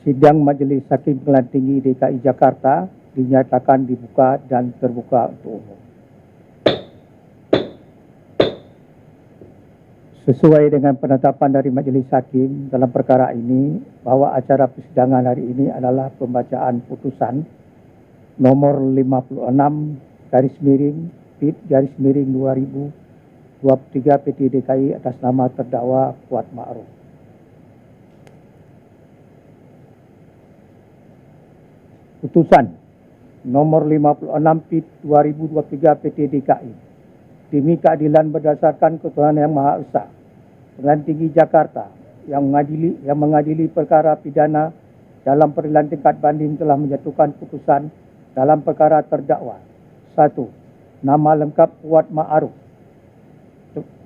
Sidang Majelis Hakim Pengadilan Tinggi DKI Jakarta dinyatakan dibuka dan terbuka untuk umum. Sesuai dengan penetapan dari Majelis Hakim dalam perkara ini, bahawa acara persidangan hari ini adalah pembacaan putusan nomor 56/PIT-2023 PT DKI atas nama terdakwa Kuat Ma'ruf. Putusan nomor 56/PIT-2023 PT DKI demi keadilan berdasarkan ketuhanan yang Maha Esa, Pengadilan Tinggi Jakarta yang mengadili perkara pidana dalam peradilan tingkat banding telah menjatuhkan putusan dalam perkara terdakwa. 1. Nama lengkap Kuat Ma'ruf.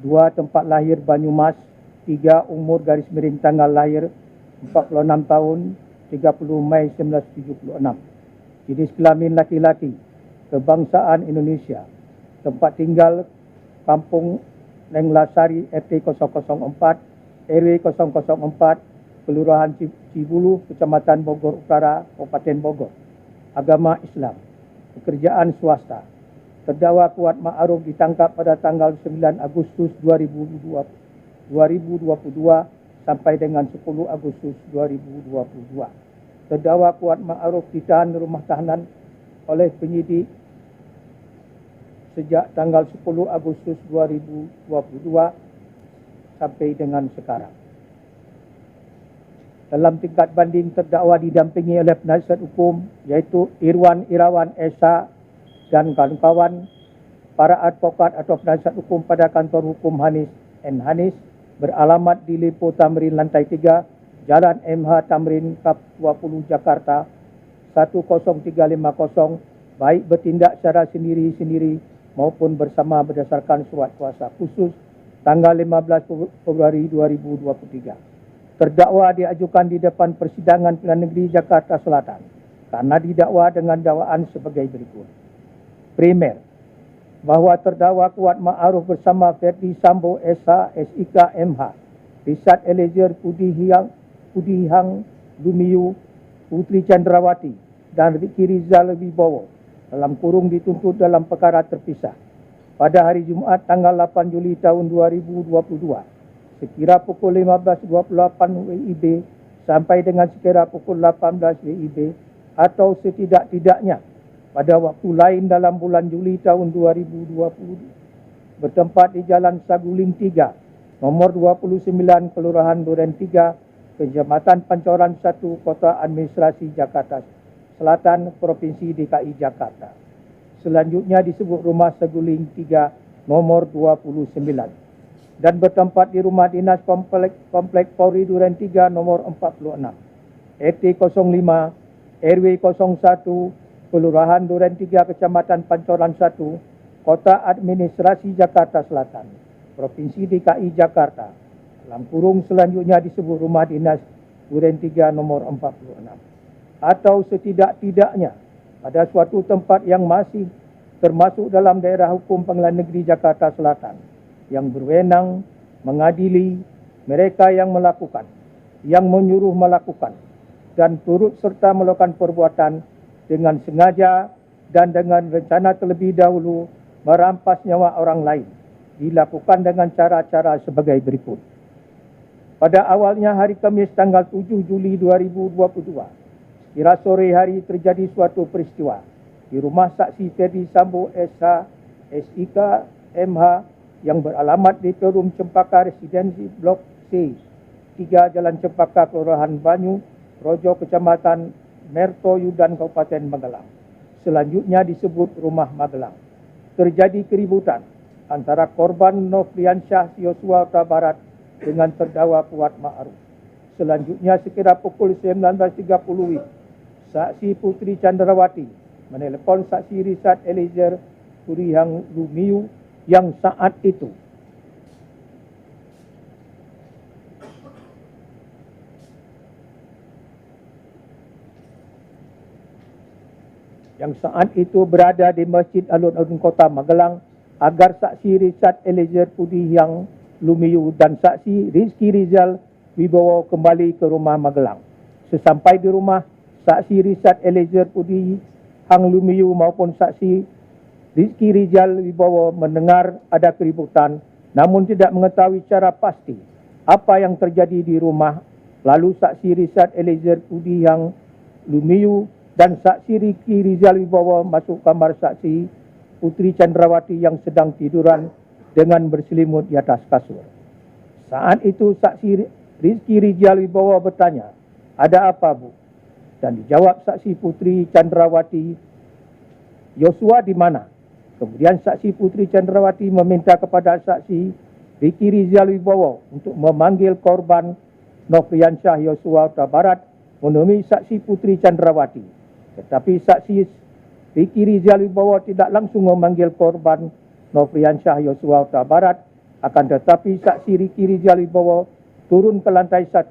2. Tempat lahir Banyumas. 3. Umur _ tanggal lahir 46 tahun 30 Mei 1976. Jenis kelamin laki-laki. Kebangsaan Indonesia. Tempat tinggal Kampung Lenglasari RT 004 RW 004 Kelurahan Cibulu, Kecamatan Bogor Utara, Kabupaten Bogor. Agama Islam. Pekerjaan swasta. Terdakwa Kuat Ma'ruf ditangkap pada tanggal 9 Agustus 2022 sampai dengan 10 Agustus 2022. Terdakwa Kuat Ma'ruf ditahan di rumah tahanan oleh penyidik sejak tanggal 10 Agustus 2022 sampai dengan sekarang. Dalam tingkat banding, terdakwa didampingi oleh penasihat hukum iaitu Irwan Irawan Esa dan kawan-kawan, para advokat atau penasihat hukum pada kantor hukum Hanis N. Hanis beralamat di Lipo Tamrin lantai 3, Jalan MH Tamrin Kap 20 Jakarta 10350, baik bertindak secara sendiri-sendiri maupun bersama berdasarkan surat kuasa khusus tanggal 15 Februari 2023. Terdakwa diajukan di depan Persidangan Pengadilan Negeri Jakarta Selatan karena didakwa dengan dakwaan sebagai berikut. Primer, bahawa terdakwa Kuat Ma'ruf bersama Ferdi Sambo SH, SIK, MH, Richard Eliezer Pudihang Lumiu, Putri Chandrawati, dan Ricky Rizal Wibowo dalam kurung dituntut dalam perkara terpisah pada hari Jumaat tanggal 8 Juli tahun 2022 sekira pukul 15.28 WIB sampai dengan sekira pukul 18 WIB atau setidak-tidaknya pada waktu lain dalam bulan Juli tahun 2020 bertempat di Jalan Saguling 3 nomor 29 Kelurahan Duren 3 Kecamatan Pancoran 1 Kota Administrasi Jakarta Selatan Provinsi DKI Jakarta. Selanjutnya disebut Rumah Saguling 3 nomor 29 dan bertempat di Rumah Dinas Komplek Polri Duren 3 nomor 46 RT 05 RW 01 Kelurahan Duren 3 Kecamatan Pancoran 1 Kota Administrasi Jakarta Selatan Provinsi DKI Jakarta. Dalam kurung selanjutnya disebut Rumah Dinas Duren 3 nomor 46 atau setidak-tidaknya pada suatu tempat yang masih termasuk dalam daerah hukum Pengadilan Negeri Jakarta Selatan yang berwenang mengadili mereka yang melakukan, yang menyuruh melakukan, dan turut serta melakukan perbuatan dengan sengaja dan dengan rencana terlebih dahulu merampas nyawa orang lain, dilakukan dengan cara-cara sebagai berikut. Pada awalnya hari Khamis tanggal 7 Juli 2022, kira sore hari terjadi suatu peristiwa di rumah saksi Ferdi Sambo SH, SIK, MH yang beralamat di Perum Cempaka Residensi Blok C 3 Jalan Cempaka Kelurahan Banyu Rojo Kecamatan Merto Yudan Kabupaten Magelang. Selanjutnya disebut Rumah Magelang. Terjadi keributan antara korban Nofriansyah Yosua Huta Barat dengan terdakwa Kuat Ma'ruf. Selanjutnya sekira pukul 19.30 saksi Putri Chandrawati menelpon saksi Richard Eliezer Pudihang Lumiu yang saat itu berada di Masjid Alun-Alun Kota Magelang agar saksi Richard Eliezer Pudihang Lumiu dan saksi Rizky Rizal Wibowo kembali ke rumah Magelang. Sesampai di rumah, saksi Richard Eliezer Pudi Hang Lumiu maupun saksi Rizky Rizal Wibowo mendengar ada keributan namun tidak mengetahui secara pasti apa yang terjadi di rumah. Lalu saksi Richard Eliezer Pudi Hang Lumiu dan saksi Rizky Rizal Wibowo masuk kamar saksi Putri Chandrawati yang sedang tiduran dengan berselimut di atas kasur. Saat itu saksi Rizky Rizal Wibowo bertanya, "Ada apa, Bu?" Dan dijawab saksi Putri Chandrawati, "Yosua di mana?" Kemudian saksi Putri Chandrawati meminta kepada saksi Rizky Rizal Wibowo untuk memanggil korban Nofriansyah Yosua Huta Barat menemui saksi Putri Chandrawati. Tetapi saksi Rizky Rizal Wibowo tidak langsung memanggil korban Nofriansyah Yosua Huta Barat, akan tetapi saksi Rizky Rizal Wibowo turun ke lantai 1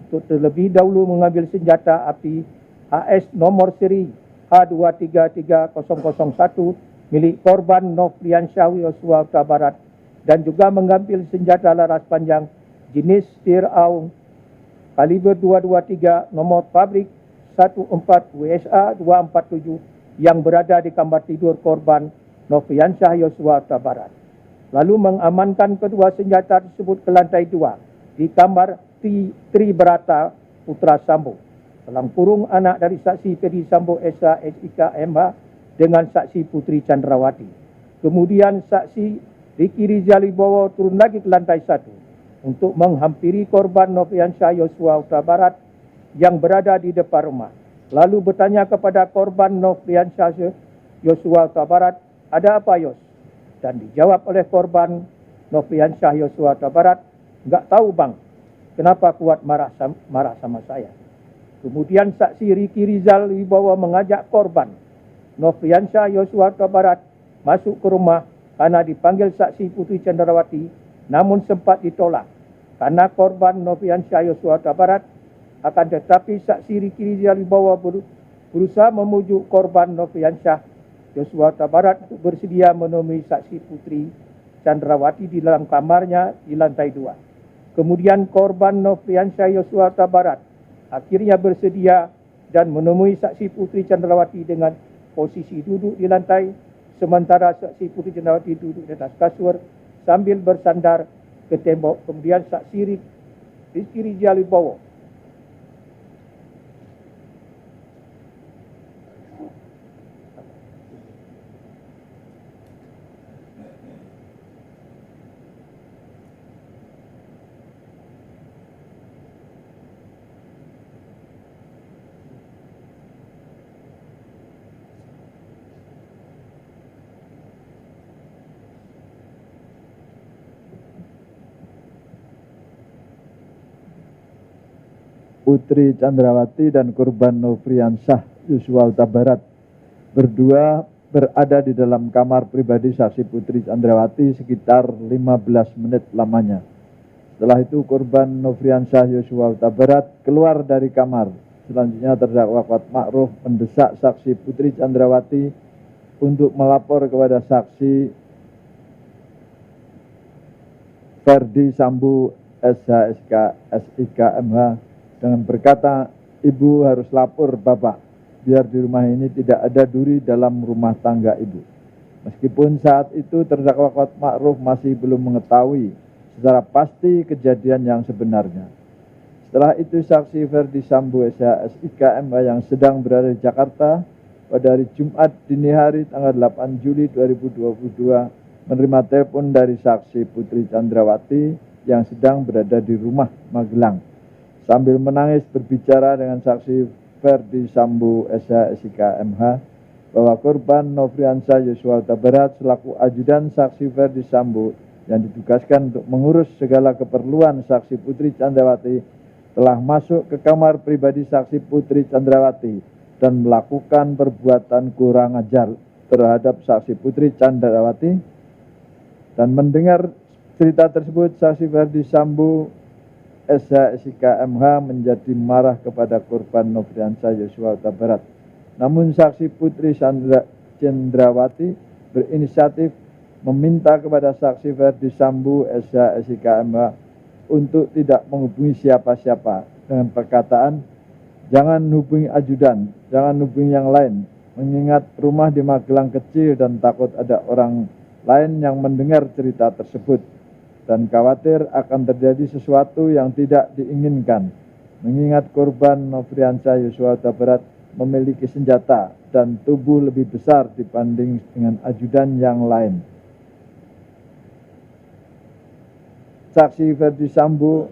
untuk terlebih dahulu mengambil senjata api AS nomor seri H233001 milik korban Nofriansyah Yosua Huta Barat dan juga mengambil senjata laras panjang jenis Stir Aung kaliber 223 nomor pabrik 14 WSA 247 yang berada di kamar tidur korban Nofriansyah Yosua Huta Barat. Lalu mengamankan kedua senjata tersebut ke lantai 2 di kamar Tri Berata Putra Sambo, dalam kurung anak dari saksi Ferdi Sambo SH SIK MH dengan saksi Putri Chandrawati. Kemudian saksi Rizky Rizal Wibowo turun lagi ke lantai 1 untuk menghampiri korban Nofriansyah Yosua Huta Barat yang berada di depan rumah. Lalu bertanya kepada korban Nofriansyah Yosua Huta Barat, "Ada apa, Yos?" Dan dijawab oleh korban Nofriansyah Yosua Huta Barat, "Enggak tahu, Bang. Kenapa kuat marah sama saya?" Kemudian saksi Rizky Rizal Wibowo mengajak korban Nofriansyah Yosua Huta Barat masuk ke rumah karena dipanggil saksi Putri Chandrawati, namun sempat ditolak karena korban Nofriansyah Yosua Huta Barat. Akan tetapi saksi Rizky Rizal Wibowo berusaha memujuk korban Nofriansyah Yosua Huta Barat untuk bersedia menemui saksi Putri Chandrawati di dalam kamarnya di lantai 2. Kemudian korban Nofriansyah Yosua Huta Barat akhirnya bersedia dan menemui saksi Putri Chandrawati dengan posisi duduk di lantai, sementara saksi Putri Chandrawati duduk di atas kasur sambil bersandar ke tembok. Kemudian saksi Rizky Rizal Wibowo Putri Chandrawati dan korban Nofriansyah Yosua Huta Barat berdua berada di dalam kamar pribadi saksi Putri Chandrawati sekitar 15 menit lamanya. Setelah itu korban Nofriansyah Yosua Huta Barat keluar dari kamar. Selanjutnya terdakwa Kuat Ma'ruf mendesak saksi Putri Chandrawati untuk melapor kepada saksi Ferdi Sambo SH SIK MH dengan berkata, "Ibu harus lapor Bapak, biar di rumah ini tidak ada duri dalam rumah tangga Ibu." Meskipun saat itu terdakwa Kuat Ma'ruf masih belum mengetahui secara pasti kejadian yang sebenarnya. Setelah itu saksi Ferdi Sambo SH SIK MH yang sedang berada di Jakarta pada hari Jumat dini hari tanggal 8 Juli 2022 menerima telepon dari saksi Putri Chandrawati yang sedang berada di rumah Magelang. Sambil menangis berbicara dengan saksi Ferdi Sambo SH SIK MH bahwa korban Nofriansyah Yosua Huta Barat selaku ajudan saksi Ferdi Sambo yang ditugaskan untuk mengurus segala keperluan saksi Putri Chandrawati telah masuk ke kamar pribadi saksi Putri Chandrawati dan melakukan perbuatan kurang ajar terhadap saksi Putri Chandrawati. Dan mendengar cerita tersebut, saksi Ferdi Sambo SH SIK MH menjadi marah kepada korban Nofriansyah Yosua Huta Barat. Namun saksi Putri Chandrawati berinisiatif meminta kepada saksi Ferdi Sambo SH SIK MH untuk tidak menghubungi siapa-siapa dengan perkataan, Jangan hubungi ajudan, jangan hubungi yang lain, mengingat rumah di Magelang kecil dan takut ada orang lain yang mendengar cerita tersebut dan khawatir akan terjadi sesuatu yang tidak diinginkan. Mengingat korban Nofriansyah Yosua Huta Barat memiliki senjata dan tubuh lebih besar dibanding dengan ajudan yang lain. Saksi Ferdi Sambo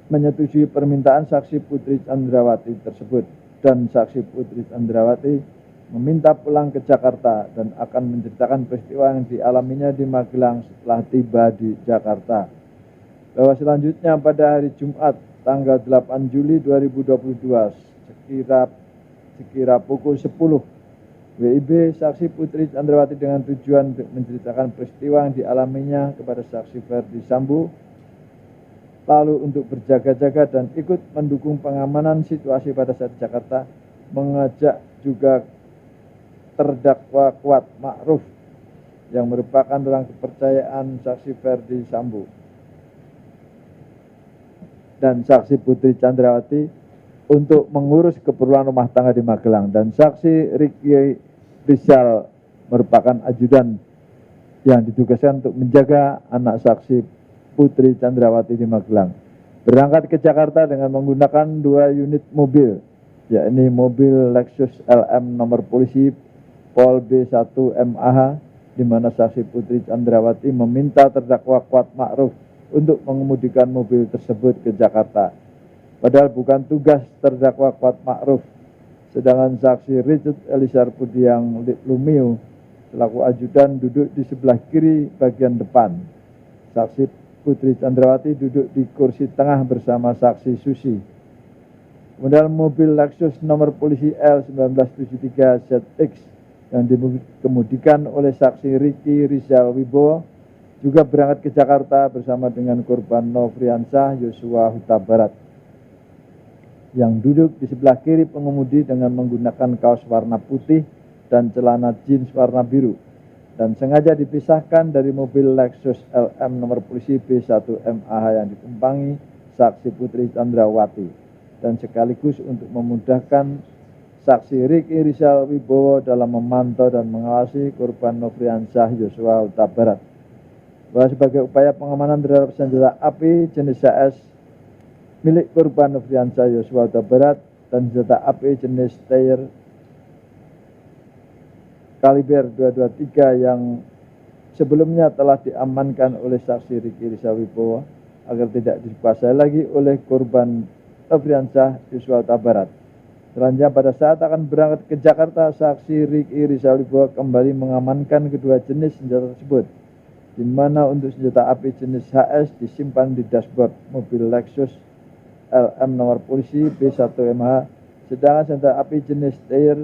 menyetujui permintaan saksi Putri Chandrawati tersebut dan saksi Putri Chandrawati meminta pulang ke Jakarta dan akan menceritakan peristiwa yang dialaminya di Magelang setelah tiba di Jakarta. Bahwa selanjutnya pada hari Jumat tanggal 8 Juli 2022 sekira pukul 10 WIB saksi Putri Chandrawati dengan tujuan untuk menceritakan peristiwa yang dialaminya kepada saksi Ferdi Sambo, lalu untuk berjaga-jaga dan ikut mendukung pengamanan situasi pada saat di Jakarta, mengajak juga terdakwa Kuat Ma'ruf yang merupakan orang kepercayaan saksi Ferdi Sambo dan saksi Putri Chandrawati untuk mengurus keperluan rumah tangga di Magelang, dan saksi Ricky Rizal merupakan ajudan yang ditugaskan untuk menjaga anak saksi Putri Chandrawati di Magelang. Berangkat ke Jakarta dengan menggunakan 2 unit mobil, yakni mobil Lexus LM nomor polisi Pol B1 MAH, di mana saksi Putri Chandrawati meminta terdakwa Kuat Ma'ruf untuk mengemudikan mobil tersebut ke Jakarta. Padahal bukan tugas terdakwa Kuat Ma'ruf, sedangkan saksi Richard Elisar Pudiang Lumiu selaku ajudan duduk di sebelah kiri bagian depan. Saksi Putri Chandrawati duduk di kursi tengah bersama saksi Susi. Kemudian mobil Lexus nomor polisi L1973 ZX yang dikemudikan oleh saksi Ricky Rizal Wibowo juga berangkat ke Jakarta bersama dengan korban Nofriansyah Yosua Huta Barat yang duduk di sebelah kiri pengemudi dengan menggunakan kaos warna putih dan celana jeans warna biru, dan sengaja dipisahkan dari mobil Lexus LM nomor polisi B1 MAH yang ditumpangi saksi Putri Chandrawati, dan sekaligus untuk memudahkan saksi Ricky Rizal Wibowo dalam memantau dan mengawasi korban Nofriansyah Yosua Huta Barat. Bahwa sebagai upaya pengamanan terhadap senjata api jenis HS milik korban Nofriansyah Yosua Huta Barat dan senjata api jenis Steyr kaliber 223 yang sebelumnya telah diamankan oleh saksi Ricky Rizal Wibowo agar tidak dikuasai lagi oleh korban Nofriansyah Yosua Huta Barat. Selanjutnya pada saat akan berangkat ke Jakarta, saksi Ricky Rizal Wibowo kembali mengamankan kedua jenis senjata tersebut, di mana untuk senjata api jenis HS disimpan di dashboard mobil Lexus LM nomor polisi B1 MH, sedangkan senjata api jenis Steyr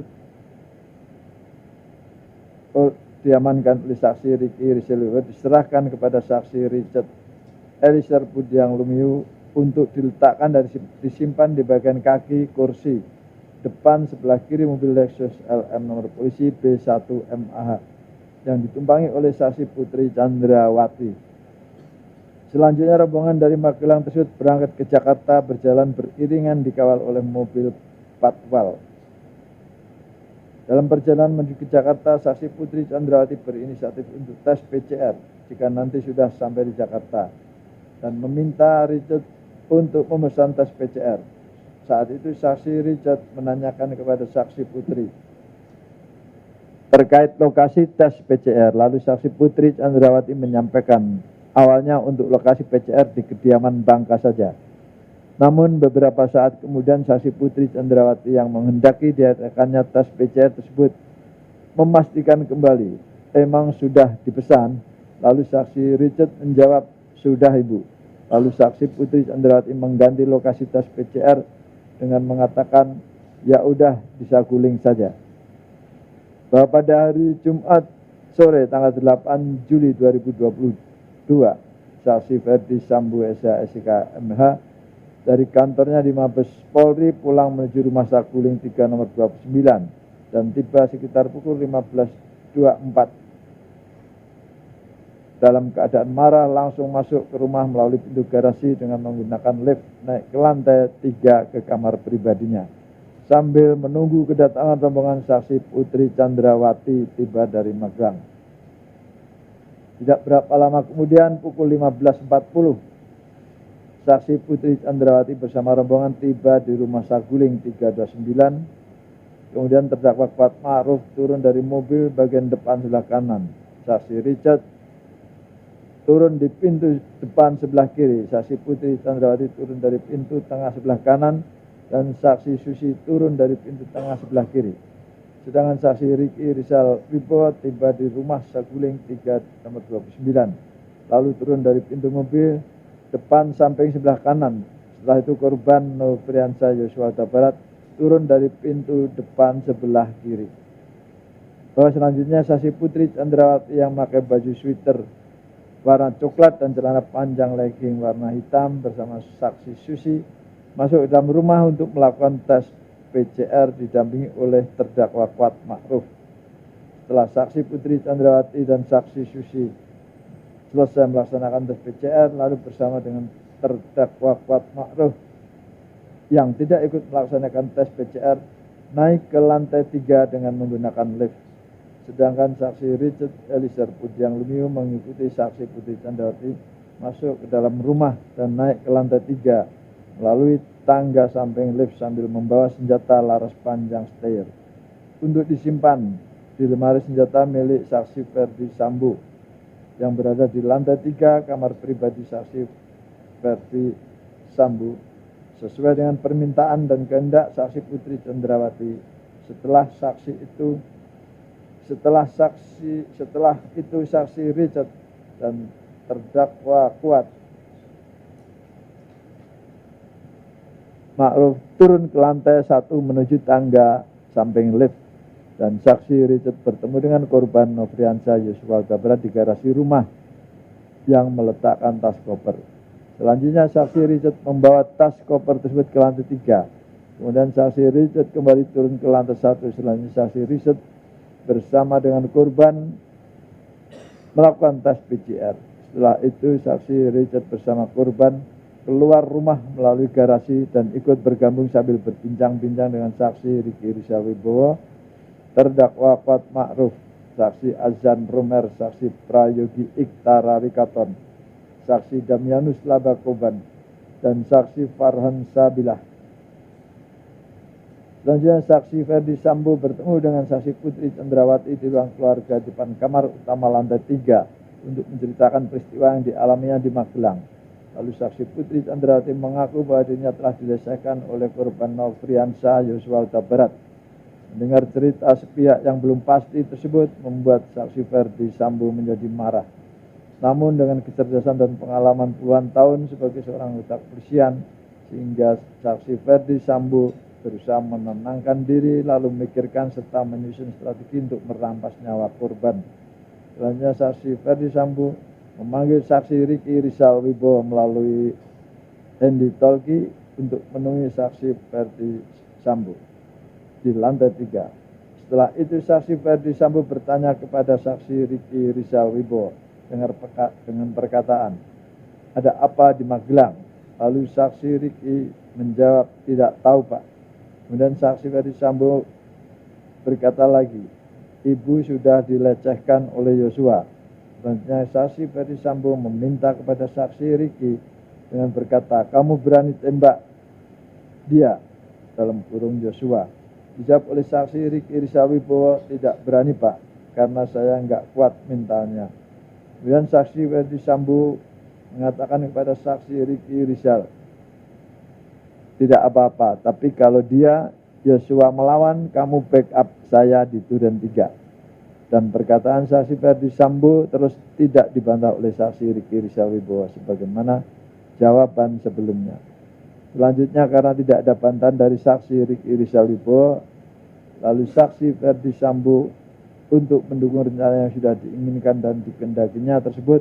diamankan oleh saksi Ricky Rizal Wibowo diserahkan kepada saksi Richard Elisar Pudiang Lumiu untuk diletakkan dan disimpan di bagian kaki kursi depan sebelah kiri mobil Lexus LM nomor polisi B1 MAH yang ditumpangi oleh saksi Putri Chandrawati. Selanjutnya rombongan dari Magelang tersebut berangkat ke Jakarta berjalan beriringan dikawal oleh mobil patwal. Dalam perjalanan menuju ke Jakarta, saksi Putri Chandrawati berinisiatif untuk tes PCR jika nanti sudah sampai di Jakarta dan meminta Richard untuk memesan tes PCR. Saat itu saksi Richard menanyakan kepada saksi Putri terkait lokasi tes PCR, lalu saksi Putri Chandrawati menyampaikan awalnya untuk lokasi PCR di kediaman Bangka saja. Namun beberapa saat kemudian saksi Putri Chandrawati yang menghendaki diadakannya tes PCR tersebut memastikan kembali emang sudah dipesan. Lalu saksi Richard menjawab sudah ibu. Lalu saksi Putri Chandrawati mengganti lokasi tes PCR dengan mengatakan ya udah bisa guling saja. Bahwa pada hari Jumat sore tanggal 8 Juli 2022 saksi Ferdi Sambo SK MH dari kantornya di Mabes Polri pulang menuju rumah Saguling 3 nomor 29 dan tiba sekitar pukul 15.24. Dalam keadaan marah langsung masuk ke rumah melalui pintu garasi dengan menggunakan lift naik ke lantai 3 ke kamar pribadinya. sambil menunggu kedatangan rombongan saksi Putri Chandrawati tiba dari Magelang. Tidak berapa lama kemudian pukul 15.40, saksi Putri Chandrawati bersama rombongan tiba di rumah Saguling 329. Kemudian terdakwa Kuat Ma'ruf turun dari mobil bagian depan sebelah kanan. Saksi Richard turun di pintu depan sebelah kiri. Saksi Putri Chandrawati turun dari pintu tengah sebelah kanan. Dan saksi Susi turun dari pintu tengah sebelah kiri. Sedangkan saksi Riki Rizal Wibowo tiba di rumah Saguling 3 nomor 29. Lalu turun dari pintu mobil depan samping sebelah kanan. Setelah itu korban Nofriansah Yosua Huta Barat turun dari pintu depan sebelah kiri. Bahwa selanjutnya saksi Putri Chandrawati yang memakai baju sweater warna coklat dan celana panjang legging warna hitam bersama saksi Susi masuk dalam rumah untuk melakukan tes PCR didampingi oleh terdakwa Kuat Ma'ruf. Setelah saksi Putri Chandrawati dan saksi Susi selesai melaksanakan tes PCR, lalu bersama dengan terdakwa Kuat Ma'ruf yang tidak ikut melaksanakan tes PCR naik ke lantai 3 dengan menggunakan lift. Sedangkan saksi Richard Eliezer Pudiang Lumiu mengikuti saksi Putri Chandrawati masuk ke dalam rumah dan naik ke lantai 3 melalui tangga samping lift sambil membawa senjata laras panjang steyr untuk disimpan di lemari senjata milik saksi Ferdi Sambo yang berada di lantai 3 kamar pribadi saksi Ferdi Sambo sesuai dengan permintaan dan kehendak saksi Putri Chandrawati. Setelah itu saksi Richard dan terdakwa Kuat Ma'ruf turun ke lantai 1 menuju tangga samping lift dan saksi Richard bertemu dengan korban Nofriansah Yosua Huta Barat di garasi rumah yang meletakkan tas koper. Selanjutnya saksi Richard membawa tas koper tersebut ke lantai 3. Kemudian saksi Richard kembali turun ke lantai 1. Selanjutnya saksi Richard bersama dengan korban melakukan tes PCR. Setelah itu saksi Richard bersama korban keluar rumah melalui garasi dan ikut bergabung sambil berbincang-bincang dengan saksi Riki Rizal Wibowo, terdakwa Kuat Ma'ruf, saksi Azan Romer, saksi Prayogi Iktara Rikaton, saksi Damianus Labakoban, dan saksi Farhan Sabilah. Selanjutnya saksi Ferdi Sambo bertemu dengan saksi Putri Chandrawati di ruang keluarga depan kamar utama lantai 3 untuk menceritakan peristiwa yang dialaminya di Magelang. Lalu saksi Putri Chandrawati mengaku bahwa dirinya telah dilecehkan oleh korban Nofriansah Yosua Huta Barat. Mendengar cerita sepihak yang belum pasti tersebut membuat saksi Ferdi Sambo menjadi marah. Namun dengan kecerdasan dan pengalaman puluhan tahun sebagai seorang anggota kepolisian, sehingga saksi Ferdi Sambo berusaha menenangkan diri lalu memikirkan serta menyusun strategi untuk merampas nyawa korban. Selanjutnya saksi Ferdi Sambo memanggil saksi Riki Rizal Wibowo melalui Handy Talkie untuk menemui saksi Ferdi Sambo di lantai 3. Setelah itu saksi Ferdi Sambo bertanya kepada saksi Riki Rizal Wibowo dengan perkataan, "Ada apa di Magelang?" Lalu saksi Riki menjawab, "Tidak tahu, Pak." Kemudian saksi Ferdi Sambo berkata lagi, "Ibu sudah dilecehkan oleh Yosua." Selanjutnya saksi Ferdi Sambo meminta kepada saksi Riki dengan berkata, "Kamu berani tembak dia," dalam kurung Yosua. Dijawab oleh saksi Riki Rizal Wibowo, "Tidak berani, Pak, karena saya enggak kuat mentalnya." Kemudian saksi Ferdi Sambo mengatakan kepada saksi Riki Rizal, "Tidak apa-apa, tapi kalau dia Yosua melawan, kamu backup saya di Duren 3. Dan perkataan saksi Ferdi Sambo terus tidak dibantah oleh saksi Riki Rizal Wibowo sebagaimana jawaban sebelumnya. Selanjutnya karena tidak ada bantahan dari saksi Riki Rizal Wibowo, lalu saksi Ferdi Sambo untuk mendukung rencana yang sudah diinginkan dan dikehendakinya tersebut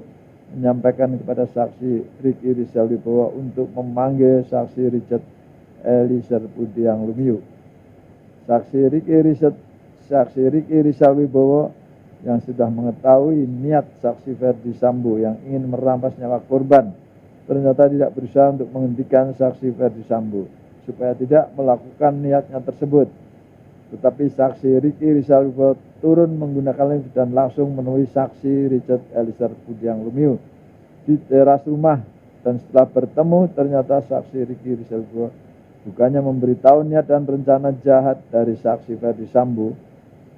menyampaikan kepada saksi Riki Rizal Wibowo untuk memanggil saksi Richard Eliezer Pudiang Lumiu. Saksi Riki Rizal Wibowo yang sudah mengetahui niat saksi Ferdi Sambo yang ingin merampas nyawa korban ternyata tidak berusaha untuk menghentikan saksi Ferdi Sambo. supaya tidak melakukan niatnya tersebut. Tetapi saksi Ricky Rizal Wibowo turun menggunakan lift dan langsung menemui saksi Richard Eliezer Budiang Lumiu di teras rumah, dan setelah bertemu ternyata saksi Ricky Rizal Wibowo bukannya memberitahu niat dan rencana jahat dari saksi Ferdi Sambo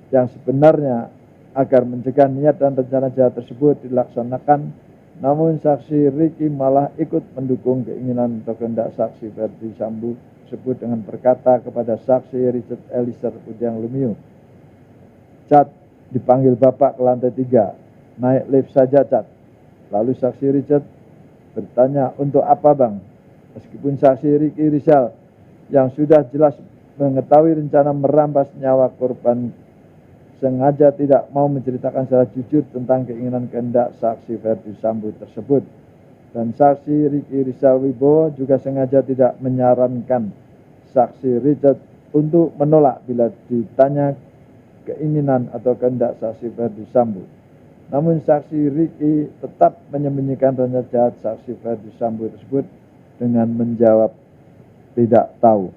yang sebenarnya agar mencegah niat dan rencana jahat tersebut dilaksanakan, namun saksi Ricky malah ikut mendukung keinginan atau kehendak saksi Ferdi Sambo tersebut dengan berkata kepada saksi Richard Eliezer Budiang Lumiu, "Cat, dipanggil Bapak ke lantai 3, naik lift saja Cat." Lalu saksi Richard bertanya, "Untuk apa Bang?" Meskipun saksi Ricky Rizal yang sudah jelas mengetahui rencana merampas nyawa korban sengaja tidak mau menceritakan secara jujur tentang keinginan kehendak saksi Ferdi Sambo tersebut. Dan saksi Ricky Rizal Wibowo juga sengaja tidak menyarankan saksi Richard untuk menolak bila ditanya keinginan atau kehendak saksi Ferdi Sambo. Namun saksi Ricky tetap menyembunyikan rencana jahat saksi Ferdi Sambo tersebut dengan menjawab tidak tahu.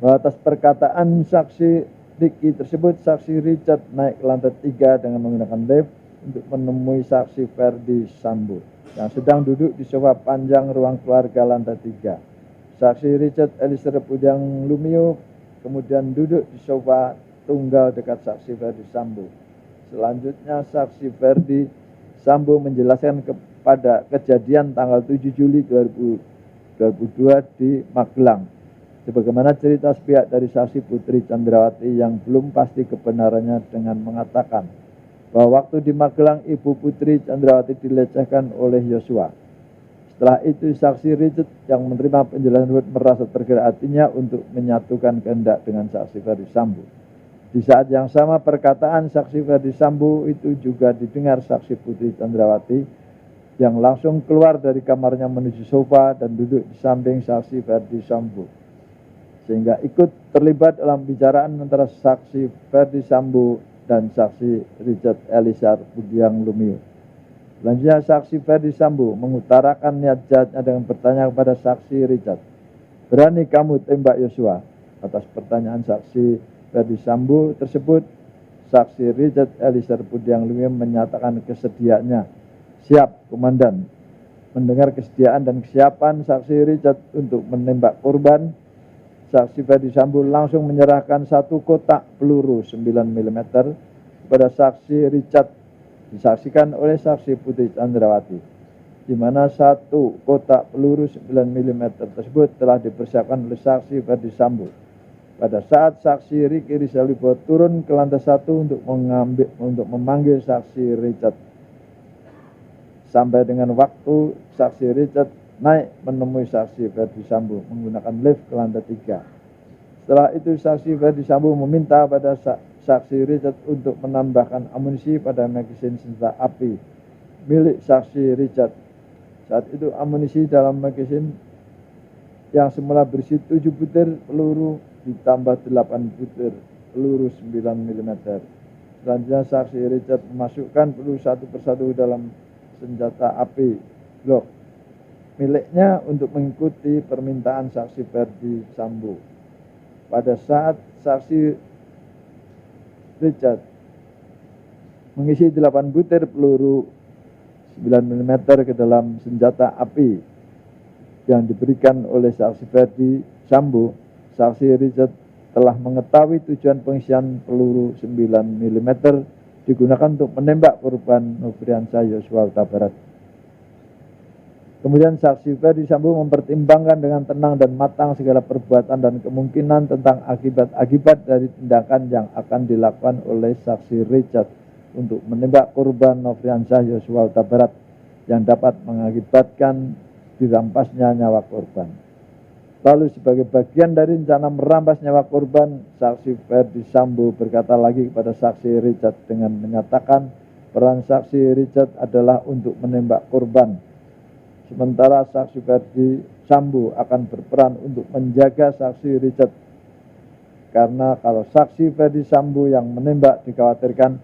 Atas perkataan saksi Ricky tersebut, saksi Richard naik ke lantai 3 dengan menggunakan lift untuk menemui saksi Ferdi Sambo yang sedang duduk di sofa panjang ruang keluarga lantai 3. Saksi Richard Eliezer Budiang Lumiu kemudian duduk di sofa tunggal dekat saksi Ferdi Sambo. Selanjutnya saksi Ferdi Sambo menjelaskan kepada kejadian tanggal 7 Juli 2022 di Magelang, sebagaimana cerita sepihak dari saksi Putri Chandrawati yang belum pasti kebenarannya dengan mengatakan bahwa waktu di Magelang Ibu Putri Chandrawati dilecehkan oleh Yosua. Setelah itu saksi Richard yang menerima penjelasan tersebut merasa tergerak hatinya untuk menyatukan kehendak dengan saksi Ferdi Sambo. Di saat yang sama perkataan saksi Ferdi Sambo itu juga didengar saksi Putri Chandrawati yang langsung keluar dari kamarnya menuju sofa dan duduk di samping saksi Ferdi Sambo, sehingga ikut terlibat dalam bicaraan antara saksi Ferdi Sambo dan saksi Richard Eliezer Budiang Lumiu. Selanjutnya saksi Ferdi Sambo mengutarakan niat jahatnya dengan bertanya kepada saksi Richard, "Berani kamu tembak Yosua?" Atas pertanyaan saksi Ferdi Sambo tersebut, saksi Richard Eliezer Budiang Lumiu menyatakan kesediaannya. "Siap, Komandan." Mendengar kesediaan dan kesiapan saksi Richard untuk menembak korban, saksi Ferdi Sambo langsung menyerahkan satu kotak peluru 9 mm kepada saksi Richard, disaksikan oleh saksi Putri Chandrawati, di mana satu kotak peluru 9 mm tersebut telah dipersiapkan oleh saksi Ferdi Sambo. Pada saat saksi Ricky Rizal Wibowo turun ke lantai 1 untuk memanggil saksi Richard, sampai dengan waktu saksi Richard naik menemui saksi Ferdi Sambo menggunakan lift ke lantai 3. Setelah itu saksi Ferdi Sambo meminta pada saksi Richard untuk menambahkan amunisi pada magasin senjata api milik saksi Richard. Saat itu amunisi dalam magasin yang semula berisi 7 butir peluru ditambah 8 butir peluru 9 mm. Selanjutnya saksi Richard memasukkan peluru satu persatu dalam senjata api Glock miliknya untuk mengikuti permintaan saksi Ferdi Sambo. Pada saat saksi Richard mengisi 8 butir peluru 9 mm ke dalam senjata api yang diberikan oleh saksi Ferdi Sambo, saksi Richard telah mengetahui tujuan pengisian peluru 9 mm digunakan untuk menembak korban Nofriansah Yosua Huta Barat. Kemudian saksi Ferdi Sambo mempertimbangkan dengan tenang dan matang segala perbuatan dan kemungkinan tentang akibat-akibat dari tindakan yang akan dilakukan oleh saksi Richard untuk menembak korban Nofriansah Yosua Huta Barat yang dapat mengakibatkan dirampasnya nyawa korban. Lalu sebagai bagian dari rencana merampas nyawa korban, saksi Ferdi Sambo berkata lagi kepada saksi Richard dengan menyatakan peran saksi Richard adalah untuk menembak korban. Sementara saksi Ferdi Sambo akan berperan untuk menjaga saksi Richard. Karena kalau saksi Ferdi Sambo yang menembak dikhawatirkan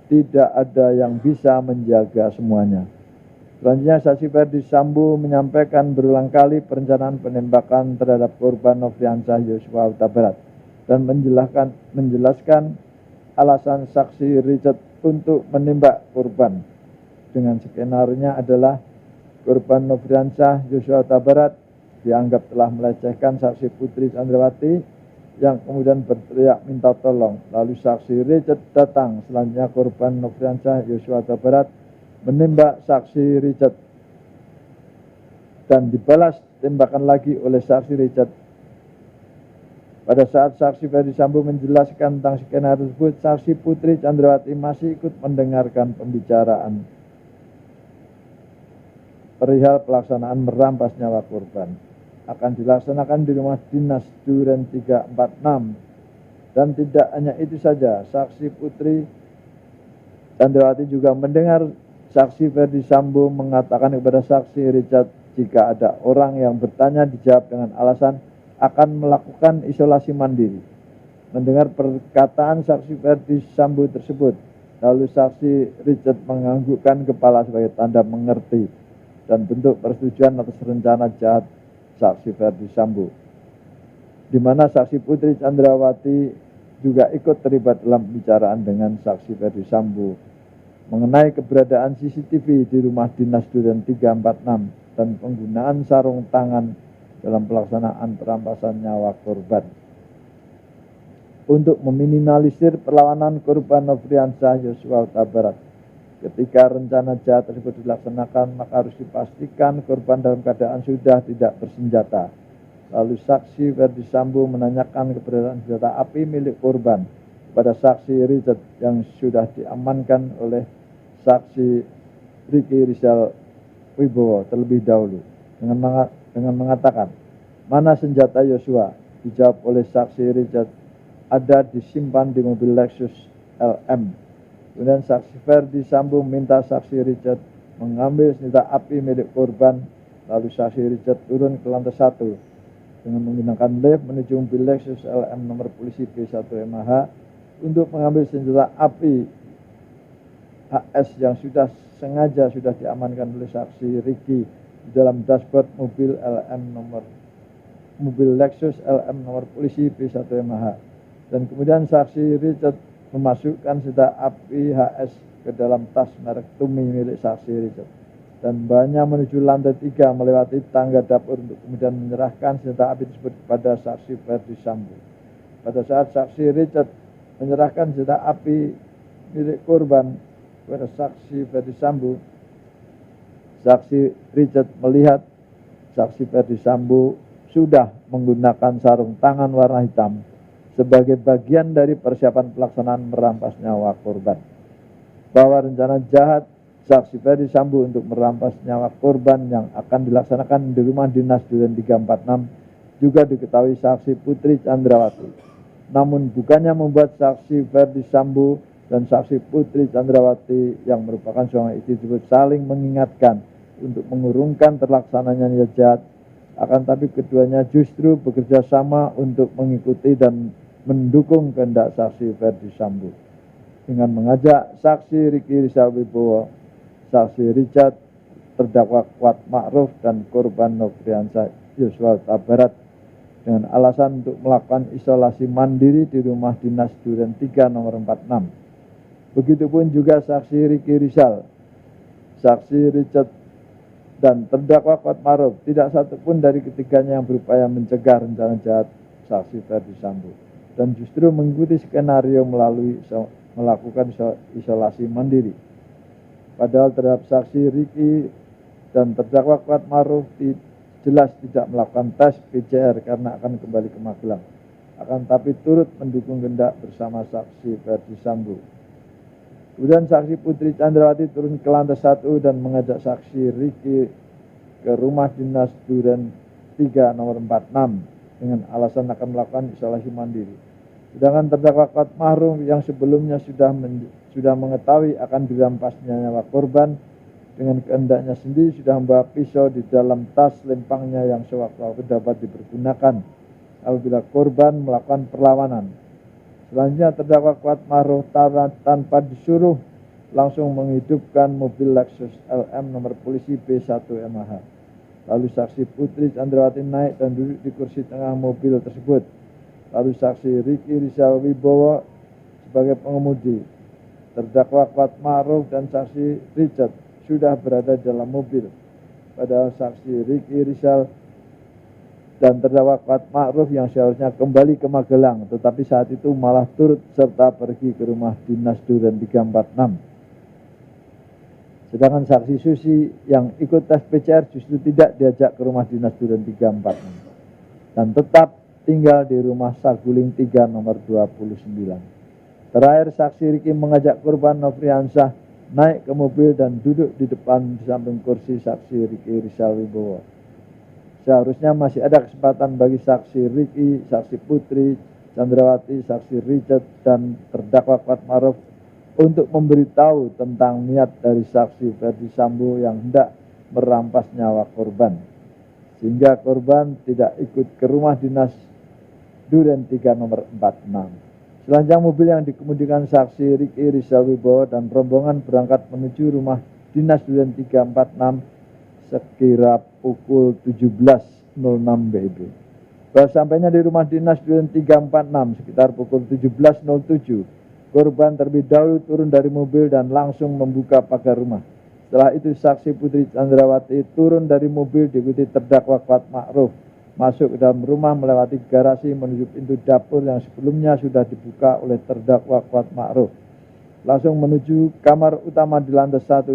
tidak ada yang bisa menjaga semuanya. Selanjutnya saksi Ferdi Sambo menyampaikan berulang kali perencanaan penembakan terhadap korban Nofriansah Yosua Huta Barat dan menjelaskan alasan saksi Richard untuk menembak korban. Dengan skenario-nya adalah korban Nofriansah Yosua Huta Barat dianggap telah melecehkan saksi Putri Chandrawati yang kemudian berteriak minta tolong. Lalu saksi Richard datang. Selanjutnya korban Nofriansah Yosua Huta Barat menembak saksi Richard dan dibalas tembakan lagi oleh saksi Richard. Pada saat saksi Ferdi Sambo menjelaskan tentang skenario tersebut, saksi Putri Chandrawati masih ikut mendengarkan pembicaraan perihal pelaksanaan merampas nyawa korban. Akan dilaksanakan di rumah dinas Duren 346. Dan tidak hanya itu saja, saksi Putri Chandrawati juga mendengar saksi Ferdi Sambo mengatakan kepada saksi Richard jika ada orang yang bertanya dijawab dengan alasan akan melakukan isolasi mandiri. Mendengar perkataan saksi Ferdi Sambo tersebut, lalu saksi Richard menganggukkan kepala sebagai tanda mengerti dan bentuk persetujuan atas rencana jahat saksi Ferdi Sambo, di mana saksi Putri Chandrawati juga ikut terlibat dalam pembicaraan dengan saksi Ferdi Sambo mengenai keberadaan CCTV di rumah dinas Duren 346 dan penggunaan sarung tangan dalam pelaksanaan perampasan nyawa korban. Untuk meminimalisir perlawanan korban Nofriansah Yosua Huta Barat, ketika rencana jahat tersebut dilaksanakan, maka harus dipastikan korban dalam keadaan sudah tidak bersenjata. Lalu saksi Ferdi Sambo menanyakan keberadaan senjata api milik korban kepada saksi Richard yang sudah diamankan oleh saksi Ricky Rizal Wibowo terlebih dahulu dengan mengatakan, "Mana senjata Yosua?" Dijawab oleh saksi Richard, "Ada disimpan di mobil Lexus LM." Kemudian saksi Ferdi Sambo minta saksi Richard mengambil senjata api milik korban. Lalu saksi Richard turun ke lantai 1 dengan menggunakan lift menuju mobil Lexus LM nomor polisi B1MH untuk mengambil senjata api HS yang sengaja sudah diamankan oleh saksi Ricky di dalam dashboard mobil Lexus LM nomor polisi B1MH. Dan kemudian saksi Richard memasukkan senjata api HS ke dalam tas merek Tumi milik saksi Richard dan bahannya menuju lantai 3 melewati tangga dapur untuk kemudian menyerahkan senjata api tersebut kepada saksi Ferdi Sambo. Pada saat saksi Richard menyerahkan senjata api milik korban kepada saksi Ferdi Sambo, saksi Richard melihat saksi Ferdi Sambo sudah menggunakan sarung tangan warna hitam sebagai bagian dari persiapan pelaksanaan merampas nyawa korban. Bahwa rencana jahat saksi Ferdi Sambo untuk merampas nyawa korban yang akan dilaksanakan di rumah dinas Duren 346 juga diketahui saksi Putri Chandrawati. Namun bukannya membuat saksi Ferdi Sambo dan saksi Putri Chandrawati yang merupakan suami istri tersebut saling mengingatkan untuk mengurungkan terlaksananya niat jahat, akan tapi keduanya justru bekerja sama untuk mengikuti dan mendukung kehendak saksi Ferdi Sambo dengan mengajak saksi Ricky Rizal Wibowo, saksi Richard, terdakwa Kuat Ma'ruf dan korban Nofriansah Yosua Huta Barat dengan alasan untuk melakukan isolasi mandiri di rumah dinas Duren 3 nomor 46. Begitupun juga saksi Ricky Rizal, saksi Richard, dan terdakwa Kuat Ma'ruf. Tidak satupun dari ketiganya yang berupaya mencegah rencana jahat saksi Ferdi Sambo dan justru mengikuti skenario melalui melakukan isolasi mandiri. Padahal terhadap saksi Ricky dan terdakwa Kuat Ma'ruf jelas tidak melakukan tes PCR karena akan kembali ke Magelang, akan tapi turut mendukung kehendak bersama saksi Ferdi Sambo. Kemudian saksi Putri Chandrawati turun ke lantai 1 dan mengajak saksi Ricky ke rumah dinas Duren 3 nomor 46 dengan alasan akan melakukan isolasi mandiri. Sedangkan terdakwa Kuat Ma'ruf yang sebelumnya sudah mengetahui akan dirampasnya nyawa korban, dengan kehendaknya sendiri sudah membawa pisau di dalam tas lempangnya yang sewaktu-waktu dapat dipergunakan apabila korban melakukan perlawanan. Selanjutnya terdakwa Kuat Ma'ruf tanpa disuruh langsung menghidupkan mobil Lexus LM nomor polisi B1MH. Lalu saksi Putri Chandrawati naik dan duduk di kursi tengah mobil tersebut. Lalu saksi Ricky Rizal Wibowo sebagai pengemudi. Terdakwa Kuat Ma'ruf dan saksi Richard sudah berada dalam mobil. Padahal saksi Ricky Rizal dan terdakwa Kuat Ma'ruf yang seharusnya kembali ke Magelang, tetapi saat itu malah turut serta pergi ke rumah dinas Duren 346. Sedangkan saksi Susi yang ikut tes PCR justru tidak diajak ke rumah dinas Duren 346 dan tetap tinggal di rumah Saguling 3 nomor 29. Terakhir saksi Riki mengajak korban Nofriansah naik ke mobil dan duduk di depan di samping kursi saksi Ricky Rizal Wibowo. Seharusnya masih ada kesempatan bagi saksi Ricky, saksi Putri Chandrawati, saksi Richard dan terdakwa Kuat Ma'ruf untuk memberitahu tentang niat dari saksi Ferdi Sambo yang hendak merampas nyawa korban, sehingga korban tidak ikut ke rumah dinas Duren 3 nomor 46. Selanjang mobil yang dikemudikan saksi Ricky Rizal Wibowo dan rombongan berangkat menuju rumah dinas Duren 346 sekira pukul 17.06 WIB. Sampainya di rumah dinas Duren 346 sekitar pukul 17.07, korban terlebih dahulu turun dari mobil dan langsung membuka pagar rumah. Setelah itu saksi Putri Chandrawati turun dari mobil diikuti terdakwa Kuat Ma'ruf masuk ke dalam rumah melewati garasi menuju pintu dapur yang sebelumnya sudah dibuka oleh terdakwa Kuat Ma'ruf. Langsung menuju kamar utama di lantai 1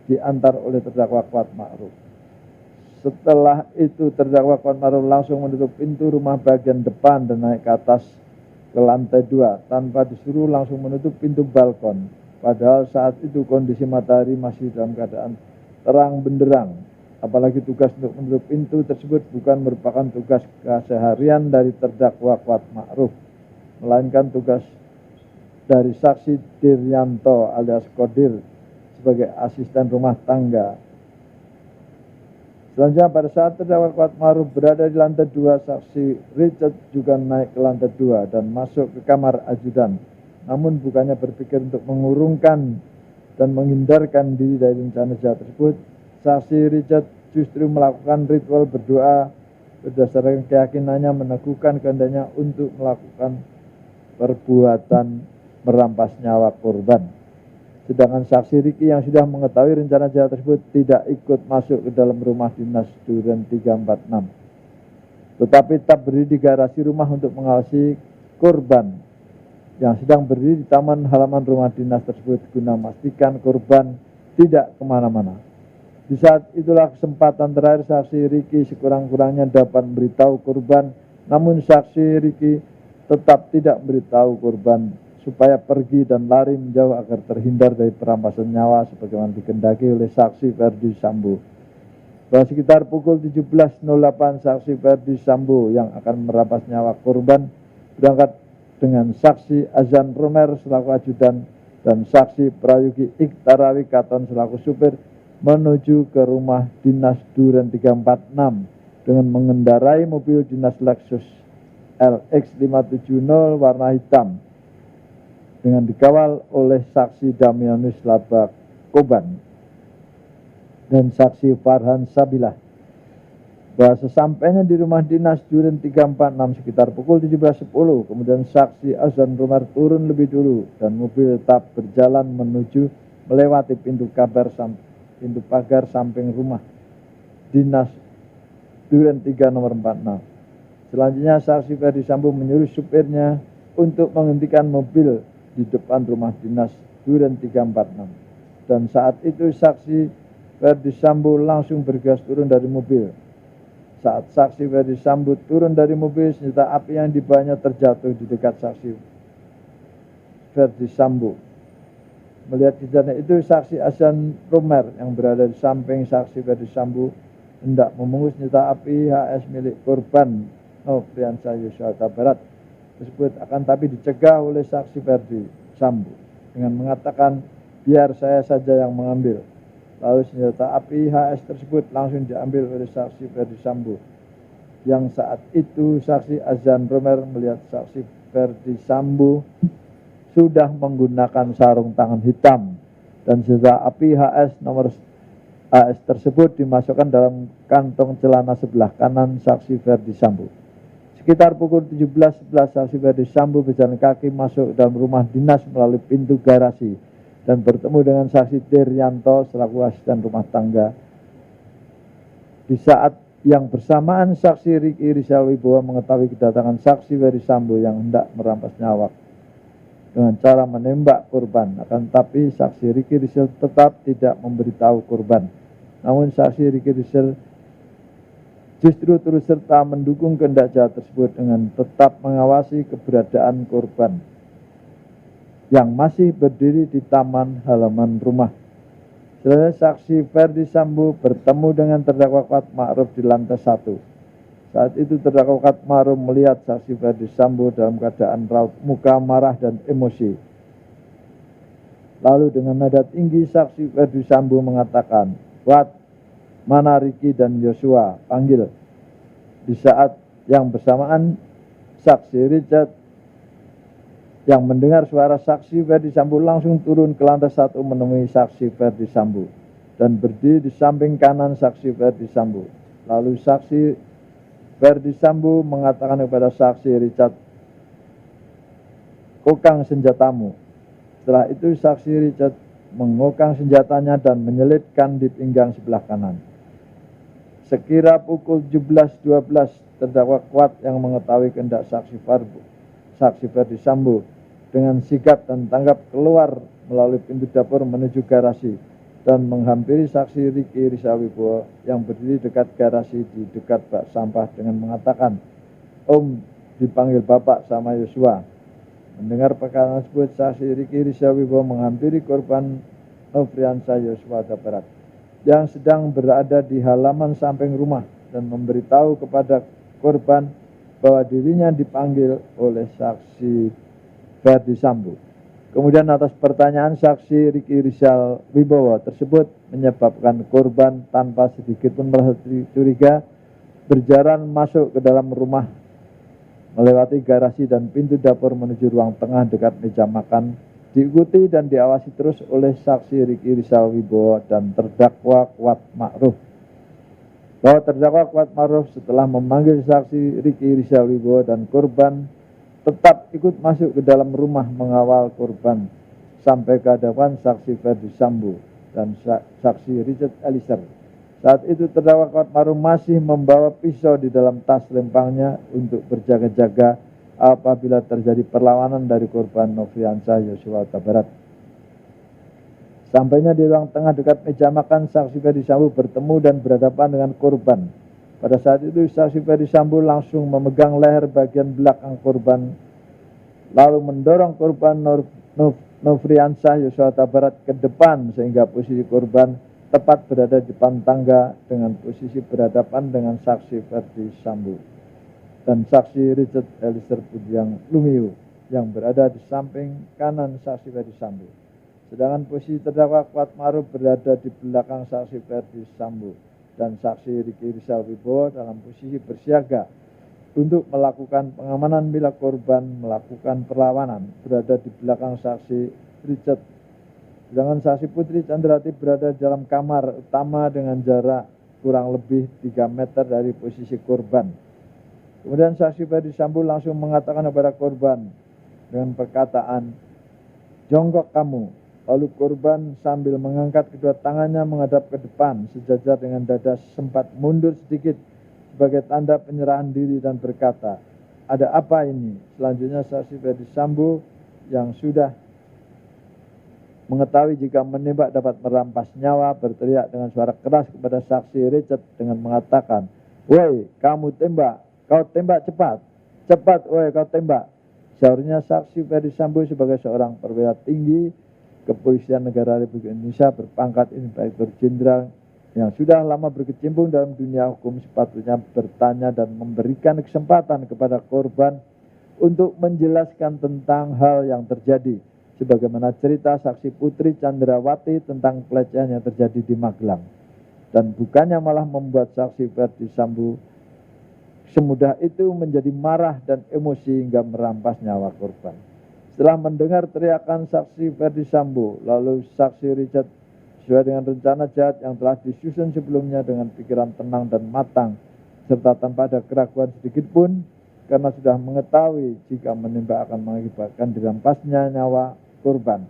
diantar oleh terdakwa Kuat Ma'ruf. Setelah itu terdakwa Kuat Ma'ruf langsung menutup pintu rumah bagian depan dan naik ke atas ke lantai 2 tanpa disuruh langsung menutup pintu balkon. Padahal saat itu kondisi matahari masih dalam keadaan terang benderang. Apalagi tugas untuk menutup pintu tersebut bukan merupakan tugas keseharian dari terdakwa Kuat Ma'ruf, melainkan tugas dari saksi Diryanto alias Kodir sebagai asisten rumah tangga. Selanjutnya pada saat terdakwa Kuat Ma'ruf berada di lantai 2, saksi Richard juga naik ke lantai 2 dan masuk ke kamar ajudan. Namun bukannya berpikir untuk mengurungkan dan menghindarkan diri dari rencana jahat tersebut, saksi Richard justru melakukan ritual berdoa berdasarkan keyakinannya meneguhkan kehendaknya untuk melakukan perbuatan merampas nyawa korban. Sedangkan saksi Ricky yang sudah mengetahui rencana jahat tersebut tidak ikut masuk ke dalam rumah dinas Duren 346, tetapi tetap berdiri di garasi rumah untuk mengawasi korban yang sedang berdiri di taman halaman rumah dinas tersebut guna memastikan korban tidak kemana-mana. Di saat itulah kesempatan terakhir saksi Ricky sekurang-kurangnya dapat memberitahu korban, namun saksi Ricky tetap tidak memberitahu korban supaya pergi dan lari menjauh agar terhindar dari perampasan nyawa sebagaimana dikehendaki oleh saksi Ferdi Sambo. Pada sekitar pukul 17.08 saksi Ferdi Sambo yang akan merampas nyawa korban berangkat dengan saksi Azan Romer selaku ajudan dan saksi Prayugi Iktarawi Katon selaku supir menuju ke rumah dinas Duren 346 dengan mengendarai mobil dinas Lexus LX 570 warna hitam dengan dikawal oleh saksi Damianus Laba Koban dan saksi Farhan Sabilah. Bahwa sesampainya di rumah dinas Duren 346 sekitar pukul 17.10, kemudian saksi Azan Romer turun lebih dulu dan mobil tetap berjalan menuju melewati pintu pagar samping rumah dinas Duren 3 nomor 46. Selanjutnya saksi Ferdi Sambo menyuruh supirnya untuk menghentikan mobil di depan rumah dinas Duren 346. Dan saat itu saksi Ferdi Sambo langsung bergegas turun dari mobil. Saat saksi Ferdi Sambo turun dari mobil, senjata api yang dibawanya terjatuh di dekat saksi Ferdi Sambo. Melihat kejadian itu, saksi Azan Romer yang berada di samping saksi Ferdi Sambo hendak memungut senjata api HS milik korban Nofriansah Yosua Huta Barat tersebut, akan tapi dicegah oleh saksi Ferdi Sambo dengan mengatakan biar saya saja yang mengambil. Lalu senjata api HS tersebut langsung diambil oleh saksi Ferdi Sambo, yang saat itu saksi Azan Romer melihat saksi Ferdi Sambo sudah menggunakan sarung tangan hitam dan senjata api HS nomor AS tersebut dimasukkan dalam kantong celana sebelah kanan saksi Ferdi Sambo. Sekitar pukul 17.11 saksi Ferdi Sambo berjalan kaki masuk dalam rumah dinas melalui pintu garasi dan bertemu dengan saksi Diryanto selaku asisten rumah tangga. Di saat yang bersamaan saksi Riki Rizal Wibowo mengetahui kedatangan saksi Ferdi Sambo yang hendak merampas nyawa dengan cara menembak korban. Akan tetapi saksi Riki Rizal tetap tidak memberitahu korban. Namun saksi Riki Rizal justru turut serta mendukung kehendak jahat tersebut dengan tetap mengawasi keberadaan korban yang masih berdiri di taman halaman rumah. Setelah saksi Ferdi Sambo bertemu dengan terdakwa Kuat Ma'ruf di lantai 1. Saat itu terdakwa Kuat Ma'ruf melihat saksi Ferdi Sambo dalam keadaan raut muka marah dan emosi. Lalu dengan nada tinggi saksi Ferdi Sambo mengatakan, "Kuat, mana Riki dan Yosua? Panggil." Di saat yang bersamaan, saksi Richard yang mendengar suara saksi Ferdi Sambo langsung turun ke lantai 1 menemui saksi Ferdi Sambo dan berdiri di samping kanan saksi Ferdi Sambo. Lalu saksi Ferdi Sambo mengatakan kepada saksi Richard, "Kokang senjatamu." Setelah itu saksi Richard mengokang senjatanya dan menyelipkan di pinggang sebelah kanan. Sekira pukul 17.12, terdakwa Kuat yang mengetahui kehendak saksi Ferdi Sambo dengan sigap dan tanggap keluar melalui pintu dapur menuju garasi dan menghampiri saksi Riki Rizal Wibowo yang berdiri dekat garasi di dekat bak sampah dengan mengatakan, "Om, dipanggil Bapak sama Yosua." Mendengar perkataan tersebut, saksi Riki Rizal Wibowo menghampiri korban Nofriansah Yosua Huta Barat yang sedang berada di halaman samping rumah dan memberitahu kepada korban bahwa dirinya dipanggil oleh saksi Ferdi Sambo. Kemudian atas pertanyaan saksi Riki Rizal Wibowo tersebut menyebabkan korban tanpa sedikit pun merasa curiga berjalan masuk ke dalam rumah melewati garasi dan pintu dapur menuju ruang tengah dekat meja makan, diikuti dan diawasi terus oleh saksi Riki Rizal Wibowo dan terdakwa Kuat Ma'ruf. Bahwa terdakwa Kuat Ma'ruf setelah memanggil saksi Riki Rizal Wibowo dan korban tetap ikut masuk ke dalam rumah mengawal korban sampai ke hadapan saksi Ferdi Sambo dan saksi Richard Eliezer. Saat itu terdakwa Kuat Ma'ruf masih membawa pisau di dalam tas lempangnya untuk berjaga-jaga apabila terjadi perlawanan dari korban Nofriansah Yosua Huta Barat. Sampainya di ruang tengah dekat meja makan, saksi Ferdi Sambo bertemu dan berhadapan dengan korban. Pada saat itu saksi Ferdi Sambo langsung memegang leher bagian belakang korban, lalu mendorong korban Nofriansah Yosua Huta Barat ke depan sehingga posisi korban tepat berada di depan tangga dengan posisi berhadapan dengan saksi Ferdi Sambo dan saksi Richard Eliezer Budiang Lumiu yang berada di samping kanan saksi Ferdi Sambo. Sedangkan posisi terdakwa Kuat Ma'ruf berada di belakang saksi Ferdi Sambo dan saksi Riki Rizal Wibowo dalam posisi bersiaga untuk melakukan pengamanan bila korban melakukan perlawanan berada di belakang saksi Richard. Sedangkan saksi Putri Chandrawati berada dalam kamar utama dengan jarak kurang lebih 3 meter dari posisi korban. Kemudian saksi Ferdi Sambo langsung mengatakan kepada korban dengan perkataan, "Jongkok kamu." Lalu korban sambil mengangkat kedua tangannya menghadap ke depan sejajar dengan dada sempat mundur sedikit sebagai tanda penyerahan diri dan berkata, "Ada apa ini?" Selanjutnya saksi Ferdi Sambo yang sudah mengetahui jika menembak dapat merampas nyawa berteriak dengan suara keras kepada saksi Richard dengan mengatakan, "Woi, kamu tembak, kau tembak cepat, cepat, woi kau tembak." Seharusnya saksi Ferdi Sambo sebagai seorang perwira tinggi Kepolisian Negara Republik Indonesia berpangkat Inspektur Jenderal yang sudah lama berkecimpung dalam dunia hukum sepatutnya bertanya dan memberikan kesempatan kepada korban untuk menjelaskan tentang hal yang terjadi, sebagaimana cerita saksi Putri Chandrawati tentang pelecehan yang terjadi di Magelang, dan bukannya malah membuat saksi Ferdi Sambo semudah itu menjadi marah dan emosi hingga merampas nyawa korban. Setelah mendengar teriakan saksi Ferdi Sambo, lalu saksi Richard sesuai dengan rencana jahat yang telah disusun sebelumnya dengan pikiran tenang dan matang, serta tanpa ada keraguan sedikit pun, karena sudah mengetahui jika menembak akan mengakibatkan dirampasnya nyawa korban,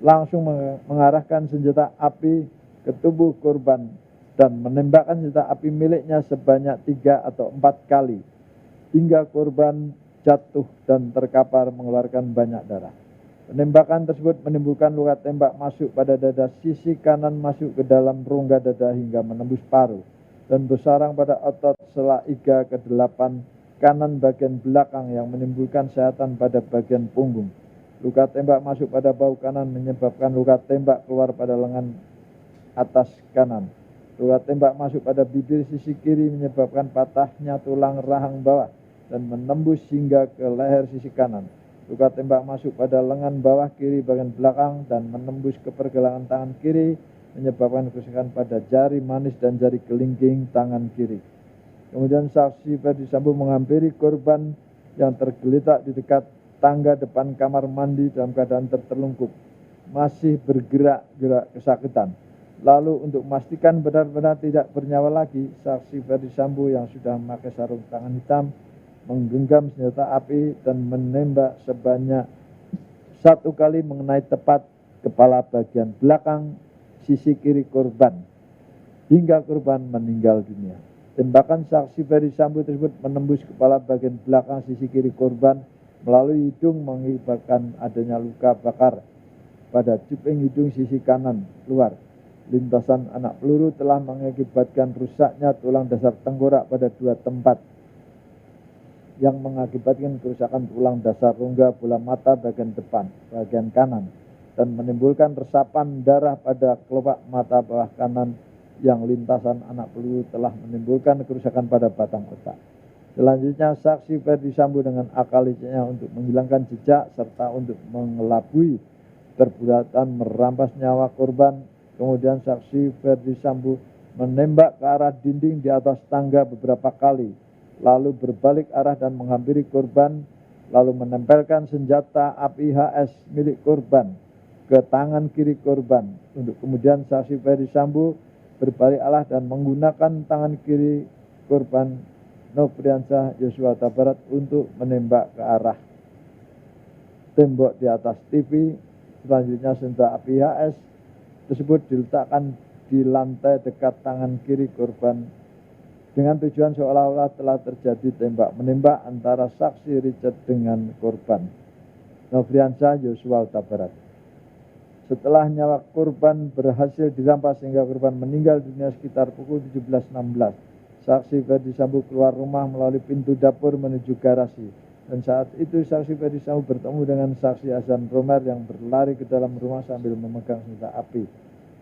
langsung mengarahkan senjata api ke tubuh korban dan menembakkan senjata api miliknya sebanyak 3 atau 4 kali, hingga korban jatuh dan terkapar mengeluarkan banyak darah. Penembakan tersebut menimbulkan luka tembak masuk pada dada sisi kanan, masuk ke dalam rongga dada hingga menembus paru, dan bersarang pada otot sela iga ke-8 kanan bagian belakang yang menimbulkan sayatan pada bagian punggung. Luka tembak masuk pada bahu kanan menyebabkan luka tembak keluar pada lengan atas kanan. Luka tembak masuk pada bibir sisi kiri menyebabkan patahnya tulang rahang bawah dan menembus hingga ke leher sisi kanan. Luka tembak masuk pada lengan bawah kiri bagian belakang dan menembus ke pergelangan tangan kiri, menyebabkan kerusakan pada jari manis dan jari kelingking tangan kiri. Kemudian saksi Ferdi Sambo menghampiri korban yang tergeletak di dekat tangga depan kamar mandi dalam keadaan tertelungkup, masih bergerak-gerak kesakitan. Lalu untuk memastikan benar-benar tidak bernyawa lagi, saksi Ferdi Sambo yang sudah memakai sarung tangan hitam menggenggam senjata api dan menembak sebanyak 1 kali mengenai tepat kepala bagian belakang sisi kiri korban, hingga korban meninggal dunia. Tembakan saksi Ferdi Sambo tersebut menembus kepala bagian belakang sisi kiri korban melalui hidung, mengakibatkan adanya luka bakar pada cuping hidung sisi kanan luar. Lintasan anak peluru telah mengakibatkan rusaknya tulang dasar tengkorak pada 2 tempat, yang mengakibatkan kerusakan tulang dasar rongga bola mata bagian depan, bagian kanan, dan menimbulkan resapan darah pada kelopak mata bawah kanan, yang lintasan anak peluru telah menimbulkan kerusakan pada batang otak. Selanjutnya, saksi Ferdi Sambo dengan akal liciknya untuk menghilangkan jejak serta untuk mengelabui perbuatan merampas nyawa korban. Kemudian saksi Ferdi Sambo menembak ke arah dinding di atas tangga beberapa kali, lalu berbalik arah dan menghampiri korban, lalu menempelkan senjata api HS milik korban ke tangan kiri korban. Untuk kemudian saksi Ferdi Sambo berbalik arah dan menggunakan tangan kiri korban Nofriansyah Yosua Huta Barat untuk menembak ke arah tembok di atas TV. Selanjutnya senjata api HS tersebut diletakkan di lantai dekat tangan kiri korban dengan tujuan seolah-olah telah terjadi tembak-menembak antara saksi Richard dengan korban Nofriansyah Yosua Huta Barat. Setelah nyawa korban berhasil dirampas sehingga korban meninggal dunia sekitar pukul 17.16, saksi Ferdi Sambo keluar rumah melalui pintu dapur menuju garasi. Dan saat itu saksi Ferdi Sambo bertemu dengan saksi Azan Romer yang berlari ke dalam rumah sambil memegang senjata api.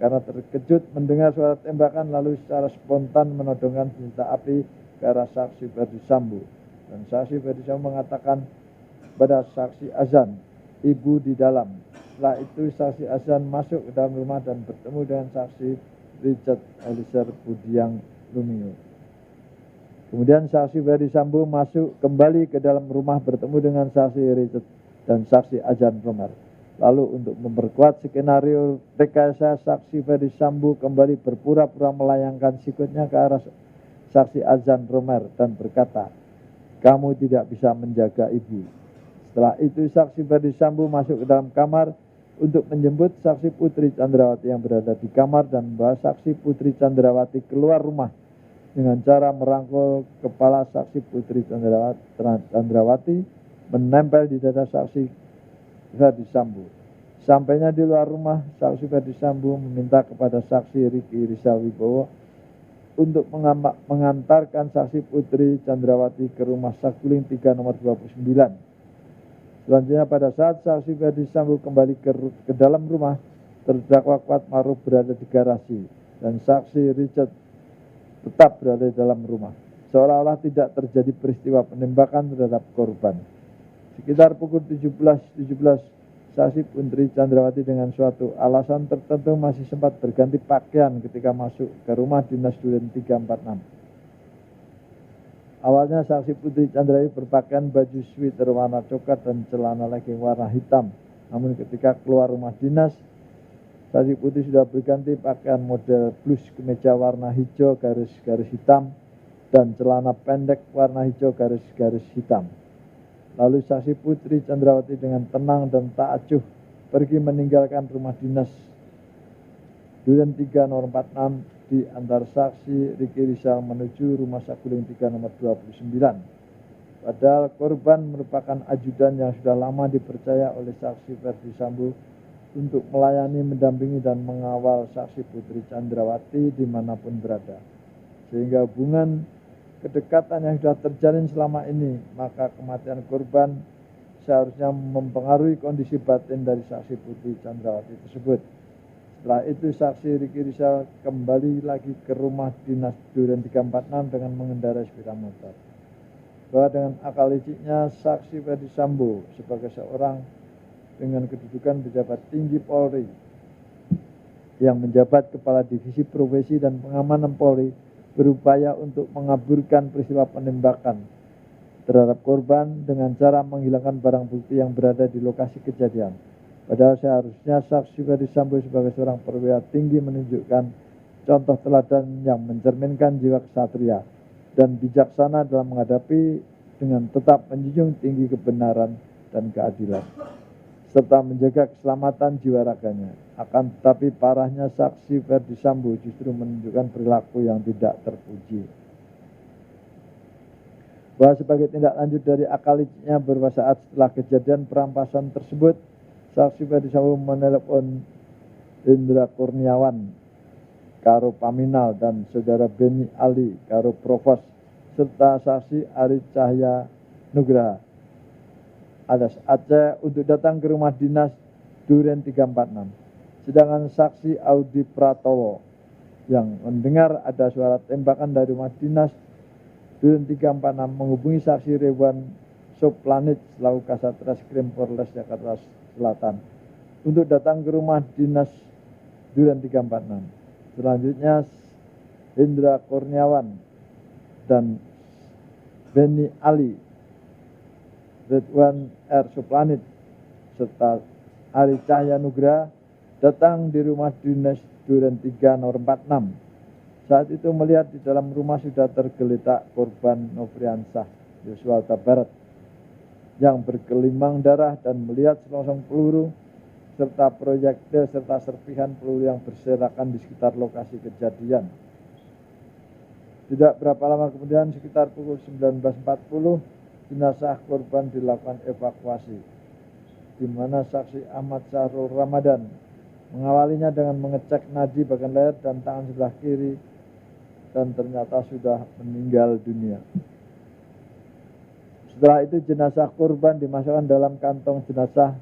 Karena terkejut mendengar suara tembakan, lalu secara spontan menodongkan senjata api ke arah saksi Ferdi Sambo. Dan saksi Ferdi Sambo mengatakan pada saksi Azan, "Ibu di dalam." Setelah itu saksi Azan masuk ke dalam rumah dan bertemu dengan saksi Richard Eliezer Budiang Lumiu. Kemudian saksi Ferdi Sambo masuk kembali ke dalam rumah bertemu dengan saksi Richard dan saksi Azan Romer. Lalu untuk memperkuat skenario rekayasa, saksi Ferdi Sambo kembali berpura-pura melayangkan sikutnya ke arah saksi Azan Romer dan berkata, "Kamu tidak bisa menjaga ibu." Setelah itu saksi Ferdi Sambo masuk ke dalam kamar untuk menjemput saksi Putri Chandrawati yang berada di kamar dan membawa saksi Putri Chandrawati keluar rumah dengan cara merangkul kepala saksi Putri Chandrawati menempel di dada saksi Ferdi Sambo. Sampainya di luar rumah, saksi Ferdi Sambo meminta kepada saksi Riki Rizal Wibowo untuk mengantarkan saksi Putri Chandrawati ke rumah Saguling 3 nomor 29. Selanjutnya pada saat saksi Ferdi Sambo kembali ke dalam rumah, terdakwa Kuat Maruf berada di garasi dan saksi Richard tetap berada di dalam rumah, seolah-olah tidak terjadi peristiwa penembakan terhadap korban. Sekitar pukul 17.17, saksi Putri Chandrawati dengan suatu alasan tertentu masih sempat berganti pakaian ketika masuk ke rumah dinas Duren 346. Awalnya saksi Putri Chandrawati berpakaian baju sweater warna coklat dan celana legging warna hitam. Namun ketika keluar rumah dinas, saksi Putri sudah berganti pakaian model blus kemeja warna hijau garis-garis hitam dan celana pendek warna hijau garis-garis hitam. Lalu saksi Putri Chandrawati dengan tenang dan tak acuh pergi meninggalkan rumah dinas Duren 3 nomor 46 di antar saksi Riki Rizal menuju rumah Saguling 3 nomor 29. Padahal korban merupakan ajudan yang sudah lama dipercaya oleh saksi Ferdi Sambo untuk melayani, mendampingi dan mengawal saksi Putri Chandrawati dimanapun berada. Sehingga hubungan kedekatan yang sudah terjalin selama ini, maka kematian korban seharusnya mempengaruhi kondisi batin dari saksi Putri Chandrawati tersebut. Setelah itu saksi Riki Rizal kembali lagi ke rumah dinas Duren 346 dengan mengendarai sepeda motor. Bahwa dengan akal liciknya saksi Ferdi Sambo sebagai seorang dengan kedudukan pejabat tinggi Polri yang menjabat Kepala Divisi Profesi dan Pengamanan Polri berupaya untuk mengaburkan peristiwa penembakan terhadap korban dengan cara menghilangkan barang bukti yang berada di lokasi kejadian. Padahal seharusnya saksi Ferdi Sambo sebagai seorang perwira tinggi menunjukkan contoh teladan yang mencerminkan jiwa kesatria dan bijaksana dalam menghadapi dengan tetap menjunjung tinggi kebenaran dan keadilan, serta menjaga keselamatan jiwa raganya. Akan tetapi parahnya saksi Ferdi Sambo justru menunjukkan perilaku yang tidak terpuji. Bahwa sebagai tindak lanjut dari akal liciknya beberapa saat setelah kejadian perampasan tersebut, saksi Ferdi Sambo menelepon Indra Kurniawan karo Paminal dan saudara Beni Ali karo Provos serta saksi Ari Cahya Nugraha alias Aceh untuk datang ke rumah dinas Duren 346. Sedangkan saksi Audi Pratowo yang mendengar ada suara tembakan dari rumah dinas Duren 346 menghubungi saksi Rewan Soplanit selaku Kasat Reskrim Polres Jakarta Selatan untuk datang ke rumah dinas Duren 346. Selanjutnya Indra Kurniawan dan Beni Ali, Ridwan R. Suplanit serta Ari Cahya Nugraha datang di rumah dinas Duren 3 nomor 46. Saat itu melihat di dalam rumah sudah tergeletak korban Nofriansah Yosua Huta Barat yang bergelimang darah dan melihat selongsong peluru serta proyektil serta serpihan peluru yang berserakan di sekitar lokasi kejadian. Tidak berapa lama kemudian sekitar pukul 19.40 jenazah korban dilakukan evakuasi, di mana saksi Ahmad Syahrul Ramadan mengawalinya dengan mengecek nadi bagian leher dan tangan sebelah kiri dan ternyata sudah meninggal dunia. Setelah itu jenazah korban dimasukkan dalam kantong jenazah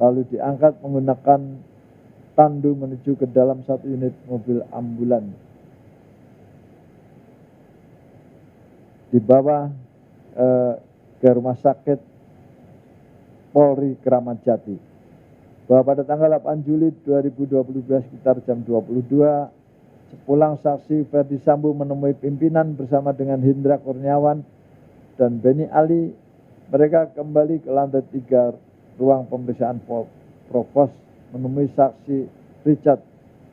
lalu diangkat menggunakan tandu menuju ke dalam satu unit mobil ambulan. Dibawa ke rumah sakit Polri Kramat Jati. Bahwa pada tanggal 8 Juli 2022 sekitar jam 22, sepulang saksi Ferdi Sambo menemui pimpinan bersama dengan Indra Kurniawan dan Beni Ali, mereka kembali ke lantai 3 ruang pemeriksaan Provos menemui saksi Richard,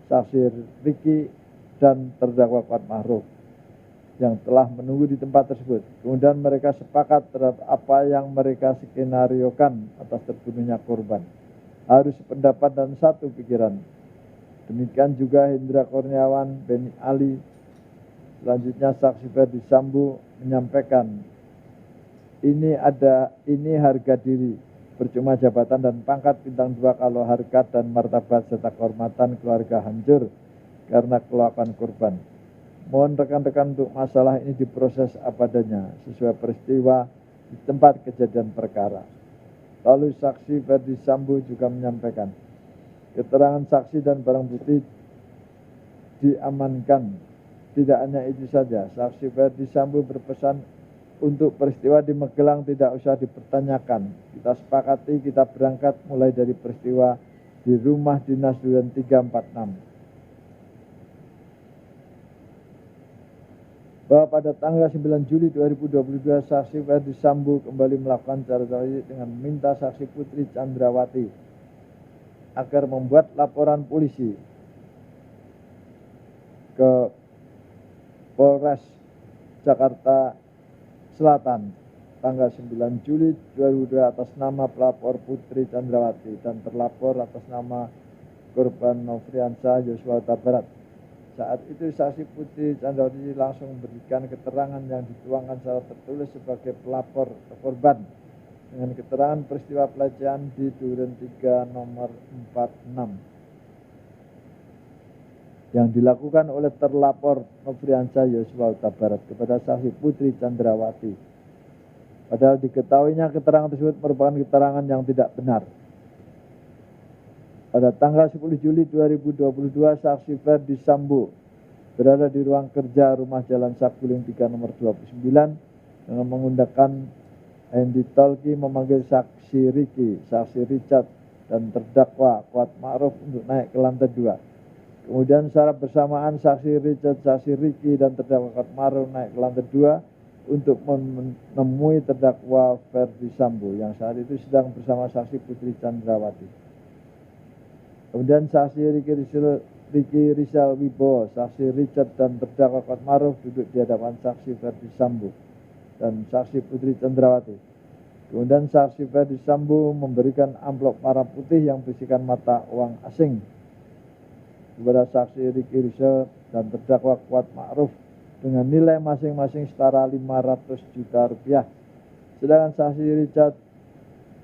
saksi Riki dan terdakwa Kuat Mahruf yang telah menunggu di tempat tersebut. Kemudian mereka sepakat terhadap apa yang mereka skenariokan atas terbunuhnya korban. Harus sependapat dan satu pikiran. Demikian juga Indra Kurniawan, Beni Ali. Selanjutnya saksi Ferdi Sambo menyampaikan, ini harga diri, percuma jabatan dan pangkat bintang 2 kalau harkat dan martabat serta kehormatan keluarga hancur karena kelakuan korban. Mohon rekan-rekan untuk masalah ini diproses apa adanya sesuai peristiwa di tempat kejadian perkara. Lalu saksi Ferdi Sambo juga menyampaikan, keterangan saksi dan barang bukti diamankan. Tidak hanya itu saja, saksi Ferdi Sambo berpesan untuk peristiwa di Magelang tidak usah dipertanyakan. Kita sepakati kita berangkat mulai dari peristiwa di rumah dinas Duren 346. bahwa pada tanggal 9 Juli 2022 saksi Ferdi Sambo kembali melakukan cara dengan meminta saksi Putri Chandrawati agar membuat laporan polisi ke Polres Jakarta Selatan tanggal 9 Juli 2022 atas nama pelapor Putri Chandrawati dan terlapor atas nama korban Nofriansah Yosua Huta Barat. Saat itu saksi Putri Chandrawati langsung memberikan keterangan yang dituangkan secara tertulis sebagai pelapor ke korban dengan keterangan peristiwa pelecehan di Duren 3 nomor 46 yang dilakukan oleh terlapor Nofriansah Yosua Huta Barat kepada saksi Putri Chandrawati. Padahal diketahuinya keterangan tersebut merupakan keterangan yang tidak benar. Pada tanggal 10 Juli 2022, saksi Ferdi Sambo berada di ruang kerja rumah Jalan Saguling 3 nomor 29 dengan menggunakan Hendy Tolki memanggil saksi Ricky, saksi Richard, dan terdakwa Kuat Ma'ruf untuk naik ke lantai 2. Kemudian secara bersamaan saksi Richard, saksi Ricky, dan terdakwa Kuat Ma'ruf naik ke lantai 2 untuk menemui terdakwa Ferdi Sambo yang saat itu sedang bersama saksi Putri Chandrawati. Kemudian saksi Ricky Rizal Wibowo, saksi Richard, dan terdakwa Kuat Ma'ruf duduk di hadapan saksi Ferdi Sambo dan saksi Putri Chandrawati. Kemudian saksi Ferdi Sambo memberikan amplop warna putih yang berisikan mata uang asing kepada saksi Ricky Rizal dan terdakwa Kuat Ma'ruf dengan nilai masing-masing setara 500 juta rupiah. Sedangkan saksi Richard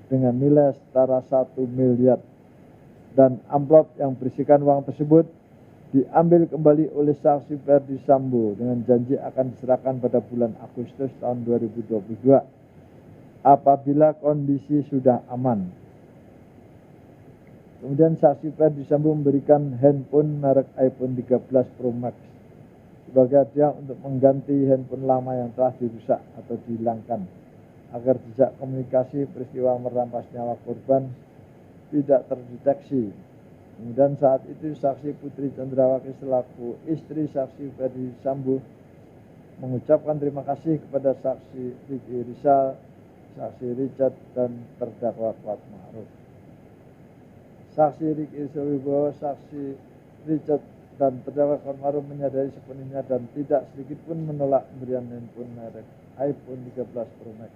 dengan nilai setara 1 miliar. Dan amplop yang berisikan uang tersebut diambil kembali oleh saksi Ferdi Sambo dengan janji akan diserahkan pada bulan Agustus tahun 2022 apabila kondisi sudah aman. Kemudian saksi Ferdi Sambo memberikan handphone merek iPhone 13 Pro Max sebagai hadiah untuk mengganti handphone lama yang telah dirusak atau dihilangkan agar jejak komunikasi peristiwa merampas nyawa korban tidak terdeteksi. Kemudian saat itu saksi Putri Chandrawati selaku istri saksi Ferdi Sambo mengucapkan terima kasih kepada saksi Ricky Rizal, saksi Richard, dan terdakwa Kuat Ma'ruf. Saksi Ricky Rizal Wibowo, saksi Richard, dan terdakwa Kuat Ma'ruf menyadari sepenuhnya dan tidak sedikit pun menolak pemberian handphone merek iPhone 13 Pro Max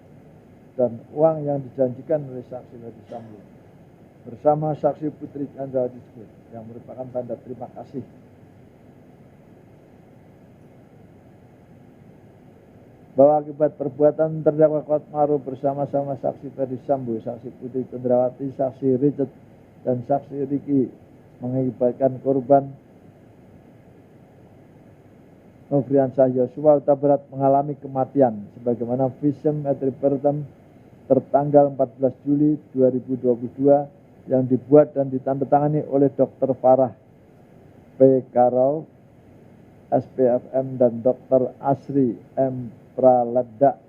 dan uang yang dijanjikan oleh saksi Ferdi Sambo bersama saksi Putri Chandrawati tersebut yang merupakan tanda terima kasih. Bahwa akibat perbuatan terdakwa Kuat Ma'ruf bersama-sama saksi Ferdi Sambo, saksi Putri Chandrawati, saksi Richard, dan saksi Ricky mengakibatkan korban Nofriansah Yosua Huta Barat mengalami kematian sebagaimana visum et repertum tertanggal 14 Juli 2022 yang dibuat dan ditandatangani oleh Dr. Farah P. Karau, SPFM, dan Dr. Asri M. Pralabda,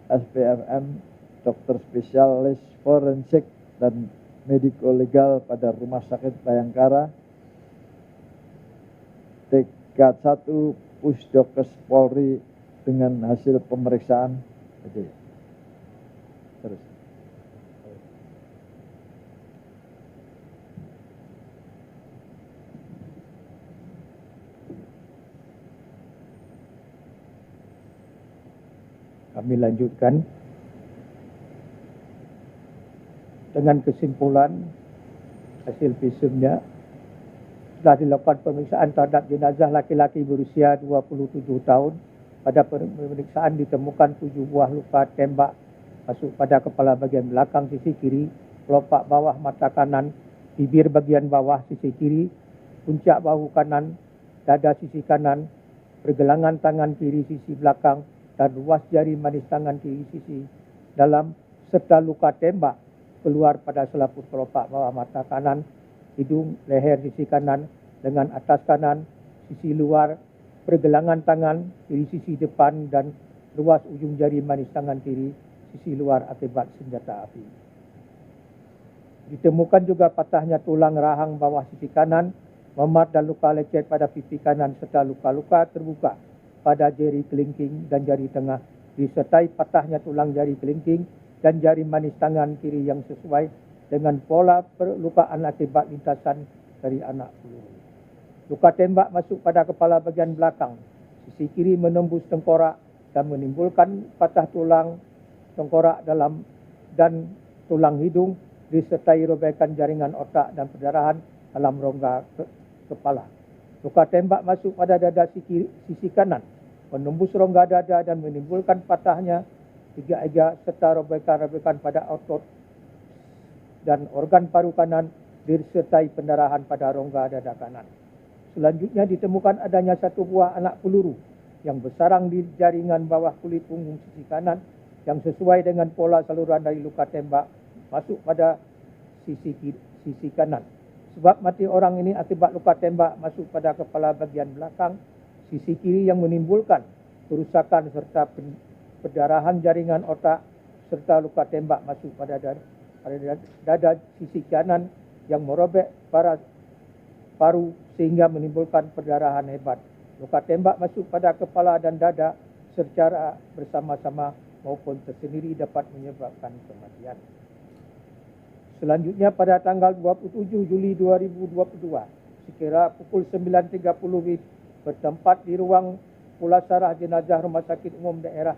SPFM, dokter spesialis forensik dan mediko-legal pada Rumah Sakit Bayangkara, Tingkat 1 Pusdokes Polri dengan hasil pemeriksaan. Terus. Kami lanjutkan dengan kesimpulan hasil visumnya. Setelah dilakukan pemeriksaan terhadap jenazah laki-laki berusia 27 tahun, pada pemeriksaan ditemukan 7 buah luka tembak masuk pada kepala bagian belakang sisi kiri, kelopak bawah mata kanan, bibir bagian bawah sisi kiri, puncak bahu kanan, dada sisi kanan, pergelangan tangan kiri sisi belakang, dan ruas jari manis tangan kiri sisi dalam, serta luka tembak keluar pada selaput kelopak bawah mata kanan, hidung, leher sisi kanan, lengan atas kanan, sisi luar, pergelangan tangan kiri sisi depan, dan ruas ujung jari manis tangan kiri sisi luar akibat senjata api. Ditemukan juga patahnya tulang rahang bawah sisi kanan, memar dan luka lecet pada pipi kanan serta luka-luka terbuka pada jari kelingking dan jari tengah, disertai patahnya tulang jari kelingking dan jari manis tangan kiri yang sesuai dengan pola perlukaan akibat lintasan dari anak peluru. Luka tembak masuk pada kepala bagian belakang, sisi kiri menembus tengkorak dan menimbulkan patah tulang tengkorak dalam dan tulang hidung, disertai robekan jaringan otak dan perdarahan dalam rongga kepala. Luka tembak masuk pada dada sisi kanan, menembus rongga dada dan menimbulkan patahnya tiga iga serta robekan-robekan pada otot dan organ paru kanan, disertai pendarahan pada rongga dada kanan. Selanjutnya ditemukan adanya satu buah anak peluru yang bersarang di jaringan bawah kulit punggung sisi kanan yang sesuai dengan pola saluran dari luka tembak masuk pada sisi kanan. Sebab mati orang ini akibat luka tembak masuk pada kepala bagian belakang sisi kiri yang menimbulkan kerusakan serta perdarahan jaringan otak serta luka tembak masuk pada dada sisi kanan yang merobek paru sehingga menimbulkan perdarahan hebat. Luka tembak masuk pada kepala dan dada secara bersama-sama maupun tersendiri dapat menyebabkan kematian. Selanjutnya pada tanggal 27 Juli 2022, sekira pukul 9.30 WIB, bertempat di ruang pulasarah jenazah Rumah Sakit Umum Daerah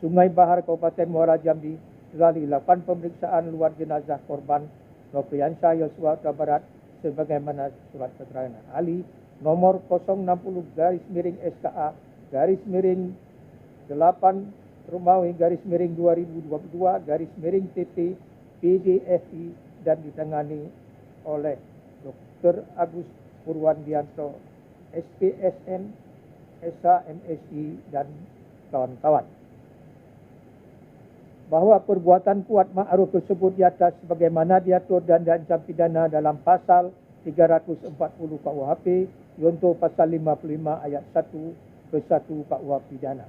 Sungai Bahar Kabupaten Muara Jambi telah dilakukan pemeriksaan luar jenazah korban Nofriansyah Yosua Huta Barat sebagaimana surat keterangan ahli nomor 060-8/8/2022/TT PDFI dan ditangani oleh Dr. Agus Purwandianto, SPSN, SHMSI dan kawan-kawan. Bahwa perbuatan Kuat Ma'ruf tersebut di atas sebagaimana diatur dan diancam pidana dalam pasal 340 KUHP yaitu pasal 55 ayat 1 ke 1 KUH pidana.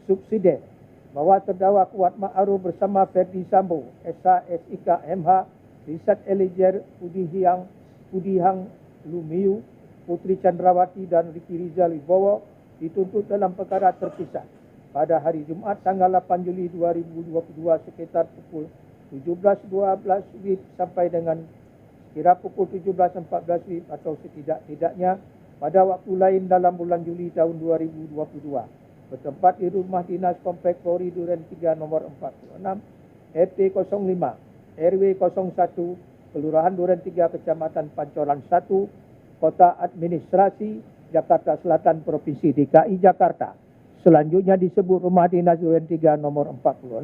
Subsidiar bahwa terdakwa Kuat Ma'ruf bersama Ferdi Sambo, SHSIK MH, Richard Eliezer Pudihang Lumiu, Putri Chandrawati dan Ricky Rizal Wibowo dituntut dalam perkara terpisah pada hari Jumaat tanggal 8 Juli 2022 sekitar pukul 17.12 WIB sampai dengan kira pukul 17.14 WIB atau setidak-tidaknya pada waktu lain dalam bulan Juli tahun 2022 bertempat di rumah dinas Komplek Polri Duren 3 nomor 46 RT 05 RW 01 Kelurahan Duren 3 Kecamatan Pancoran 1 Kota Administrasi Jakarta Selatan Provinsi DKI Jakarta. Selanjutnya disebut rumah dinas Duren 3 nomor 46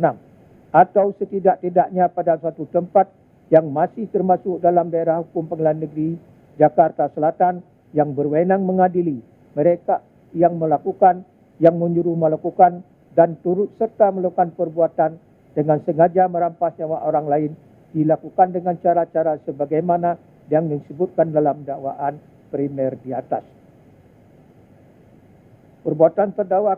atau setidak-tidaknya pada suatu tempat yang masih termasuk dalam daerah hukum Pengadilan Negeri Jakarta Selatan yang berwenang mengadili mereka yang melakukan, yang menyuruh melakukan dan turut serta melakukan perbuatan dengan sengaja merampas nyawa orang lain dilakukan dengan cara-cara sebagaimana yang disebutkan dalam dakwaan primer di atas. Perbuatan terdakwa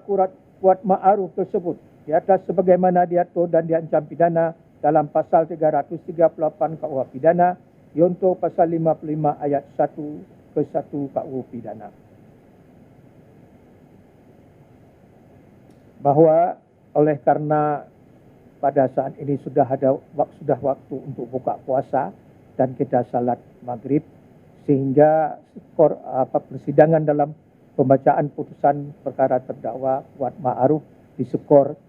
Kuat Ma'ruf tersebut di atas sebagaimana diatur dan diancam pidana dalam pasal 338 KUH pidana yaitu pasal 55 ayat 1 ke 1 KUH pidana. Bahwa oleh karena pada saat ini sudah waktu untuk buka puasa dan kita salat maghrib sehingga skor persidangan dalam pembacaan putusan perkara terdakwa Kuat Ma'ruf diskor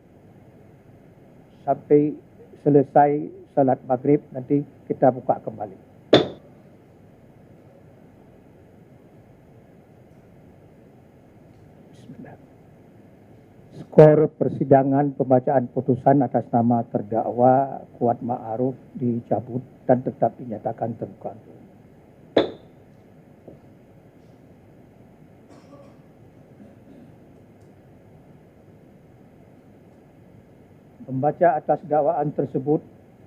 sampai selesai salat maghrib, nanti kita buka kembali. Bismillah. Skor persidangan pembacaan putusan atas nama terdakwa Kuat Ma'ruf dicabut dan tetap dinyatakan terbuka. Membaca atas dakwaan tersebut,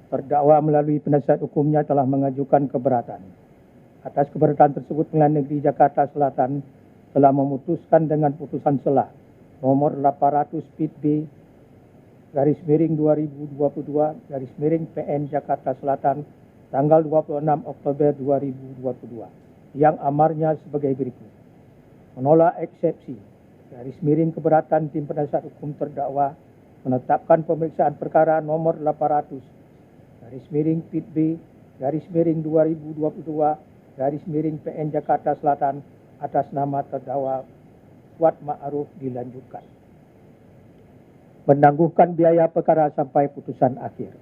terdakwa melalui penasihat hukumnya telah mengajukan keberatan. Atas keberatan tersebut, Pengadilan Negeri Jakarta Selatan telah memutuskan dengan putusan selah nomor 800 PIT B/2022 PN Jakarta Selatan tanggal 26 Oktober 2022 yang amarnya sebagai berikut. Menolak eksepsi garis miring keberatan tim penasihat hukum terdakwa menetapkan pemeriksaan perkara nomor 800 garis miring Pit B garis miring 2022 garis miring PN Jakarta Selatan atas nama terdakwa Kuat Ma'ruf dilanjutkan. Menangguhkan biaya perkara sampai putusan akhir.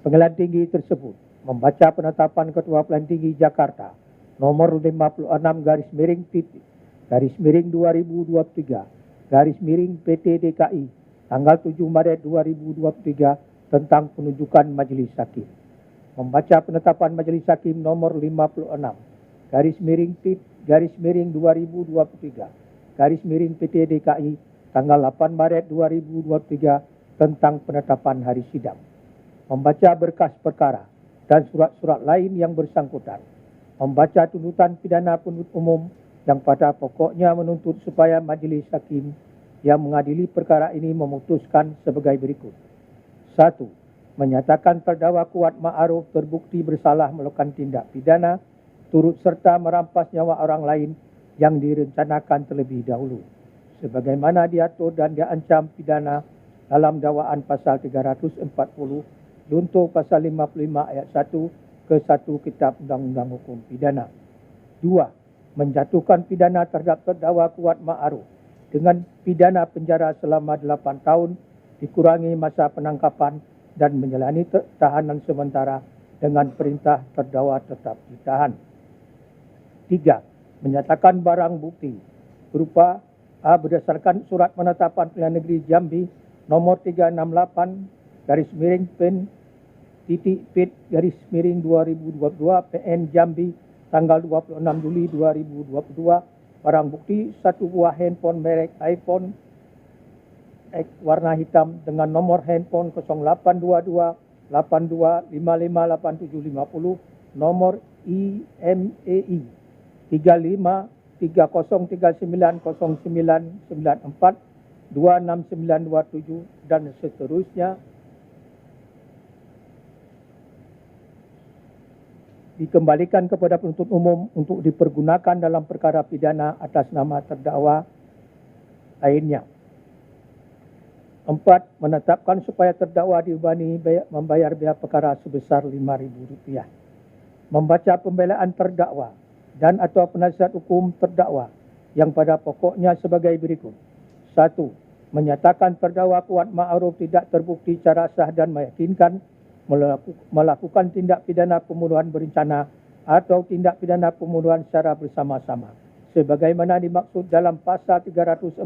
Pengadilan Tinggi tersebut membaca penetapan Ketua Pengadilan Tinggi Jakarta nomor 56 garis miring Pit garis miring 2023 garis miring PT DKI tanggal 7 Maret 2023 tentang penunjukan Majelis Hakim. Membaca penetapan Majelis Hakim nomor 56 garis miring Pit garis miring 2023 garis miring PT DKI tanggal 8 Maret 2023 tentang penetapan hari sidang. Membaca berkas perkara dan surat-surat lain yang bersangkutan. Membaca tuntutan pidana penuntut umum yang pada pokoknya menuntut supaya Majelis Hakim yang mengadili perkara ini memutuskan sebagai berikut. 1. Menyatakan terdakwa Kuat Ma'ruf terbukti bersalah melakukan tindak pidana turut serta merampas nyawa orang lain yang direncanakan terlebih dahulu, sebagaimana diatur dan diancam pidana dalam dakwaan pasal 340 junto pasal 55 ayat 1 ke 1 Kitab Undang-Undang Hukum Pidana. 2. Menjatuhkan pidana terhadap terdakwa Kuat Ma'ruf dengan pidana penjara selama 8 tahun dikurangi masa penangkapan dan menjalani tahanan sementara dengan perintah terdakwa tetap ditahan. 3. Menyatakan barang bukti berupa A. Berdasarkan surat penetapan Pengadilan Negeri Jambi nomor 368 garis miring PEN titik PIT garis miring 2022 PN Jambi tanggal 26 Juli 2022 barang bukti satu buah handphone merek iPhone X warna hitam dengan nomor handphone 0822 82558750 nomor IMEI 3530390994 26927 dan seterusnya dikembalikan kepada penuntut umum untuk dipergunakan dalam perkara pidana atas nama terdakwa lainnya. 4. Menetapkan supaya terdakwa dibebani membayar biaya perkara sebesar RM5.000. Membaca pembelaan terdakwa dan atau penasihat hukum terdakwa yang pada pokoknya sebagai berikut. 1. Menyatakan terdakwa Kuat Ma'ruf tidak terbukti secara sah dan meyakinkan melakukan tindak pidana pembunuhan berencana atau tindak pidana pembunuhan secara bersama-sama sebagaimana dimaksud dalam pasal 340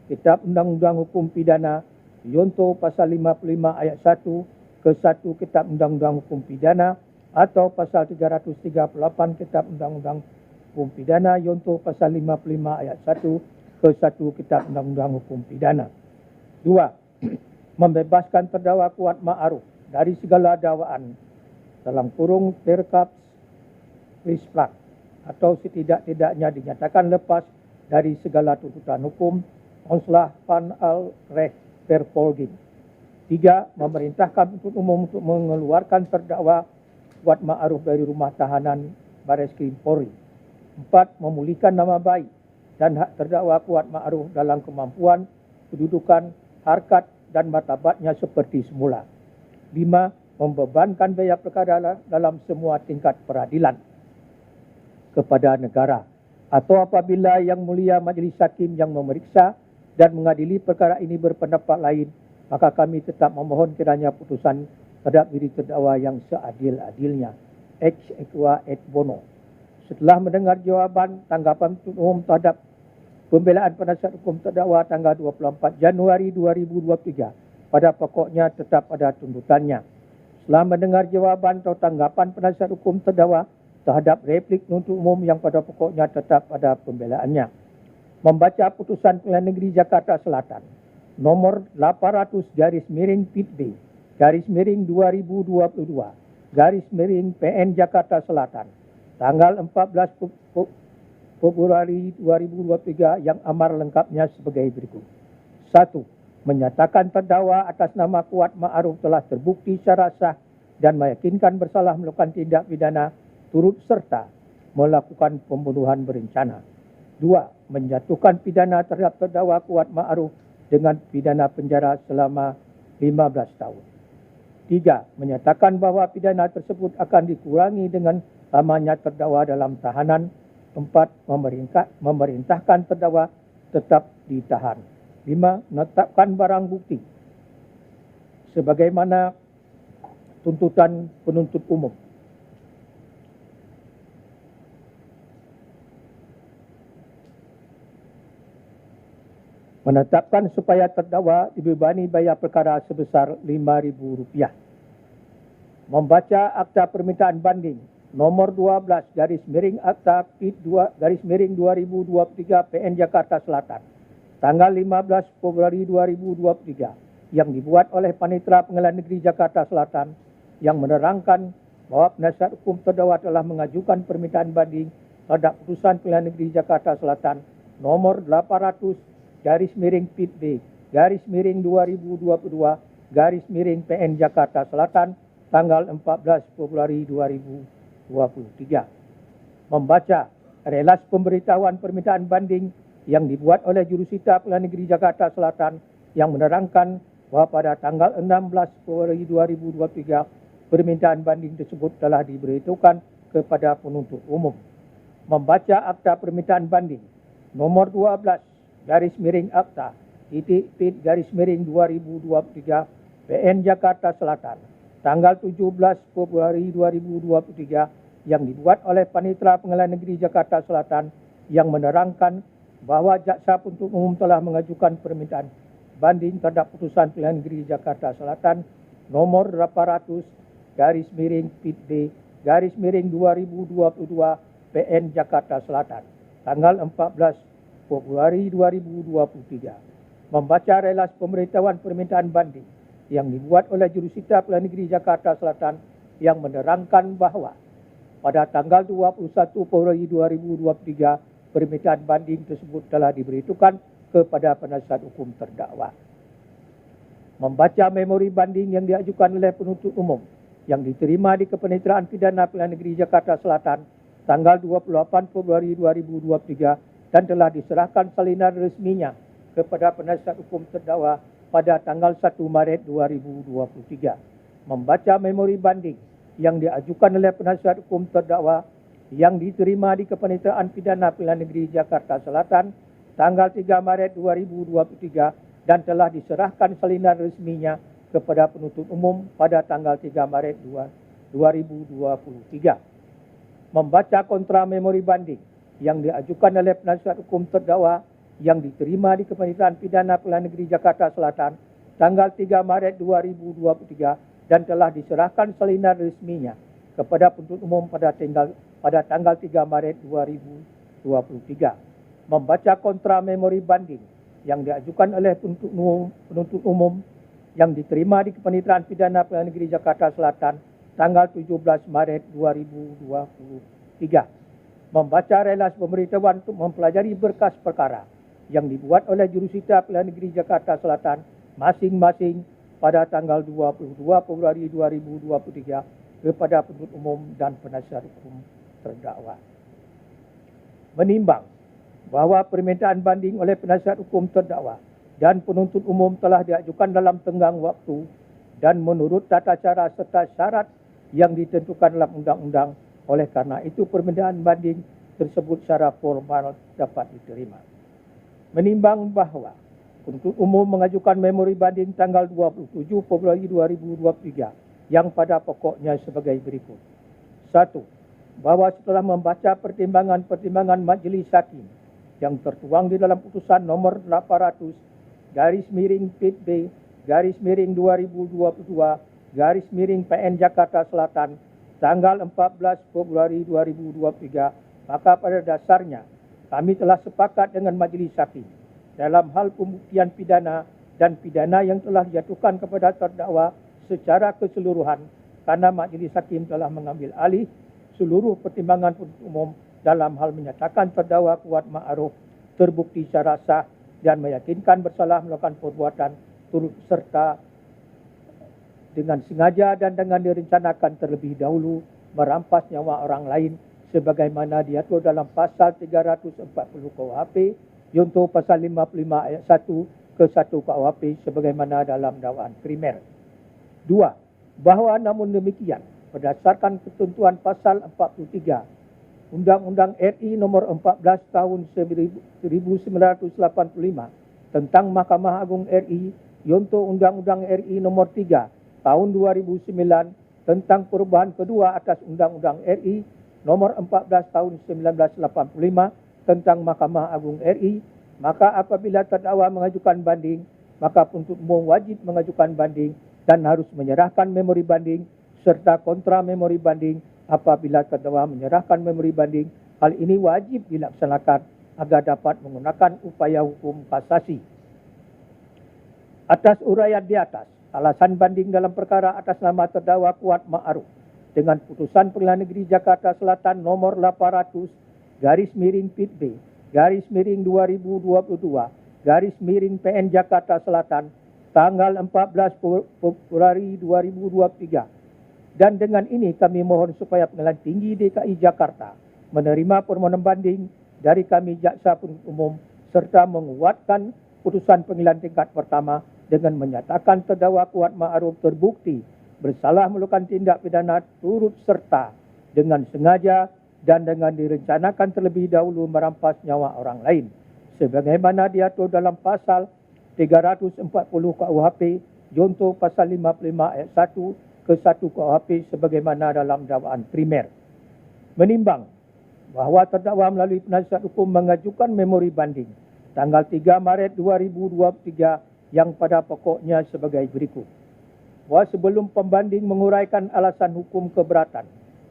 Kitab Undang-Undang Hukum Pidana junto pasal 55 ayat 1 ke 1 Kitab Undang-Undang Hukum Pidana atau pasal 338 Kitab Undang-Undang Hukum Pidana junto pasal 55 ayat 1 ke 1 Kitab Undang-Undang Hukum Pidana. 2. Membebaskan terdakwa Kuat Ma'ruf dari segala dakwaan dalam kurung terkap risplak atau setidak-tidaknya dinyatakan lepas dari segala tuntutan hukum Onslah Van al Recht Vervolging. 3. Memerintahkan penuntut umum untuk mengeluarkan terdakwa Kuat Ma'ruf dari rumah tahanan Bareskrim Polri. 4. Memulihkan nama baik dan hak terdakwa Kuat Ma'ruf dalam kemampuan, kedudukan, harkat dan martabatnya seperti semula. 5. Membebankan biaya perkara dalam semua tingkat peradilan kepada negara atau apabila Yang Mulia Majelis Hakim yang memeriksa dan mengadili perkara ini berpendapat lain, maka kami tetap memohon kiranya putusan terhadap diri terdakwa yang seadil-adilnya. Ex equo et bono. Setelah mendengar jawaban tanggapan penuntut umum terhadap pembelaan penasihat hukum terdakwa tanggal 24 Januari 2023 pada pokoknya tetap pada tuntutannya. Setelah mendengar jawaban atau tanggapan penasihat hukum terdakwa terhadap replik penuntut umum yang pada pokoknya tetap pada pembelaannya. Membaca putusan Pengadilan Negeri Jakarta Selatan nomor 800 garis miring Pit B garis miring 2022 garis miring PN Jakarta Selatan tanggal 14 Februari 2023 yang amar lengkapnya sebagai berikut. 1. Menyatakan terdakwa atas nama Kuat Ma'ruf telah terbukti secara sah dan meyakinkan bersalah melakukan tindak pidana turut serta melakukan pembunuhan berencana. 2. menjatuhkan pidana terhadap terdakwa Kuat Ma'ruf dengan pidana penjara selama 15 tahun. 3. Menyatakan bahawa pidana tersebut akan dikurangi dengan lamanya terdakwa dalam tahanan. 4. Memerintahkan terdakwa tetap ditahan. 5. Menetapkan barang bukti sebagaimana tuntutan penuntut umum. Menetapkan supaya terdakwa dibebani bayar perkara sebesar RM5,000. Membaca Akta Permintaan Banding nomor 12 Akta PIT 2 2023 PN Jakarta Selatan tanggal 15 Februari 2023 yang dibuat oleh Panitera Pengadilan Negeri Jakarta Selatan yang menerangkan bahwa penasihat hukum terdakwa telah mengajukan permintaan banding terhadap putusan Pengadilan Negeri Jakarta Selatan nomor 800 PIT B 2022 PN Jakarta Selatan tanggal 14 Februari 2023. Membaca relas pemberitahuan permintaan banding yang dibuat oleh Jurusita Pengadilan Negeri Jakarta Selatan yang menerangkan bahwa pada tanggal 16 Februari 2023 permintaan banding tersebut telah diberitahukan kepada penuntut umum. Membaca Akta Permintaan Banding nomor 12 Akta PIT 2023 PN Jakarta Selatan tanggal 17 Februari 2023 yang dibuat oleh Panitera Pengadilan Negeri Jakarta Selatan yang menerangkan bahwa jaksa penuntut umum telah mengajukan permintaan banding terhadap putusan Pengadilan Negeri Jakarta Selatan nomor 800 PIT B 2022 PN Jakarta Selatan tanggal 14 Februari 2023. Membaca relas pemberitahuan permintaan banding yang dibuat oleh Jurusita Pengadilan Negeri Jakarta Selatan yang menerangkan bahawa pada tanggal 21 Februari 2023 permintaan banding tersebut telah diberitahukan kepada penasihat hukum terdakwa. Membaca memori banding yang diajukan oleh penuntut umum yang diterima di Kepaniteraan Pidana Pengadilan Negeri Jakarta Selatan tanggal 28 Februari 2023 dan telah diserahkan salinan resminya kepada penasihat hukum terdakwa pada tanggal 1 Maret 2023. Membaca memori banding yang diajukan oleh penasihat hukum terdakwa yang diterima di Kepaniteraan Pidana Pengadilan Negeri Jakarta Selatan tanggal 3 Maret 2023 dan telah diserahkan salinan resminya kepada penuntut umum pada tanggal 3 Maret 2023. Membaca kontra memori banding yang diajukan oleh penasihat hukum terdakwa yang diterima di Kepaniteraan Pidana Pengadilan Negeri Jakarta Selatan tanggal 3 Maret 2023 dan telah diserahkan salinan resminya kepada penuntut umum pada tanggal 3 Maret 2023. Membaca kontra memori banding yang diajukan oleh penuntut umum yang diterima di Kepaniteraan Pidana Pengadilan Negeri Jakarta Selatan tanggal 17 Maret 2023. Membaca relas pemberitahuan untuk mempelajari berkas perkara yang dibuat oleh Jurusita Pengadilan Negeri Jakarta Selatan masing-masing pada tanggal 22 Februari 2023 kepada penuntut umum dan penasihat hukum terdakwa. Menimbang bahawa permintaan banding oleh penasihat hukum terdakwa dan penuntut umum telah diajukan dalam tenggang waktu dan menurut tata cara serta syarat yang ditentukan dalam undang-undang. Oleh karena itu, permintaan banding tersebut secara formal dapat diterima. Menimbang bahawa penuntut umum mengajukan memori banding tanggal 27 Februari 2023 yang pada pokoknya sebagai berikut. 1. Bahawa setelah membaca pertimbangan-pertimbangan Majlis Hakim yang tertuang di dalam putusan nomor 800 PIT B 2022 PN Jakarta Selatan tanggal 14 Februari 2023, maka pada dasarnya kami telah sepakat dengan Majlis Hakim dalam hal pembuktian pidana dan pidana yang telah dijatuhkan kepada terdakwa secara keseluruhan karena Majlis Hakim telah mengambil alih seluruh pertimbangan penuntut umum dalam hal menyatakan terdakwa Kuat Ma'ruf terbukti secara sah dan meyakinkan bersalah melakukan perbuatan turut serta dengan sengaja dan dengan direncanakan terlebih dahulu merampas nyawa orang lain sebagaimana diatur dalam pasal 340 KUHP junto pasal 55 ayat 1 ke 1 KUHP sebagaimana dalam dakwaan primer. 2. Bahawa namun demikian, berdasarkan ketentuan pasal 43 Undang-Undang RI nomor 14 tahun 1985 tentang Mahkamah Agung RI junto Undang-Undang RI nomor 3 tahun 2009 tentang perubahan kedua atas Undang-Undang RI nomor 14 tahun 1985 tentang Mahkamah Agung RI, maka apabila terdakwa mengajukan banding, maka penuntut umum wajib mengajukan banding dan harus menyerahkan memori banding serta kontra memori banding. Apabila terdakwa menyerahkan memori banding, hal ini wajib dilaksanakan agar dapat menggunakan upaya hukum kasasi. Atas uraian di atas, alasan banding dalam perkara atas nama terdakwa Kuat Ma'ruf dengan putusan Pengadilan Negeri Jakarta Selatan nomor 800/2022/2022 PN Jakarta Selatan tanggal 14 Februari 2023. Dan dengan ini kami mohon supaya Pengadilan Tinggi DKI Jakarta menerima permohonan banding dari kami Jaksa Penuntut Umum serta menguatkan putusan pengadilan tingkat pertama dengan menyatakan terdakwa Kuat Ma'ruf terbukti bersalah melakukan tindak pidana turut serta dengan sengaja dan dengan direncanakan terlebih dahulu merampas nyawa orang lain sebagaimana diatur dalam pasal 340 KUHP junto pasal 55 ayat 1 ke 1 KUHP sebagaimana dalam dakwaan primer. Menimbang bahawa terdakwa melalui penasihat hukum mengajukan memori banding tanggal 3 Maret 2023 yang pada pokoknya sebagai berikut. Bahawa sebelum pembanding menguraikan alasan hukum keberatan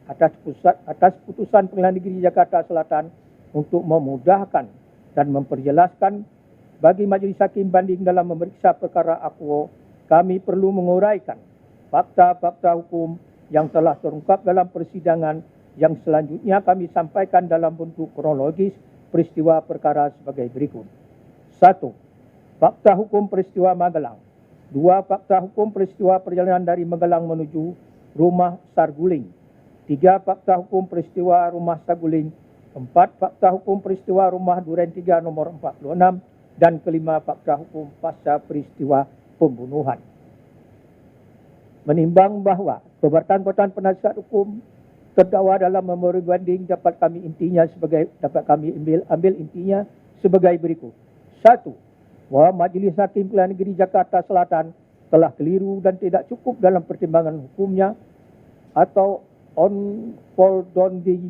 atas putusan Pengadilan Negeri Jakarta Selatan untuk memudahkan dan memperjelaskan bagi Majlis Hakim Banding dalam memeriksa perkara akuo, kami perlu menguraikan fakta-fakta hukum yang telah terungkap dalam persidangan yang selanjutnya kami sampaikan dalam bentuk kronologis peristiwa perkara sebagai berikut. 1. Fakta hukum peristiwa Magelang. 2. Fakta hukum peristiwa perjalanan dari Magelang menuju rumah Sarguling. 3. Fakta hukum peristiwa rumah Saguling. 4. Fakta hukum peristiwa rumah Duren 3 nomor 46. Dan kelima, fakta hukum pasca peristiwa pembunuhan. Menimbang bahawa keberatan penasihat hukum terdakwa dalam memori banding dapat kami ambil intinya sebagai berikut. 1. Bahawa Majlis Hakim Pengadilan Negeri Jakarta Selatan telah keliru dan tidak cukup dalam pertimbangan hukumnya atau on for don the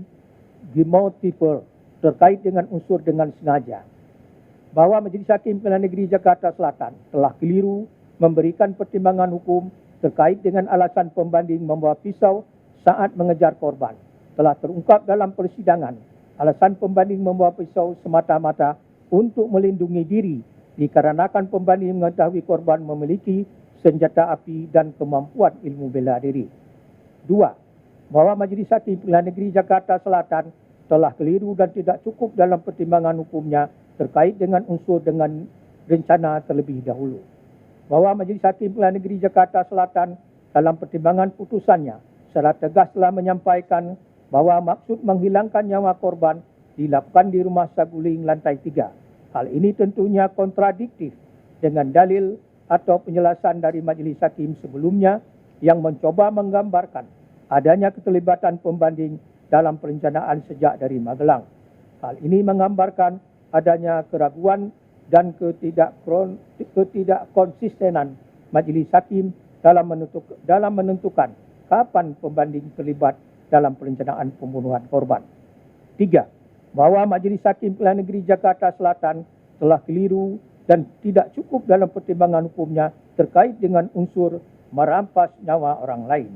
multiple terkait dengan unsur dengan sengaja. Bahawa Majlis Hakim Pengadilan Negeri Jakarta Selatan telah keliru memberikan pertimbangan hukum terkait dengan alasan pembanding membawa pisau saat mengejar korban. Telah terungkap dalam persidangan, alasan pembanding membawa pisau semata-mata untuk melindungi diri dikarenakan pembanding mengetahui korban memiliki senjata api dan kemampuan ilmu bela diri. 2. Bahawa Majlis Hakim Pengadilan Negeri Jakarta Selatan telah keliru dan tidak cukup dalam pertimbangan hukumnya terkait dengan unsur dengan rencana terlebih dahulu. Bahawa Majlis Hakim Pengadilan Negeri Jakarta Selatan dalam pertimbangan putusannya secara tegas telah menyampaikan bahawa maksud menghilangkan nyawa korban dilakukan di rumah Saguling lantai 3. Hal ini tentunya kontradiktif dengan dalil atau penjelasan dari Majlis Hakim sebelumnya yang mencoba menggambarkan adanya keterlibatan pembanding dalam perencanaan sejak dari Magelang. Hal ini menggambarkan adanya keraguan dan ketidakkonsistenan Majlis Hakim dalam menentukan kapan pembanding terlibat dalam perencanaan pembunuhan korban. 3. Bahawa Majlis Hakim Pengadilan Negeri Jakarta Selatan telah keliru dan tidak cukup dalam pertimbangan hukumnya terkait dengan unsur merampas nyawa orang lain.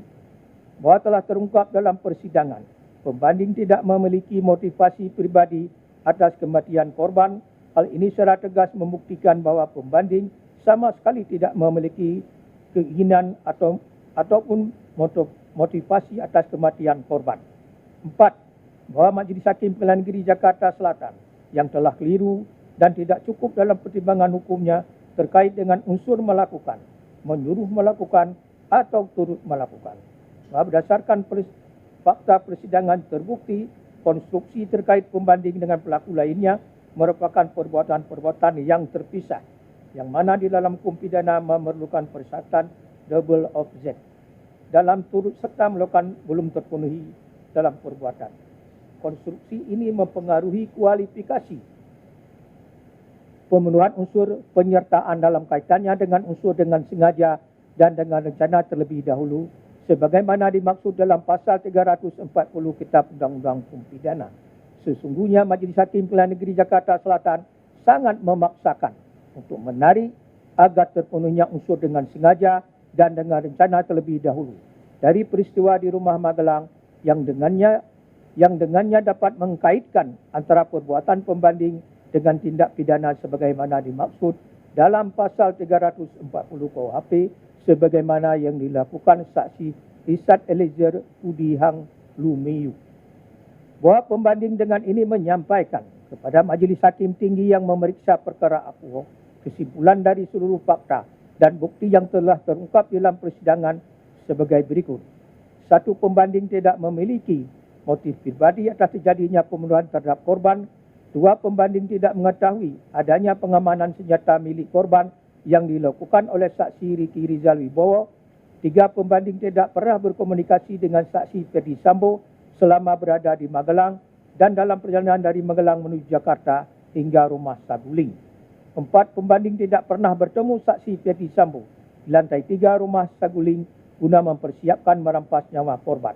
Bahawa telah terungkap dalam persidangan, pembanding tidak memiliki motivasi pribadi atas kematian korban. Hal ini secara tegas membuktikan bahawa pembanding sama sekali tidak memiliki keinginan ataupun motivasi atas kematian korban. 4. Bahawa Majlis Hakim Pengadilan Negeri Jakarta Selatan yang telah keliru dan tidak cukup dalam pertimbangan hukumnya terkait dengan unsur melakukan, menyuruh melakukan atau turut melakukan. Berdasarkan fakta persidangan terbukti konstruksi terkait pembanding dengan pelaku lainnya merupakan perbuatan-perbuatan yang terpisah, yang mana di dalam hukum pidana memerlukan persyaratan double offset. Dalam turut serta melakukan belum terpenuhi dalam perbuatan. Konstruksi ini mempengaruhi kualifikasi pemenuhan unsur penyertaan dalam kaitannya dengan unsur dengan sengaja dan dengan rencana terlebih dahulu sebagaimana dimaksud dalam pasal 340 Kitab Undang-Undang Hukum Pidana. Sesungguhnya Majlis Hakim Pengadilan Negeri Jakarta Selatan sangat memaksakan untuk menarik agar terpenuhnya unsur dengan sengaja dan dengan rencana terlebih dahulu dari peristiwa di Rumah Magelang yang dengannya dapat mengkaitkan antara perbuatan pembanding dengan tindak pidana sebagaimana dimaksud dalam pasal 340 KUHP sebagaimana yang dilakukan saksi Richard Eliezer Pudihang Lumiu. Bahwa pembanding dengan ini menyampaikan kepada Majlis Hakim Tinggi yang memeriksa perkara akuo kesimpulan dari seluruh fakta dan bukti yang telah terungkap dalam persidangan sebagai berikut. Satu, pembanding tidak memiliki motif pribadi atas terjadinya pembunuhan terhadap korban. Dua, pembanding tidak mengetahui adanya pengamanan senjata milik korban yang dilakukan oleh saksi Ricky Rizal Wibowo. Tiga, pembanding tidak pernah berkomunikasi dengan saksi Ferdi Sambo selama berada di Magelang dan dalam perjalanan dari Magelang menuju Jakarta hingga Rumah Saguling. Empat, pembanding tidak pernah bertemu saksi Ferdi Sambo di lantai 3 Rumah Saguling guna mempersiapkan merampas nyawa korban.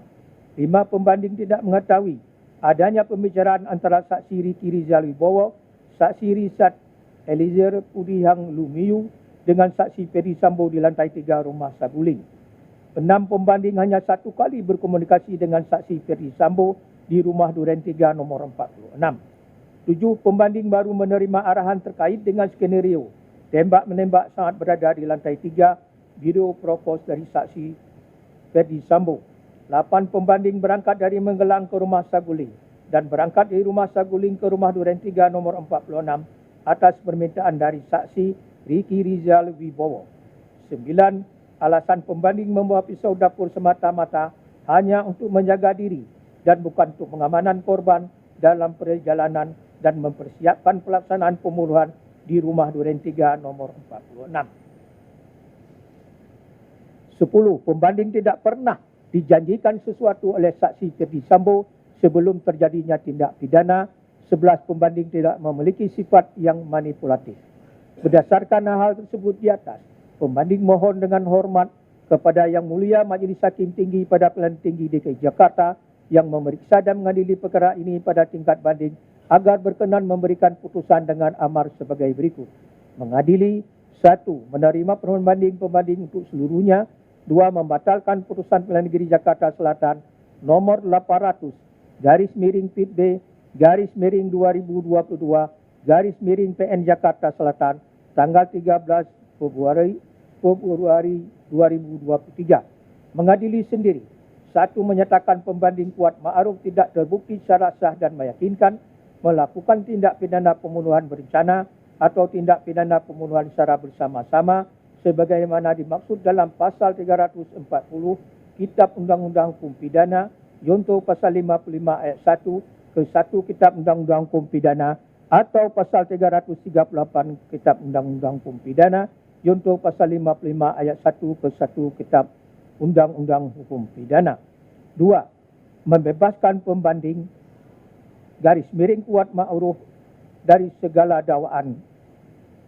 Lima, pembanding tidak mengetahui adanya pembicaraan antara saksi Ricky Rizal Wibowo, saksi Richard Eliezer Pudihang Lumiu dengan saksi Ferdi Sambo di lantai 3 Rumah Saguling. Enam, pembanding hanya satu kali berkomunikasi dengan saksi Ferdi Sambo di Rumah Duren 3 nomor 46. Tujuh, pembanding baru menerima arahan terkait dengan skenario tembak-menembak saat berada di lantai 3 Biro Propos dari saksi Ferdi Sambo. 8, pembanding berangkat dari Magelang ke Rumah Saguling dan berangkat dari Rumah Saguling ke Rumah Duren 3 nomor 46 atas permintaan dari saksi Ricky Rizal Wibowo. 9, alasan pembanding membawa pisau dapur semata-mata hanya untuk menjaga diri dan bukan untuk pengamanan korban dalam perjalanan dan mempersiapkan pelaksanaan pembunuhan di Rumah Duren 3 nomor 46. 10, pembanding tidak pernah dijanjikan sesuatu oleh saksi Ferdi Sambo sebelum terjadinya tindak pidana. 11, pembanding tidak memiliki sifat yang manipulatif. Berdasarkan hal tersebut di atas, pembanding mohon dengan hormat kepada Yang Mulia Majlis Hakim Tinggi pada Pengadilan Tinggi DKI Jakarta yang memeriksa dan mengadili perkara ini pada tingkat banding agar berkenan memberikan putusan dengan amar sebagai berikut. Mengadili: 1. Menerima permohonan banding pembanding untuk seluruhnya. 2. Membatalkan putusan Pengadilan Negeri Jakarta Selatan nomor 800 /PIB /2022 PN Jakarta Selatan tanggal 13 Februari 2023. Mengadili sendiri: 1. Menyatakan pembanding Kuat Ma'ruf tidak terbukti secara sah dan meyakinkan melakukan tindak pidana pembunuhan berencana atau tindak pidana pembunuhan secara bersama-sama sebagaimana dimaksud dalam pasal 340 Kitab Undang-Undang Hukum Pidana, Yonto pasal 55 ayat 1 ke 1 Kitab Undang-Undang Hukum Pidana atau pasal 338 Kitab Undang-Undang Hukum Pidana, Yonto pasal 55 ayat 1 ke 1 Kitab Undang-Undang Hukum Pidana. 2. Membebaskan pembanding Kuat Ma'ruf dari segala dakwaan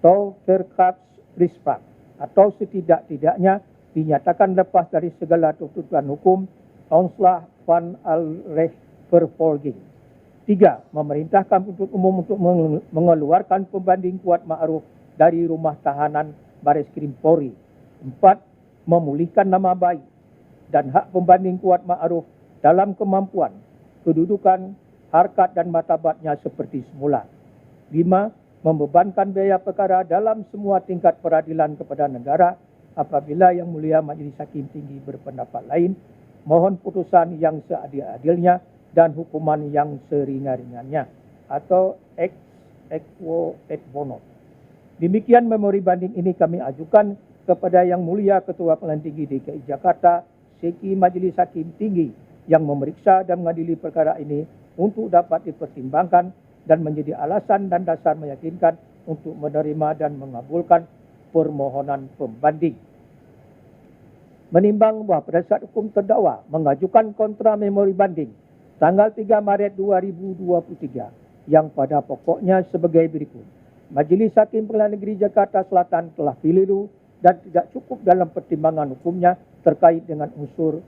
atau terkait rispat atau setidak-tidaknya dinyatakan lepas dari segala tuntutan hukum Onslah van al-Rechtsvervolging. 3. Memerintahkan penuntut umum untuk mengeluarkan pembanding Kuat Ma'ruf dari rumah tahanan Bareskrim Polri. 4. Memulihkan nama baik dan hak pembanding Kuat Ma'ruf dalam kemampuan, kedudukan, harkat dan martabatnya seperti semula. 5. Membebankan biaya perkara dalam semua tingkat peradilan kepada negara apabila Yang Mulia Majlis Hakim Tinggi berpendapat lain, mohon putusan yang seadil-adilnya dan hukuman yang seringan-ringannya atau ex equo et bono. Demikian memori banding ini kami ajukan kepada Yang Mulia Ketua Pengadilan Tinggi DKI Jakarta, Seki Majlis Hakim Tinggi yang memeriksa dan mengadili perkara ini untuk dapat dipertimbangkan dan menjadi alasan dan dasar meyakinkan untuk menerima dan mengabulkan permohonan pembanding. Menimbang bahawa penasihat hukum terdakwa mengajukan kontra memori banding tanggal 3 Maret 2023 yang pada pokoknya sebagai berikut. Majlis Hakim Pengadilan Negeri Jakarta Selatan telah keliru dan tidak cukup dalam pertimbangan hukumnya terkait dengan unsur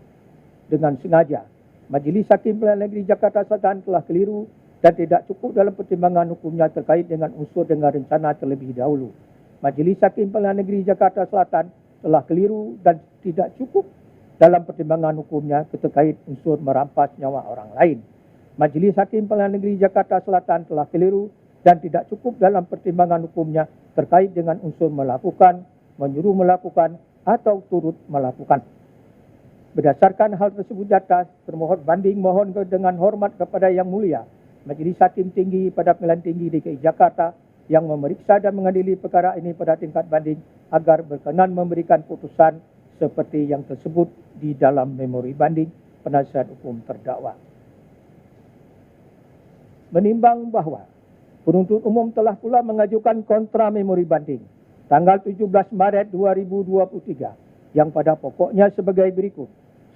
dengan sengaja. Majlis Hakim Pengadilan Negeri Jakarta Selatan telah keliru dan tidak cukup dalam pertimbangan hukumnya terkait dengan unsur dengan rencana terlebih dahulu. Majlis Hakim Pengadilan Negeri Jakarta Selatan telah keliru dan tidak cukup dalam pertimbangan hukumnya terkait unsur merampas nyawa orang lain. Majlis Hakim Pengadilan Negeri Jakarta Selatan telah keliru dan tidak cukup dalam pertimbangan hukumnya terkait dengan unsur melakukan, menyuruh melakukan atau turut melakukan. Berdasarkan hal tersebut di atas, termohon banding mohon dengan hormat kepada Yang Mulia Majlis Hakim Tinggi pada Pengadilan Tinggi DKI Jakarta yang memeriksa dan mengadili perkara ini pada tingkat banding agar berkenan memberikan putusan seperti yang tersebut di dalam memori banding penasihat hukum terdakwa. Menimbang bahawa penuntut umum telah pula mengajukan kontra memori banding tanggal 17 Maret 2023 yang pada pokoknya sebagai berikut.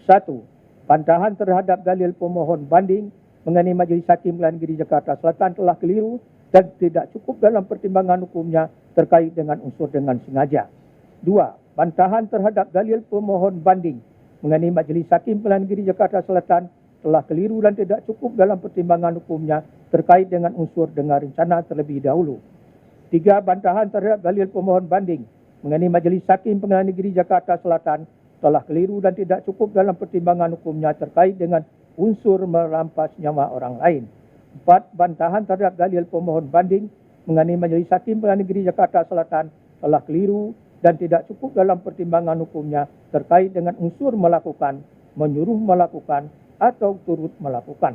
1. Bantahan terhadap dalil pemohon banding mengenai Majlis Hakim Pengadilan Negeri Jakarta Selatan telah keliru dan tidak cukup dalam pertimbangan hukumnya terkait dengan unsur dengan sengaja. 2. Bantahan terhadap dalil pemohon banding mengenai Majlis Hakim Pengadilan Negeri Jakarta Selatan telah keliru dan tidak cukup dalam pertimbangan hukumnya terkait dengan unsur dengan rencana terlebih dahulu. 3. Bantahan terhadap dalil pemohon banding mengenai Majlis Hakim Pengadilan Negeri Jakarta Selatan telah keliru dan tidak cukup dalam pertimbangan hukumnya terkait dengan unsur merampas nyawa orang lain. 4. Bantahan terhadap dalil pemohon banding mengenai Majlis Hakim Pengadilan Negeri Jakarta Selatan telah keliru dan tidak cukup dalam pertimbangan hukumnya terkait dengan unsur melakukan, menyuruh melakukan atau turut melakukan.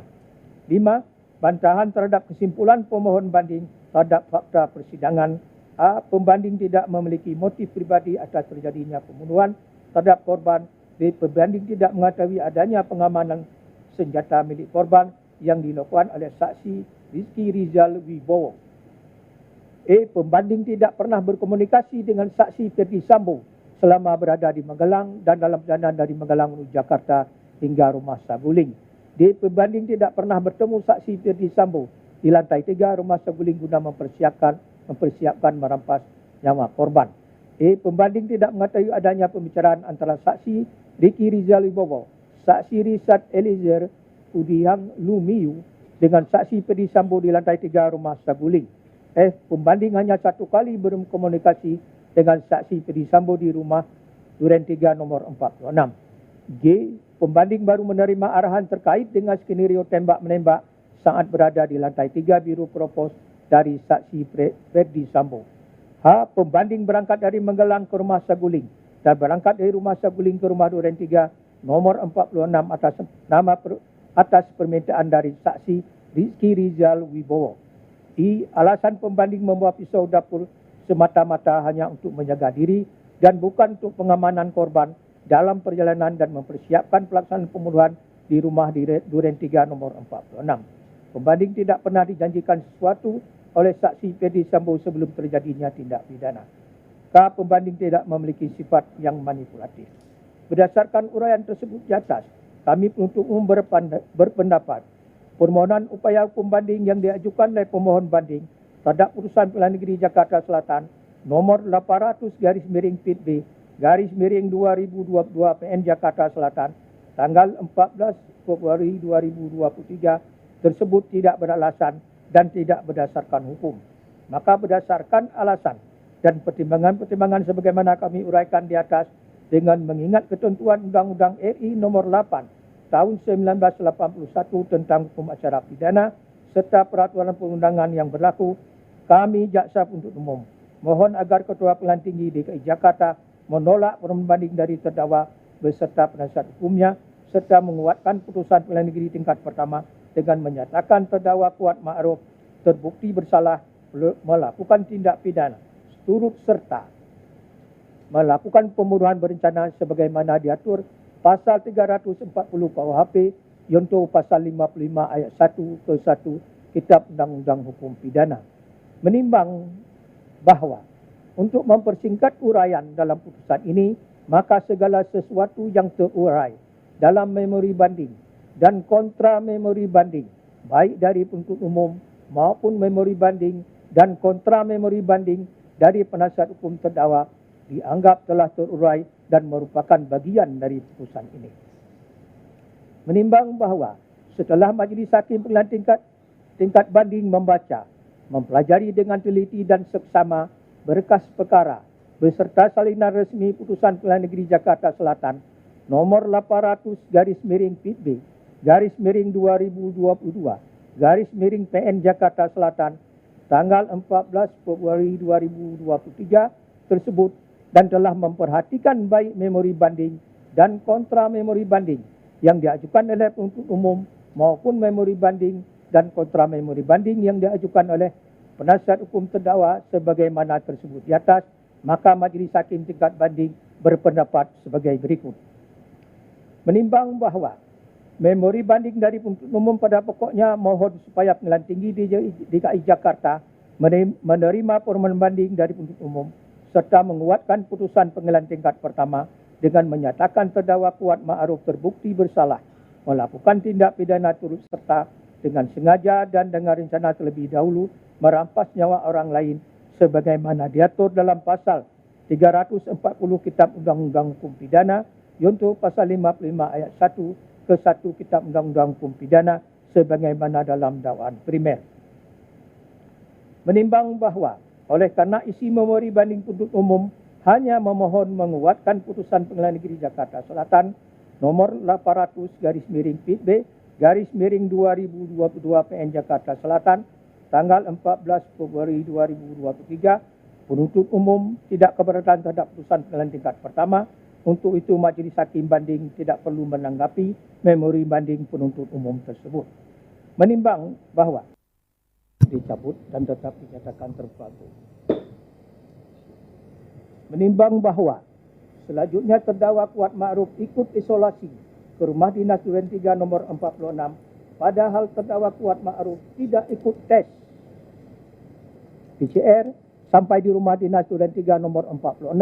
5. Bantahan terhadap kesimpulan pemohon banding terhadap fakta persidangan. A. Pembanding tidak memiliki motif pribadi atas terjadinya pembunuhan terhadap korban. B. Pembanding tidak mengetahui adanya pengamanan senjata milik korban yang dilakukan oleh saksi Rizky Rizal Wibowo. E. Pembanding tidak pernah berkomunikasi dengan saksi Ferdi Sambo selama berada di Magelang dan dalam perjalanan dari Magelang menuju Jakarta hingga rumah Saguling. D. Pembanding tidak pernah bertemu saksi Ferdi Sambo di lantai 3 rumah Saguling guna mempersiapkan merampas nyawa korban. E. Pembanding tidak mengetahui adanya pembicaraan antara saksi Ricky Rizal Wibowo, saksi Richard Eliezer Udihang Lumiu dengan saksi Ferdi Sambo di lantai 3 rumah Saguling. F. Pembanding hanya satu kali berkomunikasi dengan saksi Ferdi Sambo di rumah Duren 3 nomor 46. G. Pembanding baru menerima arahan terkait dengan skenario tembak-menembak saat berada di lantai 3 Biro Propos dari saksi Ferdi Sambo. H. Pembanding berangkat dari Magelang ke rumah Saguling dan berangkat dari rumah Saguling ke rumah Duren 3 nomor 46 atas permintaan dari saksi Rizky Rizal Wibowo. I. Alasan pembanding membawa pisau dapur semata-mata hanya untuk menjaga diri dan bukan untuk pengamanan korban dalam perjalanan dan mempersiapkan pelaksanaan pembunuhan di rumah di Duren 3 nomor 46. Pembanding tidak pernah dijanjikan sesuatu oleh saksi Ferdi Sambo sebelum terjadinya tindak pidana. K. Pembanding tidak memiliki sifat yang manipulatif. Berdasarkan uraian tersebut di atas, kami penuntut umum berpendapat permohonan upaya hukum banding yang diajukan oleh pemohon banding terhadap putusan Pengadilan Negeri Jakarta Selatan nomor 800/PB/2022 PN Jakarta Selatan tanggal 14 Februari 2023 tersebut tidak beralasan dan tidak berdasarkan hukum. Maka berdasarkan alasan dan pertimbangan-pertimbangan sebagaimana kami uraikan di atas dengan mengingat ketentuan Undang-Undang RI nomor 8 tahun 1981 tentang hukum acara pidana serta peraturan perundangan yang berlaku, kami jaksa penuntut umum mohon agar Ketua Pengadilan Tinggi DKI Jakarta menolak pembanding dari terdakwa beserta penasihat hukumnya serta menguatkan putusan Pengadilan Negeri tingkat pertama dengan menyatakan terdakwa Kuat Ma'ruf terbukti bersalah melakukan tindak pidana turut serta melakukan pembunuhan berencana sebagaimana diatur pasal 340 KUHP Yonto pasal 55 ayat 1 ke 1 Kitab Undang-Undang Hukum Pidana. Menimbang bahawa untuk mempersingkat uraian dalam putusan ini, maka segala sesuatu yang terurai dalam memori banding dan kontra memori banding, baik dari penuntut umum maupun memori banding dan kontra memori banding dari penasihat hukum terdakwa, dianggap telah terurai dan merupakan bagian dari putusan ini. Menimbang bahawa setelah Majlis Hakim Pengadilan tingkat banding membaca, mempelajari dengan teliti dan seksama berkas perkara beserta salinan resmi putusan Pengadilan Negeri Jakarta Selatan nomor 800/PIB/2022/PN Jakarta Selatan tanggal 14 Februari 2023 tersebut dan telah memperhatikan baik memori banding dan kontra memori banding yang diajukan oleh penuntut umum maupun memori banding dan kontra memori banding yang diajukan oleh penasihat hukum terdakwa sebagaimana tersebut di atas, maka Majlis Hakim tingkat banding berpendapat sebagai berikut. Menimbang bahawa memori banding dari penuntut umum pada pokoknya mohon supaya Pengadilan Tinggi DKI Jakarta menerima permohonan banding dari penuntut umum serta menguatkan putusan pengadilan tingkat pertama dengan menyatakan terdakwa Kuat Ma'ruf terbukti bersalah melakukan tindak pidana turut serta dengan sengaja dan dengan rencana terlebih dahulu merampas nyawa orang lain sebagaimana diatur dalam pasal 340 Kitab Undang-Undang Hukum Pidana, yaitu pasal 55 ayat 1 ke 1 Kitab Undang-Undang Hukum Pidana sebagaimana dalam dakwaan primer. Menimbang bahawa oleh karena isi memori banding penuntut umum hanya memohon menguatkan putusan Pengadilan Negeri Jakarta Selatan nomor 800/PIB/2022/PN Jakarta Selatan tanggal 14 Februari 2023, penuntut umum tidak keberatan terhadap putusan pengadilan tingkat pertama. Untuk itu Majlis Hakim Banding tidak perlu menanggapi memori banding penuntut umum tersebut. Menimbang bahawa dicabut dan tetap dinyatakan terpelaku. Menimbang bahawa selanjutnya terdakwa Kuat Ma'ruf ikut isolasi ke rumah dinas Duren 3 nomor 46, padahal terdakwa Kuat Ma'ruf tidak ikut tes PCR sampai di rumah dinas Duren 3 nomor 46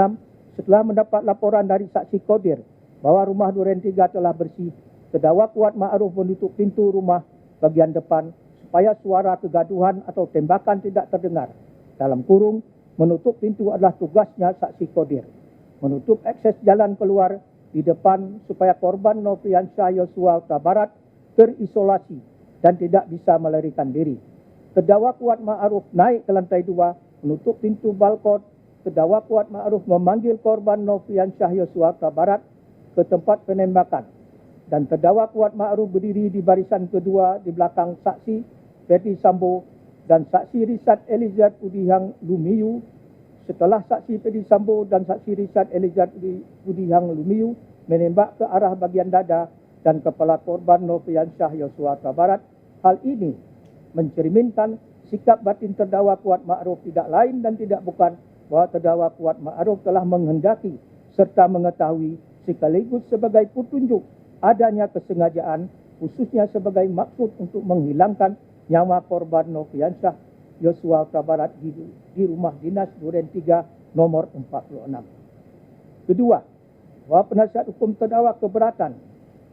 setelah mendapat laporan dari saksi Kodir bahwa rumah Duren 3 telah bersih. Terdakwa Kuat Ma'ruf menutup pintu rumah bagian depan supaya suara kegaduhan atau tembakan tidak terdengar. Dalam kurung, menutup pintu adalah tugasnya saksi Kodir. Menutup akses jalan keluar di depan supaya korban Nofriansyah Yosua Huta Barat terisolasi dan tidak bisa melarikan diri. Terdakwa Kuat Ma'ruf naik ke lantai 2, menutup pintu balkon. Terdakwa Kuat Ma'ruf memanggil korban Nofriansyah Yosua Huta Barat ke tempat penembakan. Dan terdakwa Kuat Ma'ruf berdiri di barisan kedua di belakang saksi Ferdi Sambo dan saksi Richard Eliezer Pudihang Lumiu. Setelah saksi Ferdi Sambo dan saksi Richard Eliezer Pudihang Lumiu menembak ke arah bagian dada dan kepala korban Nofriansyah Yosua Huta Barat, hal ini mencerminkan sikap batin terdakwa Kuat Ma'ruf tidak lain dan tidak bukan bahawa terdakwa Kuat Ma'ruf telah menghendaki serta mengetahui sekaligus sebagai petunjuk adanya kesengajaan khususnya sebagai maksud untuk menghilangkan nyawa korban Nofriansyah Yosua Huta Barat di rumah dinas Duren 3 nomor 46. Kedua, bahawa penasihat hukum terdakwa keberatan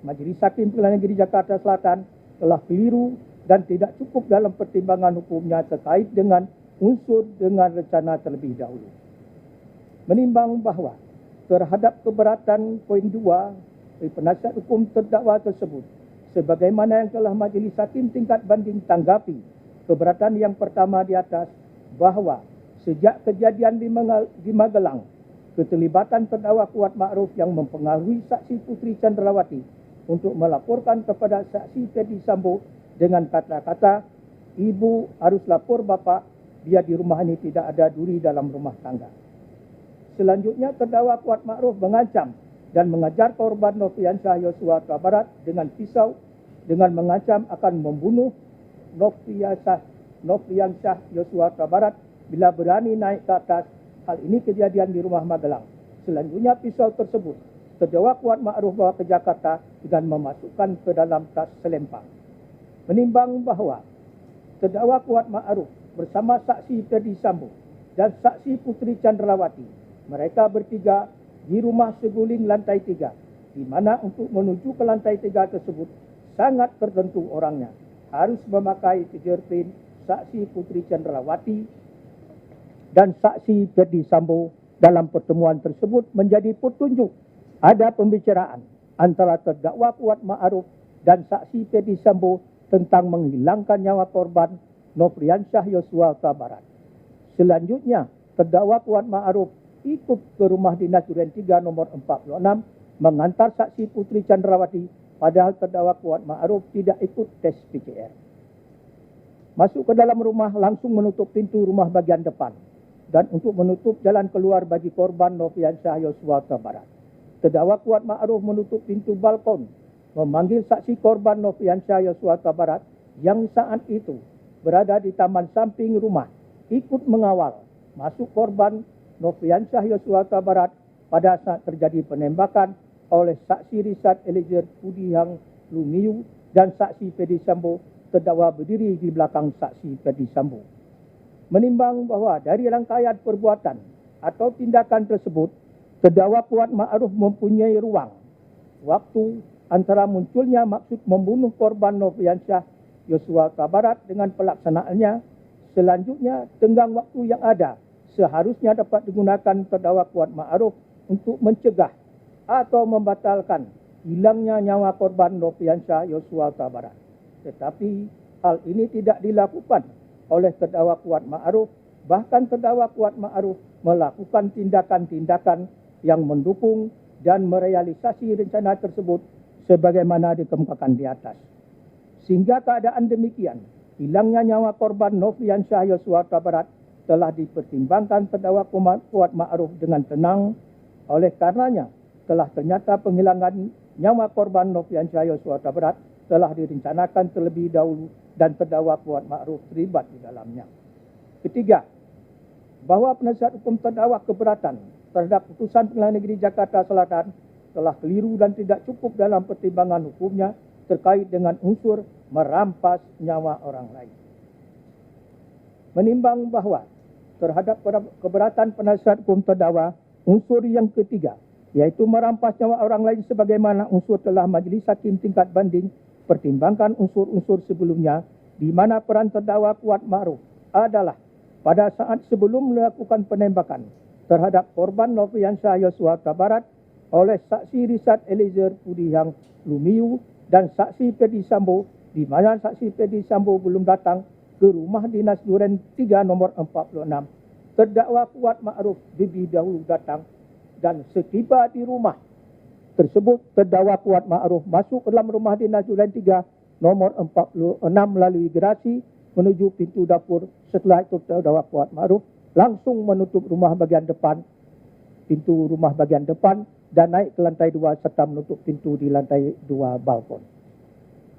Majlis Hakim Pengadilan Negeri Jakarta Selatan telah keliru dan tidak cukup dalam pertimbangan hukumnya terkait dengan unsur dengan rencana terlebih dahulu. Menimbang bahawa terhadap keberatan poin 2 dari penasihat hukum terdakwa tersebut, sebagaimana yang telah Majlis Hakim tingkat banding tanggapi keberatan yang pertama di atas, bahawa sejak kejadian di Magelang, keterlibatan terdakwa Kuat Ma'ruf yang mempengaruhi saksi Putri Chandrawati untuk melaporkan kepada saksi Ferdi Sambo dengan kata-kata, "Ibu harus lapor Bapak, biar di rumah ini tidak ada duri dalam rumah tangga." Selanjutnya terdakwa Kuat Ma'ruf mengancam dan mengajar korban Nofriansyah Yosua Huta Barat dengan pisau dengan mengancam akan membunuh Nofriansyah Yosua Huta Barat bila berani naik ke atas. Hal ini kejadian di rumah Magelang. Selanjutnya pisau tersebut terdakwa Kuat Ma'ruf bawa ke Jakarta dengan memasukkan ke dalam tas selempang. Menimbang bahawa terdakwa Kuat Ma'ruf bersama saksi Ferdi Sambo dan saksi Puteri Chandrawati, mereka bertiga di rumah seguling lantai 3, di mana untuk menuju ke lantai 3 tersebut sangat tertentu orangnya. Harus memakai fingerprint saksi Puteri Chandrawati dan saksi Ferdi Sambo. Dalam pertemuan tersebut menjadi petunjuk ada pembicaraan antara terdakwa Kuat Ma'ruf dan saksi Ferdi Sambo tentang menghilangkan nyawa korban Nofriansyah Yosua Huta Barat. Selanjutnya, terdakwa Kuat Ma'ruf ikut ke rumah dinas Duren 3 nomor 46 mengantar saksi Puteri Chandrawati, padahal terdakwa Kuat Ma'ruf tidak ikut tes PCR. Masuk ke dalam rumah, langsung menutup pintu rumah bagian depan dan untuk menutup jalan keluar bagi korban Nofriansyah Yosua Huta Barat. Terdakwa Kuat Ma'ruf menutup pintu balkon, memanggil saksi korban Nofriansyah Yosua Huta Barat yang saat itu berada di taman samping rumah, ikut mengawal masuk korban Nofriansyah Yosua Huta Barat pada saat terjadi penembakan oleh saksi Richard Eliezer Pudihang Lumiu dan saksi Ferdi Sambo. Terdakwa berdiri di belakang saksi Ferdi Sambo. Menimbang bahawa dari rangkaian perbuatan atau tindakan tersebut, terdakwa Kuat Ma'ruf mempunyai ruang waktu antara munculnya maksud membunuh korban Nofriansyah Yosua Huta Barat dengan pelaksanaannya. Selanjutnya, tenggang waktu yang ada seharusnya dapat digunakan terdakwa Kuat Ma'ruf untuk mencegah atau membatalkan hilangnya nyawa korban Nofriansyah Yosua Huta Barat. Tetapi hal ini tidak dilakukan oleh terdakwa Kuat Ma'ruf. Bahkan terdakwa Kuat Ma'ruf melakukan tindakan-tindakan yang mendukung dan merealisasi rencana tersebut sebagaimana dikemukakan di atas. Sehingga keadaan demikian, hilangnya nyawa korban Nofriansyah Yosua Huta Barat telah dipertimbangkan terdakwa Kuat Ma'ruf dengan tenang. Oleh karenanya, telah ternyata penghilangan nyawa korban Nofriansyah Yosua Huta Barat telah direncanakan terlebih dahulu dan terdakwa Kuat Ma'ruf terlibat di dalamnya. Ketiga, bahawa penasihat hukum terdakwa keberatan terhadap putusan Pengadilan Negeri Jakarta Selatan telah keliru dan tidak cukup dalam pertimbangan hukumnya terkait dengan unsur merampas nyawa orang lain. Menimbang bahawa terhadap keberatan penasihat hukum terdakwa, unsur yang ketiga, iaitu merampas nyawa orang lain sebagaimana unsur telah Majlis Hakim Tingkat Banding pertimbangkan unsur-unsur sebelumnya, di mana peran terdakwa Kuat Ma'ruf adalah pada saat sebelum melakukan penembakan terhadap korban Nofriansyah Yosua Huta Barat oleh saksi Richard Eliezer Pudihang Lumiu dan saksi Ferdi Sambo, di mana saksi Ferdi Sambo belum datang ke rumah dinas Duren 3 nomor 46. Terdakwa Kuat Ma'ruf lebih dahulu datang dan setiba di rumah tersebut, terdakwa Kuat Ma'ruf masuk ke dalam rumah dinas Duren 3 nomor 46 melalui gerasi menuju pintu dapur. Setelah itu terdakwa Kuat Ma'ruf langsung menutup rumah bagian depan, pintu rumah bagian depan dan naik ke lantai 2 serta menutup pintu di lantai 2 balkon.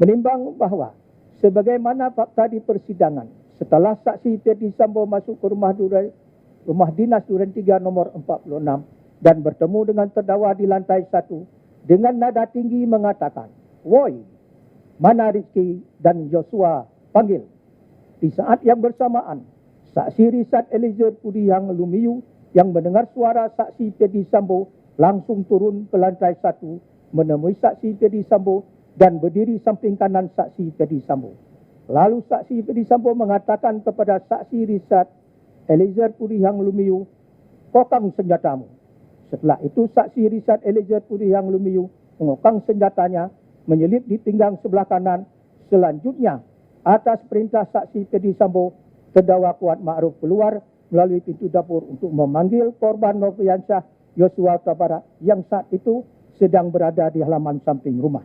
Menimbang bahawa sebagaimana fakta di persidangan, setelah saksi Ferdi Sambo masuk ke rumah dinas Duren 3 nomor 46 dan bertemu dengan terdakwa di lantai 1 dengan nada tinggi mengatakan, "Woi, mana Rizky dan Joshua, panggil." Di saat yang bersamaan, saksi Richard Eliezer Pudihang Lumiu yang mendengar suara saksi Ferdi Sambo langsung turun ke lantai 1 menemui saksi Ferdi Sambo dan berdiri samping kanan saksi Ferdi Sambo. Lalu saksi Ferdi Sambo mengatakan kepada saksi Richard Eliezer Pudihang Lumiu, "Kokang senjatamu." Setelah itu saksi Richard Eliezer Pudihang Lumiu mengokang senjatanya, menyelip di pinggang sebelah kanan. Selanjutnya, atas perintah saksi Ferdi Sambo, terdakwa Kuat Ma'ruf keluar melalui pintu dapur untuk memanggil korban Nofriansyah Yosua Huta Barat yang saat itu sedang berada di halaman samping rumah.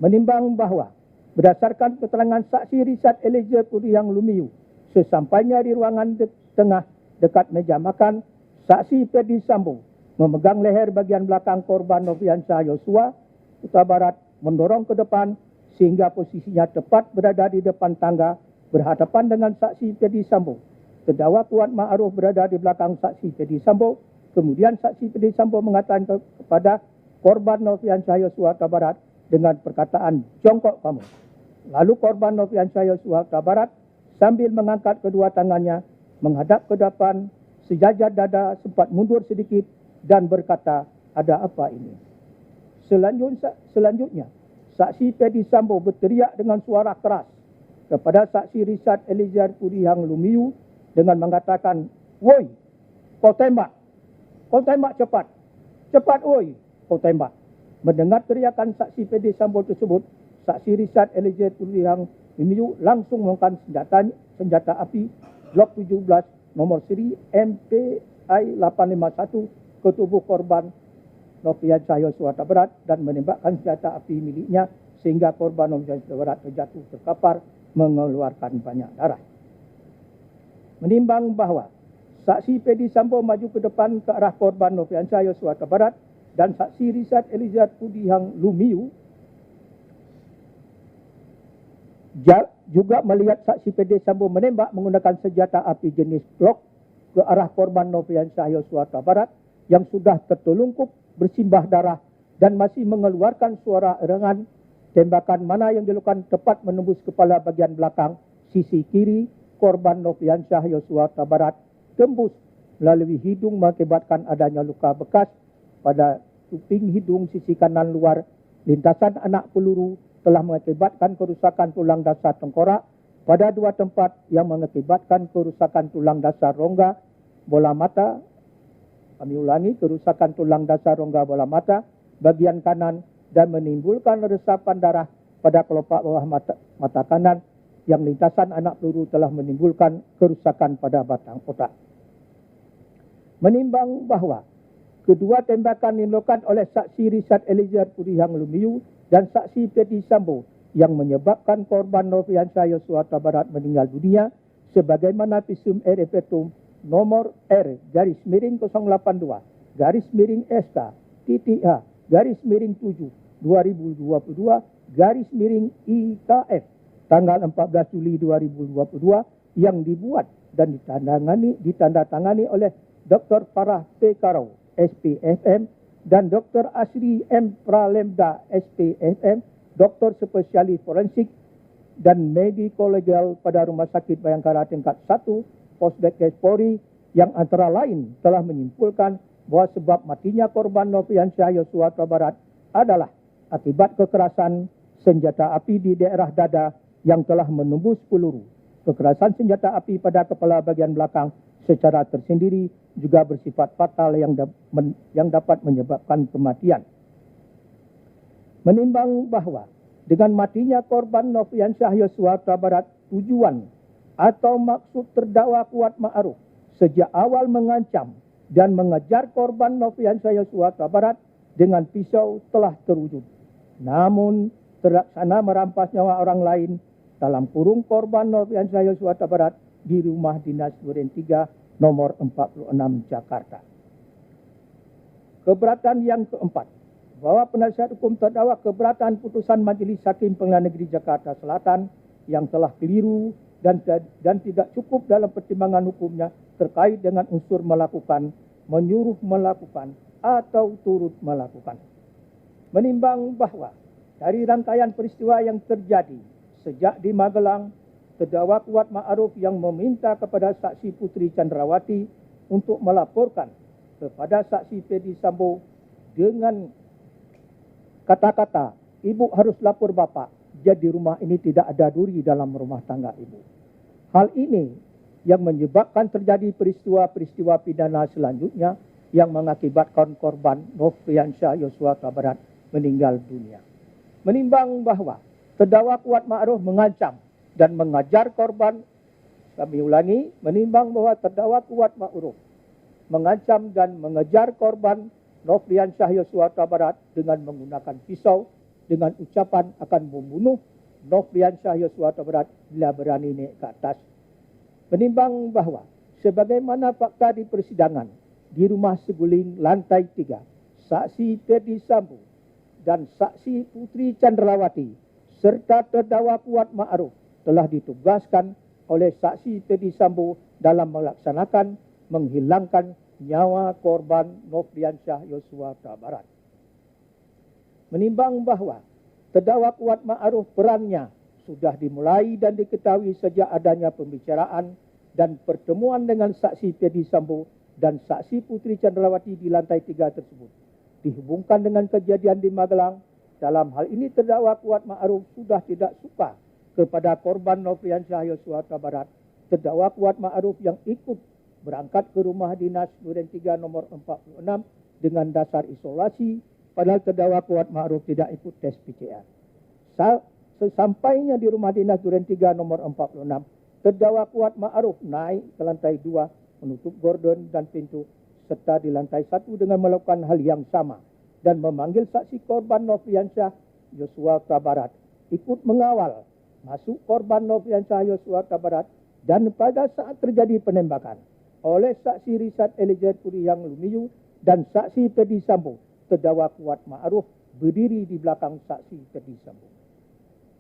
Menimbang bahawa berdasarkan keterangan saksi Richard Eliezer Pudihang Lumiu, sesampainya di ruangan tengah dekat meja makan, saksi Ferdi Sambo memegang leher bagian belakang korban Nofriansyah Yosua Huta Barat, mendorong ke depan sehingga posisinya tepat berada di depan tangga berhadapan dengan saksi Ferdi Sambo. Terdakwa Kuat Ma'ruf berada di belakang saksi Ferdi Sambo Kemudian saksi Ferdi Sambo mengatakan kepada korban Nofriansah Yosua Huta Barat dengan perkataan jongkok kamu. Lalu korban Nofriansah Yosua Huta Barat sambil mengangkat kedua tangannya menghadap ke depan, sejajar dada, sempat mundur sedikit dan berkata, ada apa ini? Selanjutnya, saksi Ferdi Sambo berteriak dengan suara keras kepada saksi Richard Eliezer Pudihang Lumiu dengan mengatakan, woi, kau tembak cepat, cepat woi, kau tembak. Mendengar teriakan saksi Ferdi Sambo tersebut, saksi Richard Eliezer Pudihang Lumiu langsung menggunakan senjata api Glock 17 nomor seri MPI 851 ke tubuh korban Nofriansah Yosua Huta Barat dan menembakkan senjata api miliknya sehingga korban Nofriansah Huta Barat terjatuh terkapar mengeluarkan banyak darah. Menimbang bahawa saksi Ferdi Sambo maju ke depan ke arah korban Nofriansah Yosua Huta Barat dan saksi Richard Eliezer Pudihang Lumiu juga melihat saksi Ferdi Sambo menembak menggunakan senjata api jenis Glock ke arah korban Nofriansah Yosua Huta Barat yang sudah tertelungkup bersimbah darah dan masih mengeluarkan suara erengan. Tembakan mana yang dilakukan tepat menembus kepala bagian belakang sisi kiri korban Nofriansah Yosua Huta Barat, tembus melalui hidung mengakibatkan adanya luka bekas pada kuping hidung sisi kanan luar. Lintasan anak peluru telah mengakibatkan kerusakan tulang dasar tengkorak pada dua tempat yang mengakibatkan kerusakan tulang dasar rongga bola mata. Kami ulangi, kerusakan tulang dasar rongga bola mata bagian kanan dan menimbulkan resapan darah pada kelopak bawah mata kanan yang lintasan anak peluru telah menimbulkan kerusakan pada batang otak. Menimbang bahawa kedua tembakan dilakukan oleh saksi Richard Eliezer Pudihang Lumiu dan saksi Ferdi Sambo yang menyebabkan korban Nofriansah Yosua Huta Barat meninggal dunia sebagaimana visum e repertum nomor R/082 /SK TTH /7 2022 IKF tanggal 14 Juli 2022 yang dibuat dan ditandatangani oleh Dr. Farah P. Karau SPFM dan Dr. Asri M. Pralemda SPFM, doktor spesialis forensik dan mediko-legal pada Rumah Sakit Bayangkara tingkat 1 Posdekes Polri yang antara lain telah menyimpulkan bahawa sebab matinya korban Nofriansah Yosua Huta Barat adalah akibat kekerasan senjata api di daerah dada yang telah menembus peluru. Kekerasan senjata api pada kepala bagian belakang secara tersendiri juga bersifat fatal yang dapat menyebabkan kematian. Menimbang bahawa dengan matinya korban Nofriansah Yosua Huta Barat, tujuan atau maksud terdakwa Kuat Ma'ruf sejak awal mengancam dan mengejar korban Nofriansah Yosua Huta Barat dengan pisau telah terwujud. Namun terlaksana merampas nyawa orang lain dalam kurung korban Nofriansah Yosua Huta Barat di rumah dinas Duren 3 nomor 46 Jakarta. Keberatan yang keempat, bahwa penasihat hukum terdakwa keberatan putusan Majelis Hakim Pengadilan Negeri Jakarta Selatan yang telah keliru dan tidak cukup dalam pertimbangan hukumnya terkait dengan unsur melakukan, menyuruh melakukan atau turut melakukan. Menimbang bahawa dari rangkaian peristiwa yang terjadi sejak di Magelang, terdakwa Kuat Ma'ruf yang meminta kepada saksi Putri Chandrawati untuk melaporkan kepada saksi Ferdi Sambo dengan kata-kata, ibu harus lapor bapak, jadi rumah ini tidak ada duri dalam rumah tangga ibu. Hal ini yang menyebabkan terjadi peristiwa-peristiwa pidana selanjutnya yang mengakibatkan korban Nofriansah Yosua Huta Barat meninggal dunia. Menimbang bahawa terdakwa Kuat Ma'ruf mengancam dan mengajar korban, kami ulangi, menimbang bahawa terdakwa Kuat Ma'ruf mengancam dan mengejar korban Nofriansah Yosua Huta Barat dengan menggunakan pisau dengan ucapan akan membunuh Nofriansah Yosua Huta Barat bila berani naik ke atas. Menimbang bahawa sebagaimana fakta di persidangan di rumah Seguling lantai 3, saksi Ferdi Sambo dan saksi Putri Chandrawati serta terdakwa Kuat Ma'ruf telah ditugaskan oleh saksi Ferdi Sambo dalam melaksanakan, menghilangkan nyawa korban Nofriansyah Yosua Huta Barat. Menimbang bahwa terdakwa Kuat Ma'ruf perannya sudah dimulai dan diketahui sejak adanya pembicaraan dan pertemuan dengan saksi Ferdy Sambo dan saksi Putri Chandrawati di lantai 3 tersebut. Dihubungkan dengan kejadian di Magelang, dalam hal ini terdakwa Kuat Ma'ruf sudah tidak suka kepada korban Nofriansyah Yosua Huta Barat. Terdakwa Kuat Ma'ruf yang ikut berangkat ke rumah dinas Duren 3 nomor 46 dengan dasar isolasi, padahal terdakwa Kuat Ma'ruf tidak ikut tes PCR. Sesampainya di rumah dinas Duren 3 nomor 46, terdakwa Kuat Ma'ruf naik ke lantai 2, menutup gorden dan pintu, serta di lantai 1 dengan melakukan hal yang sama dan memanggil saksi korban Nofriansyah Yosua Huta Barat ikut mengawal masuk korban Nofriansyah Yosua Huta Barat, dan pada saat terjadi penembakan oleh saksi Richard Eliezer Purihang Lumiu dan saksi Ferdy Sambo, terdakwa Kuat Ma'ruf berdiri di belakang saksi Ferdy Sambo.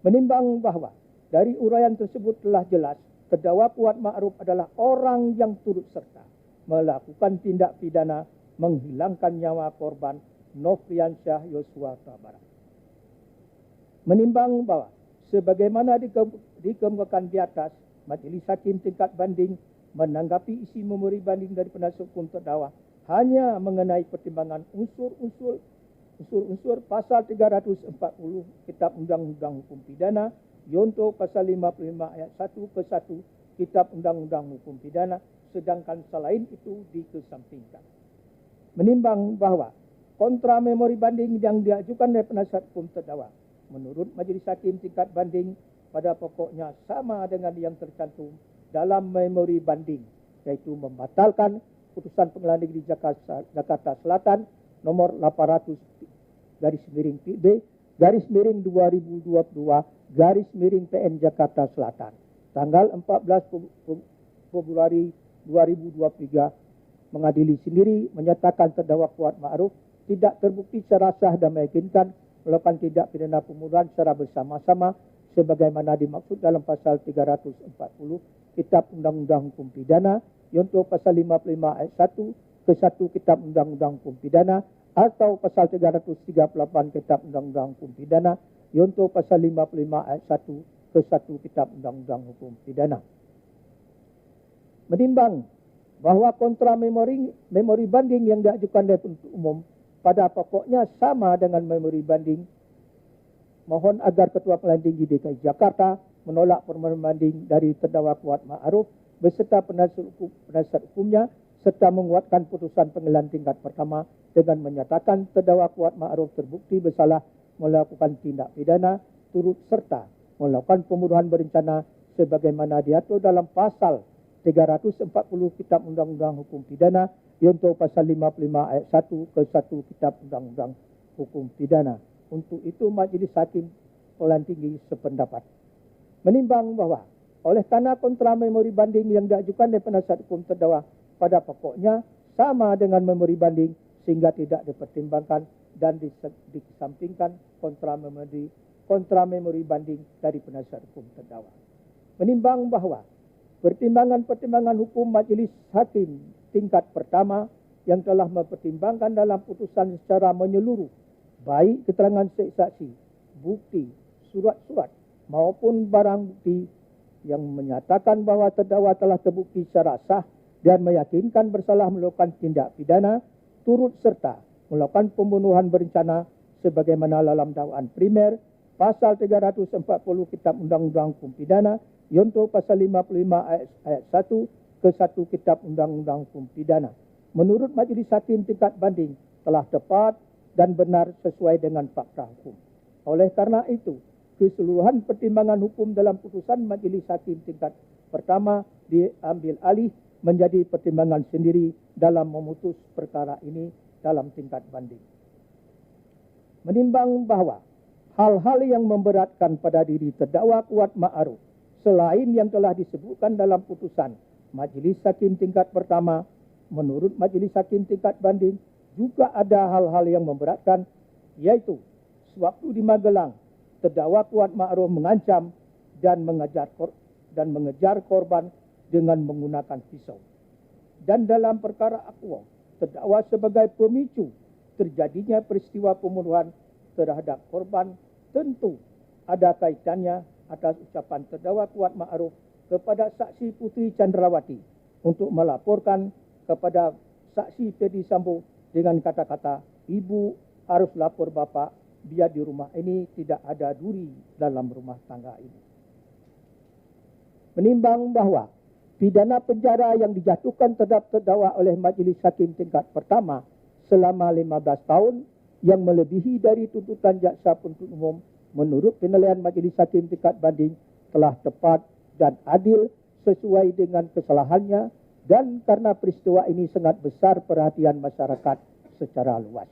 Menimbang bahwa dari uraian tersebut telah jelas terdakwa Kuat Ma'ruf adalah orang yang turut serta melakukan tindak pidana menghilangkan nyawa korban Nofriansyah Yosua Huta Barat. Menimbang bahwa sebagaimana dikemukakan di atas, Majelis Hakim tingkat banding menanggapi isi memori banding dari penasihat hukum terdakwa hanya mengenai pertimbangan unsur-unsur pasal 340 Kitab Undang-Undang Hukum Pidana, yonto pasal 55 ayat 1 ke 1 Kitab Undang-Undang Hukum Pidana, sedangkan selain itu dikesampingkan. Menimbang bahwa kontra memori banding yang diajukan oleh penasihat hukum terdakwa menurut Majelis Hakim tingkat banding pada pokoknya sama dengan yang tercantum dalam memori banding, yaitu membatalkan putusan Pengadilan Negeri Jakarta Selatan nomor 800 /PB/2022 /PN Jakarta Selatan tanggal 14 Februari 2023 mengadili sendiri menyatakan terdakwa Kuat Ma'ruf tidak terbukti secara sah dan meyakinkan melakukan tindak pidana pembunuhan secara bersama-sama sebagaimana dimaksud dalam pasal 340 Kitab Undang-Undang Hukum Pidana, yaitu pasal 55 ayat 1 ke 1 Kitab Undang-Undang Hukum Pidana, atau pasal 338 Kitab Undang-Undang Hukum Pidana, yaitu pasal 55 ayat 1 ke 1 Kitab Undang-Undang Hukum Pidana. Menimbang bahwa kontra memori banding yang diajukan oleh penuntut umum pada pokoknya sama dengan memori banding, mohon agar Ketua Pengadilan Tinggi DKI Jakarta menolak permohonan banding dari terdakwa Kuat Ma'ruf beserta penasihat hukumnya, serta menguatkan putusan pengadilan tingkat pertama dengan menyatakan terdakwa Kuat Ma'ruf terbukti bersalah melakukan tindak pidana turut serta melakukan pembunuhan berencana sebagaimana diatur dalam pasal 340 Kitab Undang-Undang Hukum Pidana, yaitu pasal 55 ayat 1 ke 1 Kitab Undang-Undang Hukum Pidana. Untuk itu Majelis Hakim Pengadilan Tinggi sependapat. Menimbang bahwa oleh karena kontra memori banding yang diajukan oleh penasihat hukum terdakwa pada pokoknya sama dengan memori banding sehingga tidak dipertimbangkan dan dikesampingkan kontra memori banding dari penasihat hukum terdakwa. Menimbang bahwa pertimbangan-pertimbangan hukum Majelis Hakim tingkat pertama yang telah mempertimbangkan dalam putusan secara menyeluruh baik keterangan saksi, bukti, surat-surat maupun barang bukti yang menyatakan bahwa terdakwa telah terbukti secara sah dan meyakinkan bersalah melakukan tindak pidana turut serta melakukan pembunuhan berencana sebagaimana dalam dakwaan primer pasal 340 Kitab Undang-Undang Hukum Pidana, yaitu pasal 55 ayat 1 ke 1 Kitab Undang-Undang Hukum Pidana. Menurut Majelis Hakim tingkat banding telah tepat dan benar sesuai dengan fakta hukum. Oleh karena itu, keseluruhan pertimbangan hukum dalam putusan Majelis Hakim tingkat pertama diambil alih menjadi pertimbangan sendiri dalam memutus perkara ini dalam tingkat banding. Menimbang bahwa hal-hal yang memberatkan pada diri terdakwa Kuat Ma'ruf selain yang telah disebutkan dalam putusan Majelis Hakim tingkat pertama, menurut Majelis Hakim tingkat banding juga ada hal-hal yang memberatkan, yaitu sewaktu di Magelang terdakwa Kuat Ma'ruf mengancam dan mengejar korban dengan menggunakan pisau. dan dalam perkara akwa terdakwa sebagai pemicu terjadinya peristiwa pembunuhan terhadap korban, tentu ada kaitannya atas ucapan terdakwa Kuat Ma'ruf kepada saksi Puteri Chandrawati untuk melaporkan kepada saksi Ferdi Sambo dengan kata-kata, "Ibu harus lapor Bapak, biar di rumah ini tidak ada duri dalam rumah tangga ini." Menimbang bahawa pidana penjara yang dijatuhkan terhadap terdakwa oleh Majlis Hakim tingkat pertama selama 15 tahun yang melebihi dari tuntutan jaksa penuntut umum menurut penilaian Majlis Hakim tingkat banding telah tepat dan adil sesuai dengan kesalahannya, dan karena peristiwa ini sangat besar perhatian masyarakat secara luas.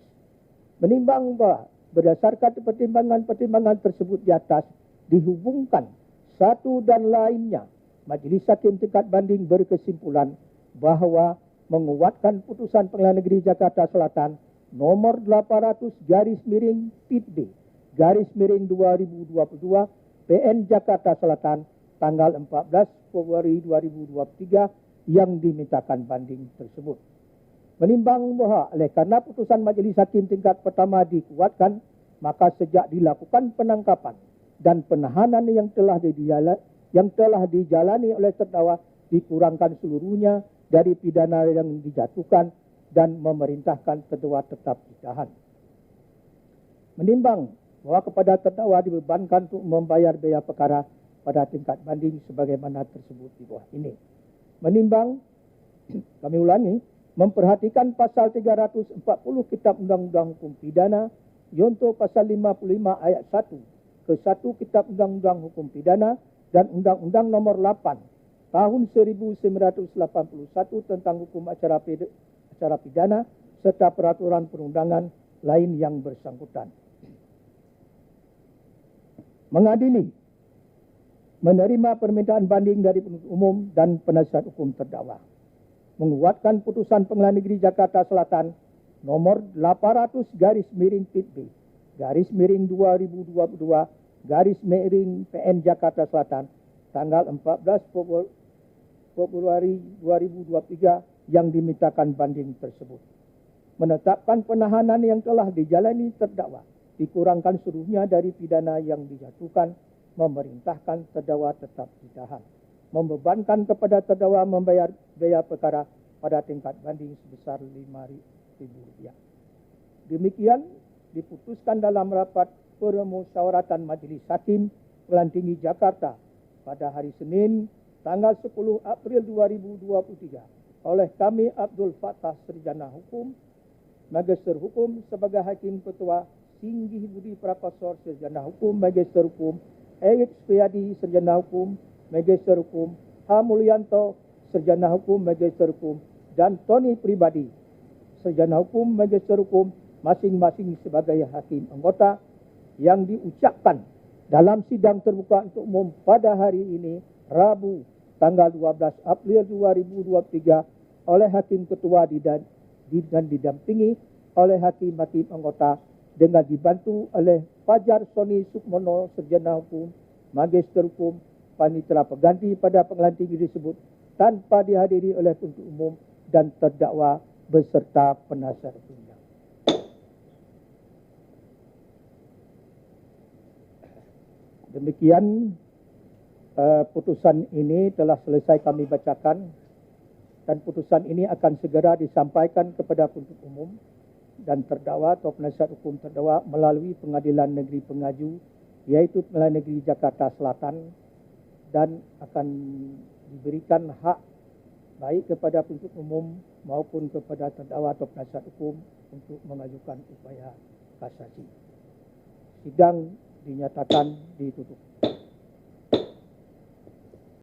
Menimbang bahawa berdasarkan pertimbangan-pertimbangan tersebut di atas dihubungkan satu dan lainnya, Majlis Hakim tingkat banding berkesimpulan bahawa menguatkan putusan Pengadilan Negeri Jakarta Selatan nomor 800/PID/2022 PN Jakarta Selatan tanggal 14 Februari 2023 yang dimintakan banding tersebut. Menimbang bahawa oleh kerana putusan Majlis Hakim tingkat pertama dikuatkan, maka sejak dilakukan penangkapan dan penahanan yang telah dijalani oleh terdakwa dikurangkan seluruhnya dari pidana yang dijatuhkan dan memerintahkan terdakwa tetap ditahan. Menimbang bahawa kepada terdakwa dibebankan untuk membayar biaya perkara pada tingkat banding sebagaimana tersebut di bawah ini. Menimbang, kami ulangi, memperhatikan pasal 340 Kitab Undang-Undang Hukum Pidana, yaitu pasal 55 ayat 1 ke 1 Kitab Undang-Undang Hukum Pidana dan Undang-Undang nomor 8 tahun 1981 tentang hukum acara pidana serta peraturan perundangan lain yang bersangkutan. Mengadili menerima permintaan banding dari penuntut umum dan penasihat hukum terdakwa. Menguatkan putusan Pengadilan Negeri Jakarta Selatan nomor 800/PID/2022 PN Jakarta Selatan tanggal 14 Februari 2023 yang dimintakan banding tersebut. Menetapkan penahanan yang telah dijalani terdakwa dikurangkan seluruhnya dari pidana yang dijatuhkan, memerintahkan terdakwa tetap ditahan, membebankan kepada terdakwa membayar biaya perkara pada tingkat banding sebesar RM5.000. Demikian diputuskan dalam rapat permusyawaratan Majlis Hakim Pengadilan Tinggi Jakarta pada hari Senin tanggal 10 April 2023 oleh kami Abdul Fattah Sarjana Hukum, Magister Hukum sebagai Hakim Ketua, Singgih Budi Prakasor Sarjana Hukum, Magister Hukum, Erit Suyadi Sarjana Hukum, Magister Hukum, H. Mulyanto Sarjana Hukum, Magister Hukum, dan Tony Pribadi Sarjana Hukum, Magister Hukum, masing-masing sebagai hakim anggota, yang diucapkan dalam sidang terbuka untuk umum pada hari ini, Rabu, tanggal 12 April 2023 oleh Hakim Ketua dan didampingi oleh hakim-hakim anggota dengan dibantu oleh Fajar Soni Sukmono Sarjana Hukum, Magister Hukum, Panitera Pengganti pada Pengadilan Tinggi tersebut tanpa dihadiri oleh penuntut umum dan terdakwa beserta penasihat hukumnya. Demikian putusan ini telah selesai kami bacakan, dan putusan ini akan segera disampaikan kepada penuntut umum dan terdakwa atau penasihat hukum terdakwa melalui Pengadilan Negeri Pengaju, yaitu Pengadilan Negeri Jakarta Selatan, dan akan diberikan hak baik kepada penuntut umum maupun kepada terdakwa atau penasihat hukum untuk mengajukan upaya kasasi. Sidang dinyatakan ditutup.